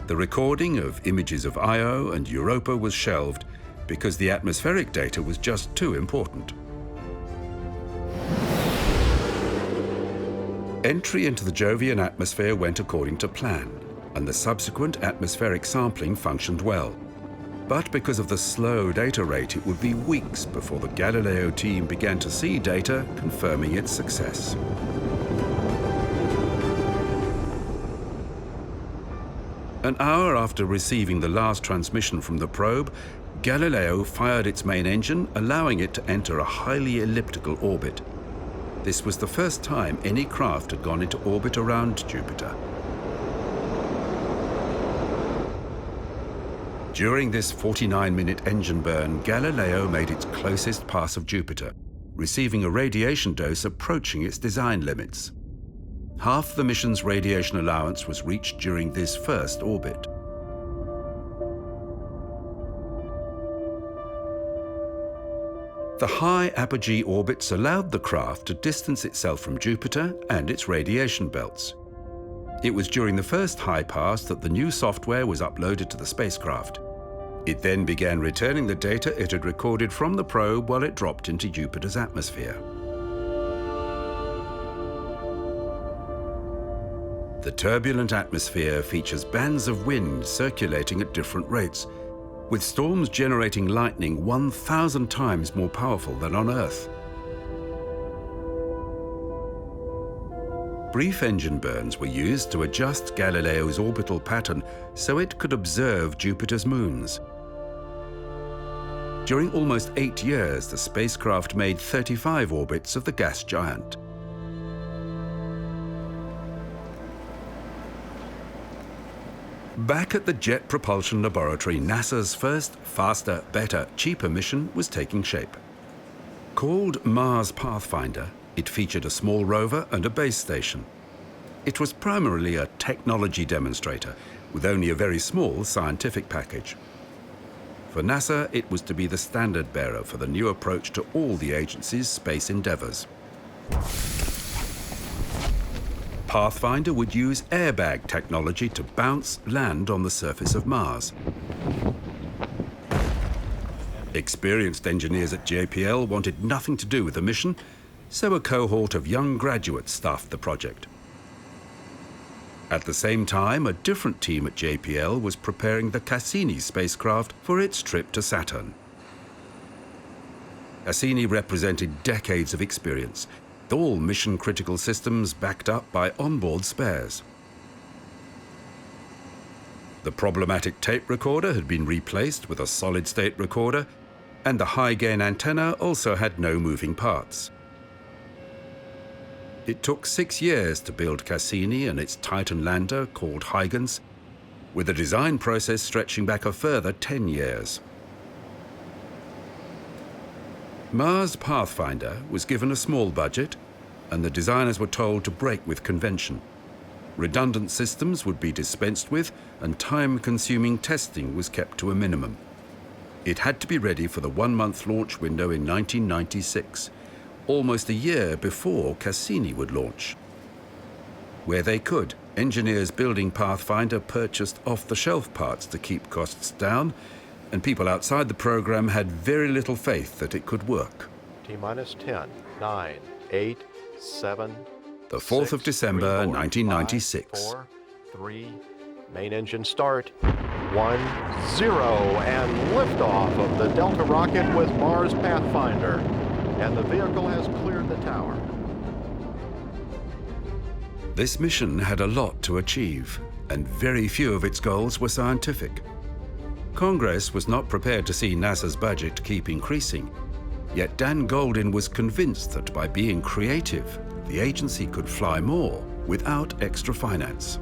A: The recording of images of Io and Europa was shelved because the atmospheric data was just too important. Entry into the Jovian atmosphere went according to plan, and the subsequent atmospheric sampling functioned well. But because of the slow data rate, it would be weeks before the Galileo team began to see data confirming its success. An hour after receiving the last transmission from the probe, Galileo fired its main engine, allowing it to enter a highly elliptical orbit. This was the first time any craft had gone into orbit around Jupiter. During this 49-minute engine burn, Galileo made its closest pass of Jupiter, receiving a radiation dose approaching its design limits. Half the mission's radiation allowance was reached during this first orbit. The high apogee orbits allowed the craft to distance itself from Jupiter and its radiation belts. It was during the first high pass that the new software was uploaded to the spacecraft. It then began returning the data it had recorded from the probe while it dropped into Jupiter's atmosphere. The turbulent atmosphere features bands of wind circulating at different rates, with storms generating lightning 1,000 times more powerful than on Earth. Brief engine burns were used to adjust Galileo's orbital pattern so it could observe Jupiter's moons. During almost 8 years, the spacecraft made 35 orbits of the gas giant. Back at the Jet Propulsion Laboratory, NASA's first faster, better, cheaper mission was taking shape. Called Mars Pathfinder, it featured a small rover and a base station. It was primarily a technology demonstrator, with only a very small scientific package. For NASA, it was to be the standard bearer for the new approach to all the agency's space endeavors. Pathfinder would use airbag technology to bounce land on the surface of Mars. Experienced engineers at JPL wanted nothing to do with the mission, so a cohort of young graduates staffed the project. At the same time, a different team at JPL was preparing the Cassini spacecraft for its trip to Saturn. Cassini represented decades of experience, all mission-critical systems backed up by onboard spares. The problematic tape recorder had been replaced with a solid-state recorder, and the high-gain antenna also had no moving parts. It took 6 years to build Cassini and its Titan lander, called Huygens, with the design process stretching back a further 10 years. Mars Pathfinder was given a small budget, and the designers were told to break with convention. Redundant systems would be dispensed with, and time-consuming testing was kept to a minimum. It had to be ready for the 1-month launch window in 1996, almost a year before Cassini would launch. Where they could, engineers building Pathfinder purchased off-the-shelf parts to keep costs down, and people outside the program had very little faith that it could work.
N: T-minus 10, 9, 8, 7...
A: The 4th of December, 1996.
N: 5, 4, 3, main engine start, 1, 0, and liftoff of the Delta rocket with Mars Pathfinder. And the vehicle has cleared the tower.
A: This mission had a lot to achieve, and very few of its goals were scientific. Congress was not prepared to see NASA's budget keep increasing, yet Dan Goldin was convinced that by being creative, the agency could fly more without extra finance.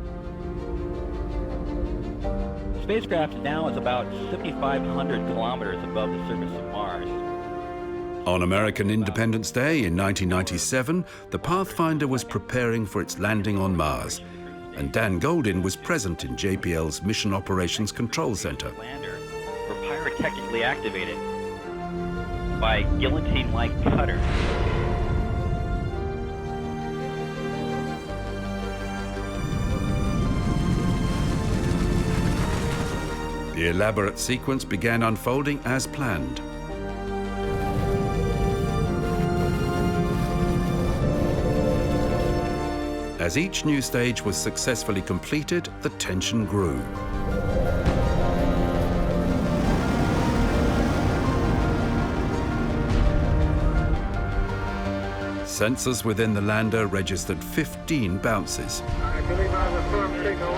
O: The spacecraft now is about 7,500 kilometers above the surface of Mars.
A: On American Independence Day in 1997, the Pathfinder was preparing for its landing on Mars, and Dan Goldin was present in JPL's Mission Operations Control Center.
O: Lander were pyrotechnically activated by guillotine-like cutters.
A: The elaborate sequence began unfolding as planned. As each new stage was successfully completed, the tension grew. Sensors within the lander registered 15 bounces.
B: I believe I have a firm signal.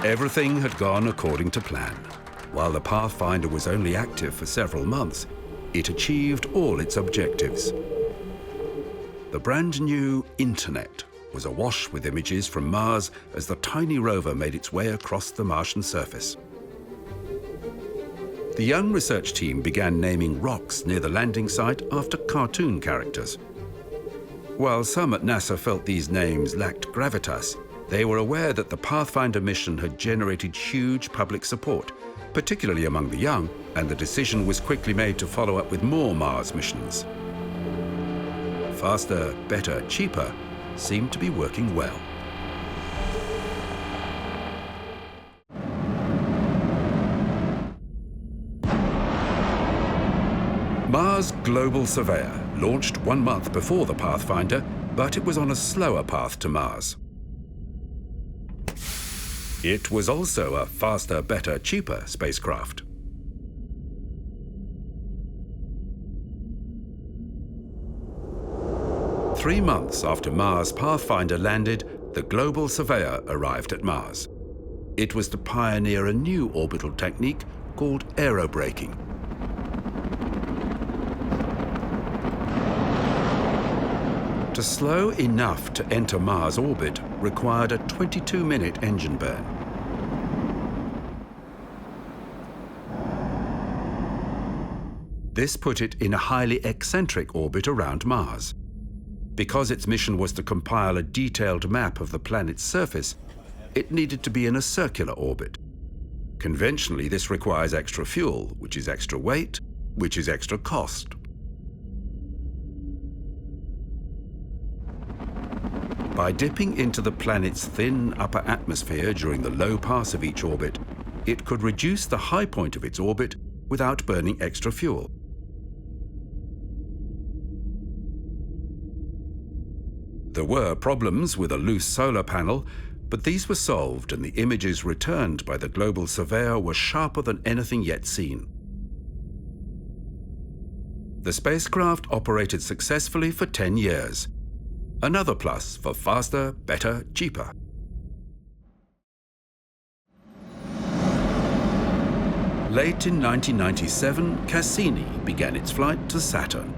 A: Everything had gone according to plan. While the Pathfinder was only active for several months, it achieved all its objectives. The brand new Internet was awash with images from Mars as the tiny rover made its way across the Martian surface. The young research team began naming rocks near the landing site after cartoon characters. While some at NASA felt these names lacked gravitas, they were aware that the Pathfinder mission had generated huge public support, particularly among the young, and the decision was quickly made to follow up with more Mars missions. Faster, better, cheaper seemed to be working well. Mars Global Surveyor launched 1 month before the Pathfinder, but it was on a slower path to Mars. It was also a faster, better, cheaper spacecraft. Three months after Mars Pathfinder landed, the Global Surveyor arrived at Mars. It was to pioneer a new orbital technique called aerobraking. To slow enough to enter Mars orbit required a 22-minute engine burn. This put it in a highly eccentric orbit around Mars. Because its mission was to compile a detailed map of the planet's surface, it needed to be in a circular orbit. Conventionally, this requires extra fuel, which is extra weight, which is extra cost. By dipping into the planet's thin upper atmosphere during the low pass of each orbit, it could reduce the high point of its orbit without burning extra fuel. There were problems with a loose solar panel, but these were solved and the images returned by the Global Surveyor were sharper than anything yet seen. The spacecraft operated successfully for 10 years. Another plus for faster, better, cheaper. Late in 1997, Cassini began its flight to Saturn.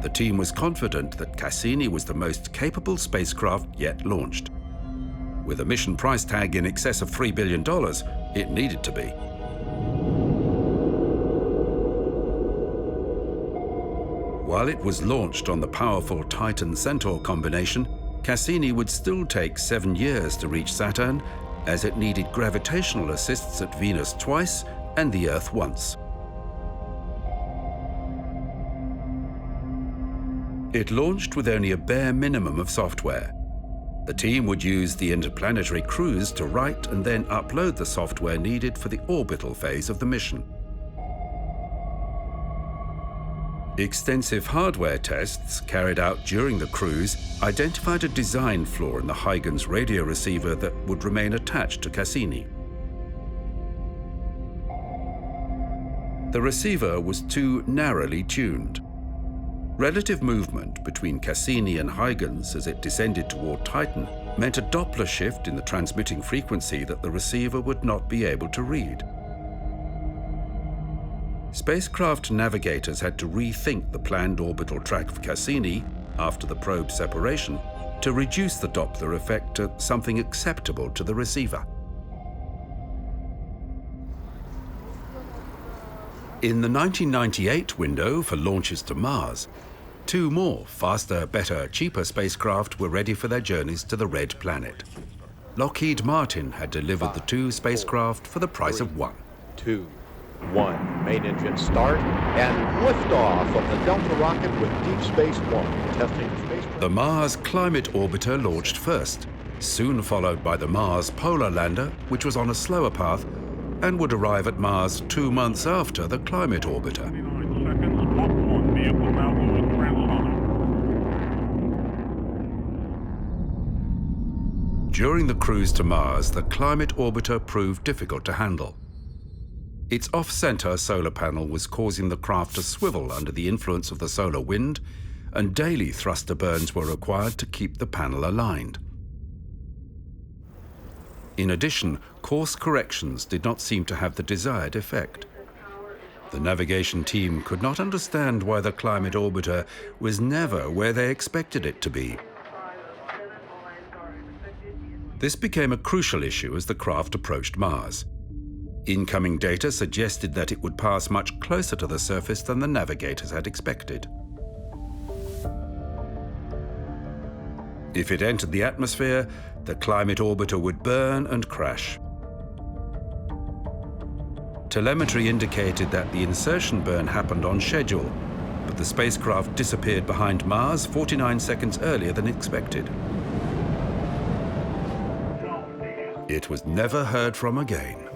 A: The team was confident that Cassini was the most capable spacecraft yet launched. With a mission price tag in excess of $3 billion, it needed to be. While it was launched on the powerful Titan-Centaur combination, Cassini would still take 7 years to reach Saturn, as it needed gravitational assists at Venus twice and the Earth once. It launched with only a bare minimum of software. The team would use the interplanetary cruise to write and then upload the software needed for the orbital phase of the mission. Extensive hardware tests carried out during the cruise identified a design flaw in the Huygens radio receiver that would remain attached to Cassini. The receiver was too narrowly tuned. Relative movement between Cassini and Huygens as it descended toward Titan meant a Doppler shift in the transmitting frequency that the receiver would not be able to read. Spacecraft navigators had to rethink the planned orbital track of Cassini after the probe separation to reduce the Doppler effect to something acceptable to the receiver. In the 1998 window for launches to Mars, 2 more faster, better, cheaper spacecraft were ready for their journeys to the Red Planet. Lockheed Martin had delivered the 2 spacecraft for the price of 1.
N: 2, 1, main engine start, and liftoff of the Delta rocket with Deep Space One, testing the spacecraft.
A: The Mars Climate Orbiter launched first, soon followed by the Mars Polar Lander, which was on a slower path, and would arrive at Mars 2 months after the Climate Orbiter. During the cruise to Mars, the Climate Orbiter proved difficult to handle. Its off-center solar panel was causing the craft to swivel under the influence of the solar wind, and daily thruster burns were required to keep the panel aligned. In addition, course corrections did not seem to have the desired effect. The navigation team could not understand why the Climate Orbiter was never where they expected it to be. This became a crucial issue as the craft approached Mars. Incoming data suggested that it would pass much closer to the surface than the navigators had expected. If it entered the atmosphere, the climate orbiter would burn and crash. Telemetry indicated that the insertion burn happened on schedule, but the spacecraft disappeared behind Mars 49 seconds earlier than expected. It was never heard from again.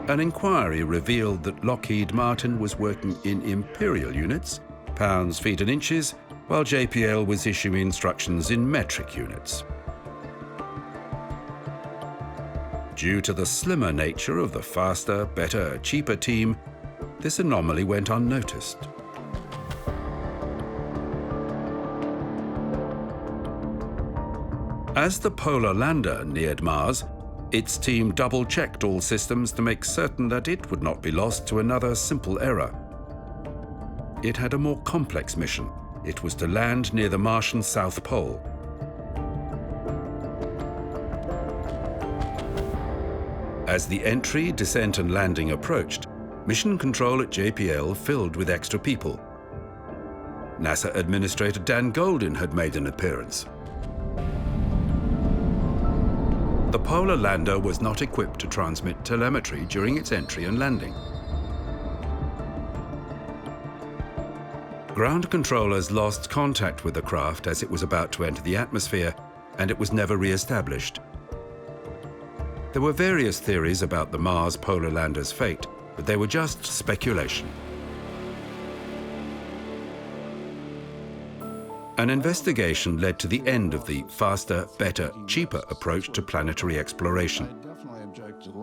A: An inquiry revealed that Lockheed Martin was working in imperial units, pounds, feet, and inches, while JPL was issuing instructions in metric units. Due to the slimmer nature of the faster, better, cheaper team, this anomaly went unnoticed. As the polar lander neared Mars, its team double-checked all systems to make certain that it would not be lost to another simple error. It had a more complex mission. It was to land near the Martian South Pole. As the entry, descent, and landing approached, mission control at JPL filled with extra people. NASA Administrator Dan Goldin had made an appearance. The polar lander was not equipped to transmit telemetry during its entry and landing. Ground controllers lost contact with the craft as it was about to enter the atmosphere, and it was never re-established. There were various theories about the Mars polar lander's fate, but they were just speculation. An investigation led to the end of the faster, better, cheaper approach to planetary exploration.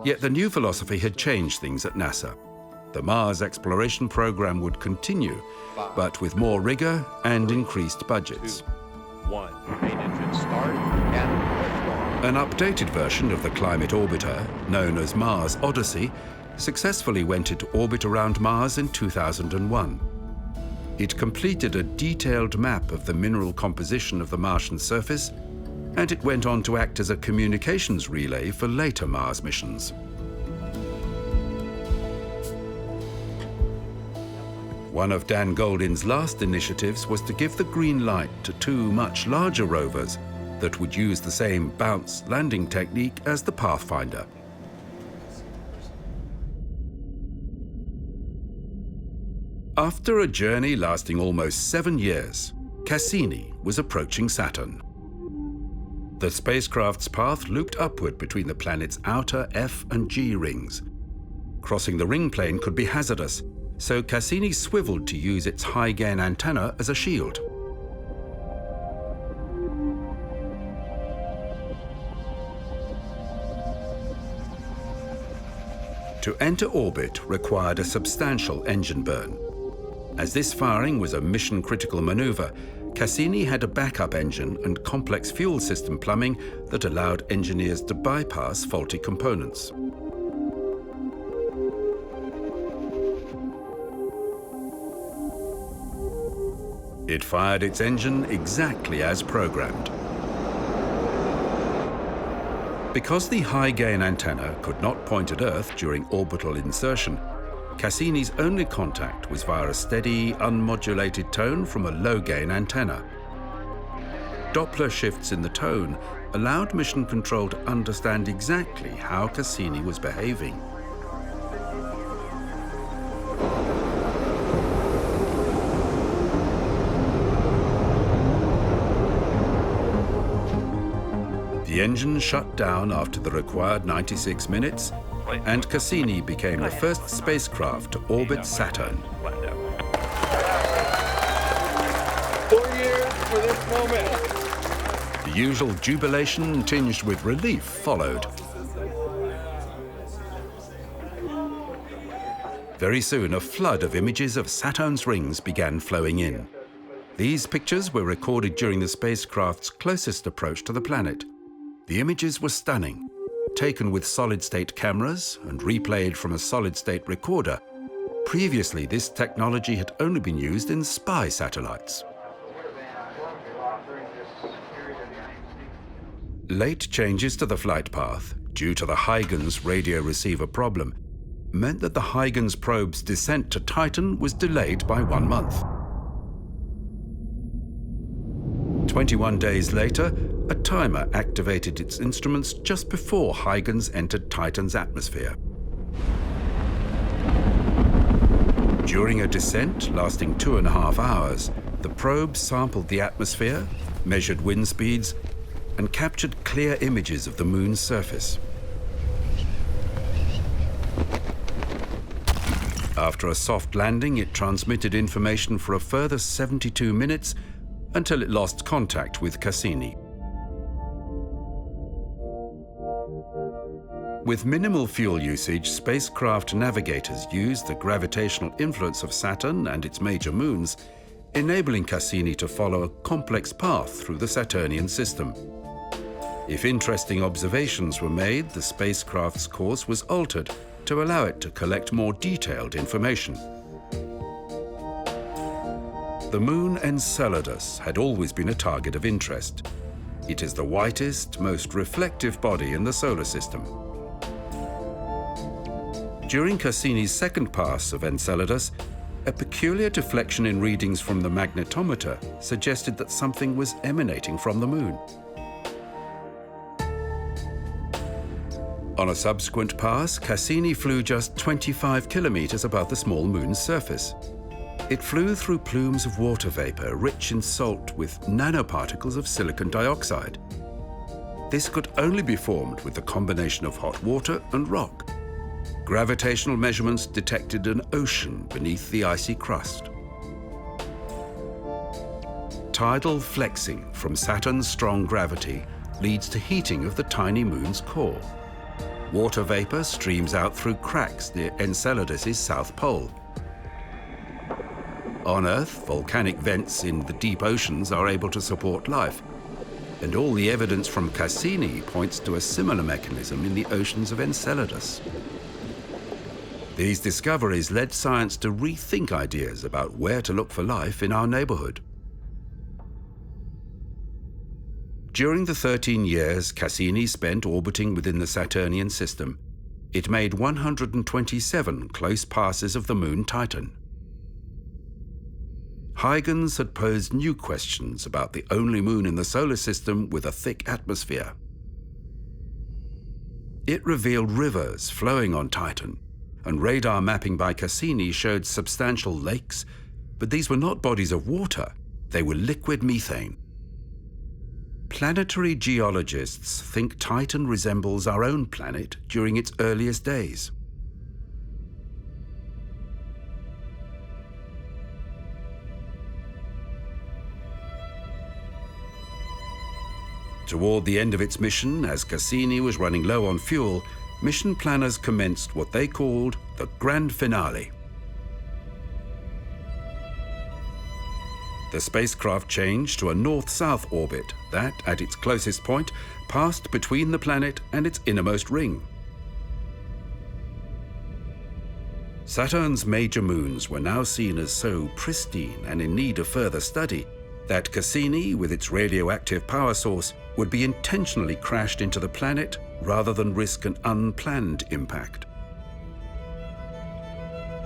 A: Yet the new philosophy had changed things at NASA. The Mars exploration program would continue, but with more rigor and increased budgets.
N: 2, 1, main engine start, and
A: An updated version of the climate orbiter, known as Mars Odyssey, successfully went into orbit around Mars in 2001. It completed a detailed map of the mineral composition of the Martian surface, and it went on to act as a communications relay for later Mars missions. One of Dan Goldin's last initiatives was to give the green light to 2 much larger rovers that would use the same bounce landing technique as the Pathfinder. After a journey lasting almost 7 years, Cassini was approaching Saturn. The spacecraft's path looped upward between the planet's outer F and G rings. Crossing the ring plane could be hazardous, so Cassini swiveled to use its high-gain antenna as a shield. To enter orbit required a substantial engine burn. As this firing was a mission-critical maneuver, Cassini had a backup engine and complex fuel system plumbing that allowed engineers to bypass faulty components. It fired its engine exactly as programmed. Because the high-gain antenna could not point at Earth during orbital insertion, Cassini's only contact was via a steady, unmodulated tone from a low-gain antenna. Doppler shifts in the tone allowed mission control to understand exactly how Cassini was behaving. The engine shut down after the required 96 minutes, and Cassini became the first spacecraft to orbit Saturn.
K: 4 years for this moment.
A: The usual jubilation tinged with relief followed. Very soon, a flood of images of Saturn's rings began flowing in. These pictures were recorded during the spacecraft's closest approach to the planet. The images were stunning, taken with solid-state cameras and replayed from a solid-state recorder. Previously, this technology had only been used in spy satellites. Late changes to the flight path, due to the Huygens radio receiver problem, meant that the Huygens probe's descent to Titan was delayed by 1 month. 21 days later, a timer activated its instruments just before Huygens entered Titan's atmosphere. During a descent lasting 2.5 hours, the probe sampled the atmosphere, measured wind speeds, and captured clear images of the moon's surface. After a soft landing, it transmitted information for a further 72 minutes until it lost contact with Cassini. With minimal fuel usage, spacecraft navigators used the gravitational influence of Saturn and its major moons, enabling Cassini to follow a complex path through the Saturnian system. If interesting observations were made, the spacecraft's course was altered to allow it to collect more detailed information. The moon Enceladus had always been a target of interest. It is the whitest, most reflective body in the solar system. During Cassini's second pass of Enceladus, a peculiar deflection in readings from the magnetometer suggested that something was emanating from the moon. On a subsequent pass, Cassini flew just 25 kilometers above the small moon's surface. It flew through plumes of water vapor rich in salt with nanoparticles of silicon dioxide. This could only be formed with the combination of hot water and rock. Gravitational measurements detected an ocean beneath the icy crust. Tidal flexing from Saturn's strong gravity leads to heating of the tiny moon's core. Water vapor streams out through cracks near Enceladus's south pole. On Earth, volcanic vents in the deep oceans are able to support life, and all the evidence from Cassini points to a similar mechanism in the oceans of Enceladus. These discoveries led science to rethink ideas about where to look for life in our neighborhood. During the 13 years Cassini spent orbiting within the Saturnian system, it made 127 close passes of the moon Titan. Huygens had posed new questions about the only moon in the solar system with a thick atmosphere. It revealed rivers flowing on Titan, and radar mapping by Cassini showed substantial lakes, but these were not bodies of water, they were liquid methane. Planetary geologists think Titan resembles our own planet during its earliest days. Toward the end of its mission, as Cassini was running low on fuel, mission planners commenced what they called the grand finale. The spacecraft changed to a north-south orbit that, at its closest point, passed between the planet and its innermost ring. Saturn's major moons were now seen as so pristine and in need of further study that Cassini, with its radioactive power source, would be intentionally crashed into the planet rather than risk an unplanned impact.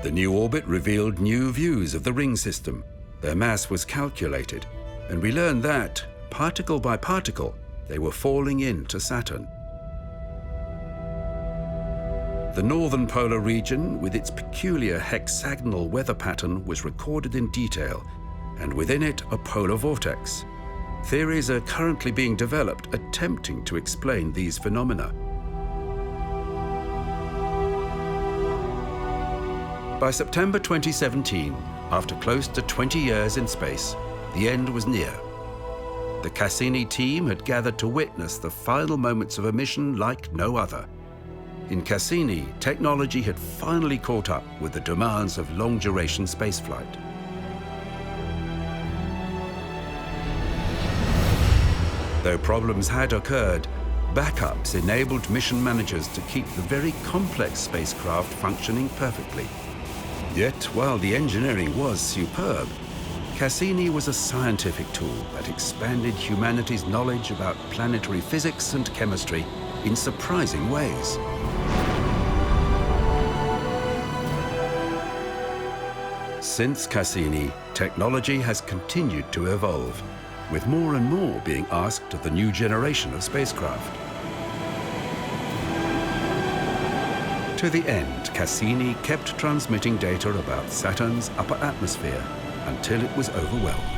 A: The new orbit revealed new views of the ring system. Their mass was calculated, and we learned that, particle by particle, they were falling into Saturn. The northern polar region, with its peculiar hexagonal weather pattern, was recorded in detail, and within it a polar vortex. Theories are currently being developed attempting to explain these phenomena. By September 2017, after close to 20 years in space, the end was near. The Cassini team had gathered to witness the final moments of a mission like no other. In Cassini, technology had finally caught up with the demands of long-duration spaceflight. Though problems had occurred, backups enabled mission managers to keep the very complex spacecraft functioning perfectly. Yet, while the engineering was superb, Cassini was a scientific tool that expanded humanity's knowledge about planetary physics and chemistry in surprising ways. Since Cassini, technology has continued to evolve, with more and more being asked of the new generation of spacecraft. To the end, Cassini kept transmitting data about Saturn's upper atmosphere until it was overwhelmed.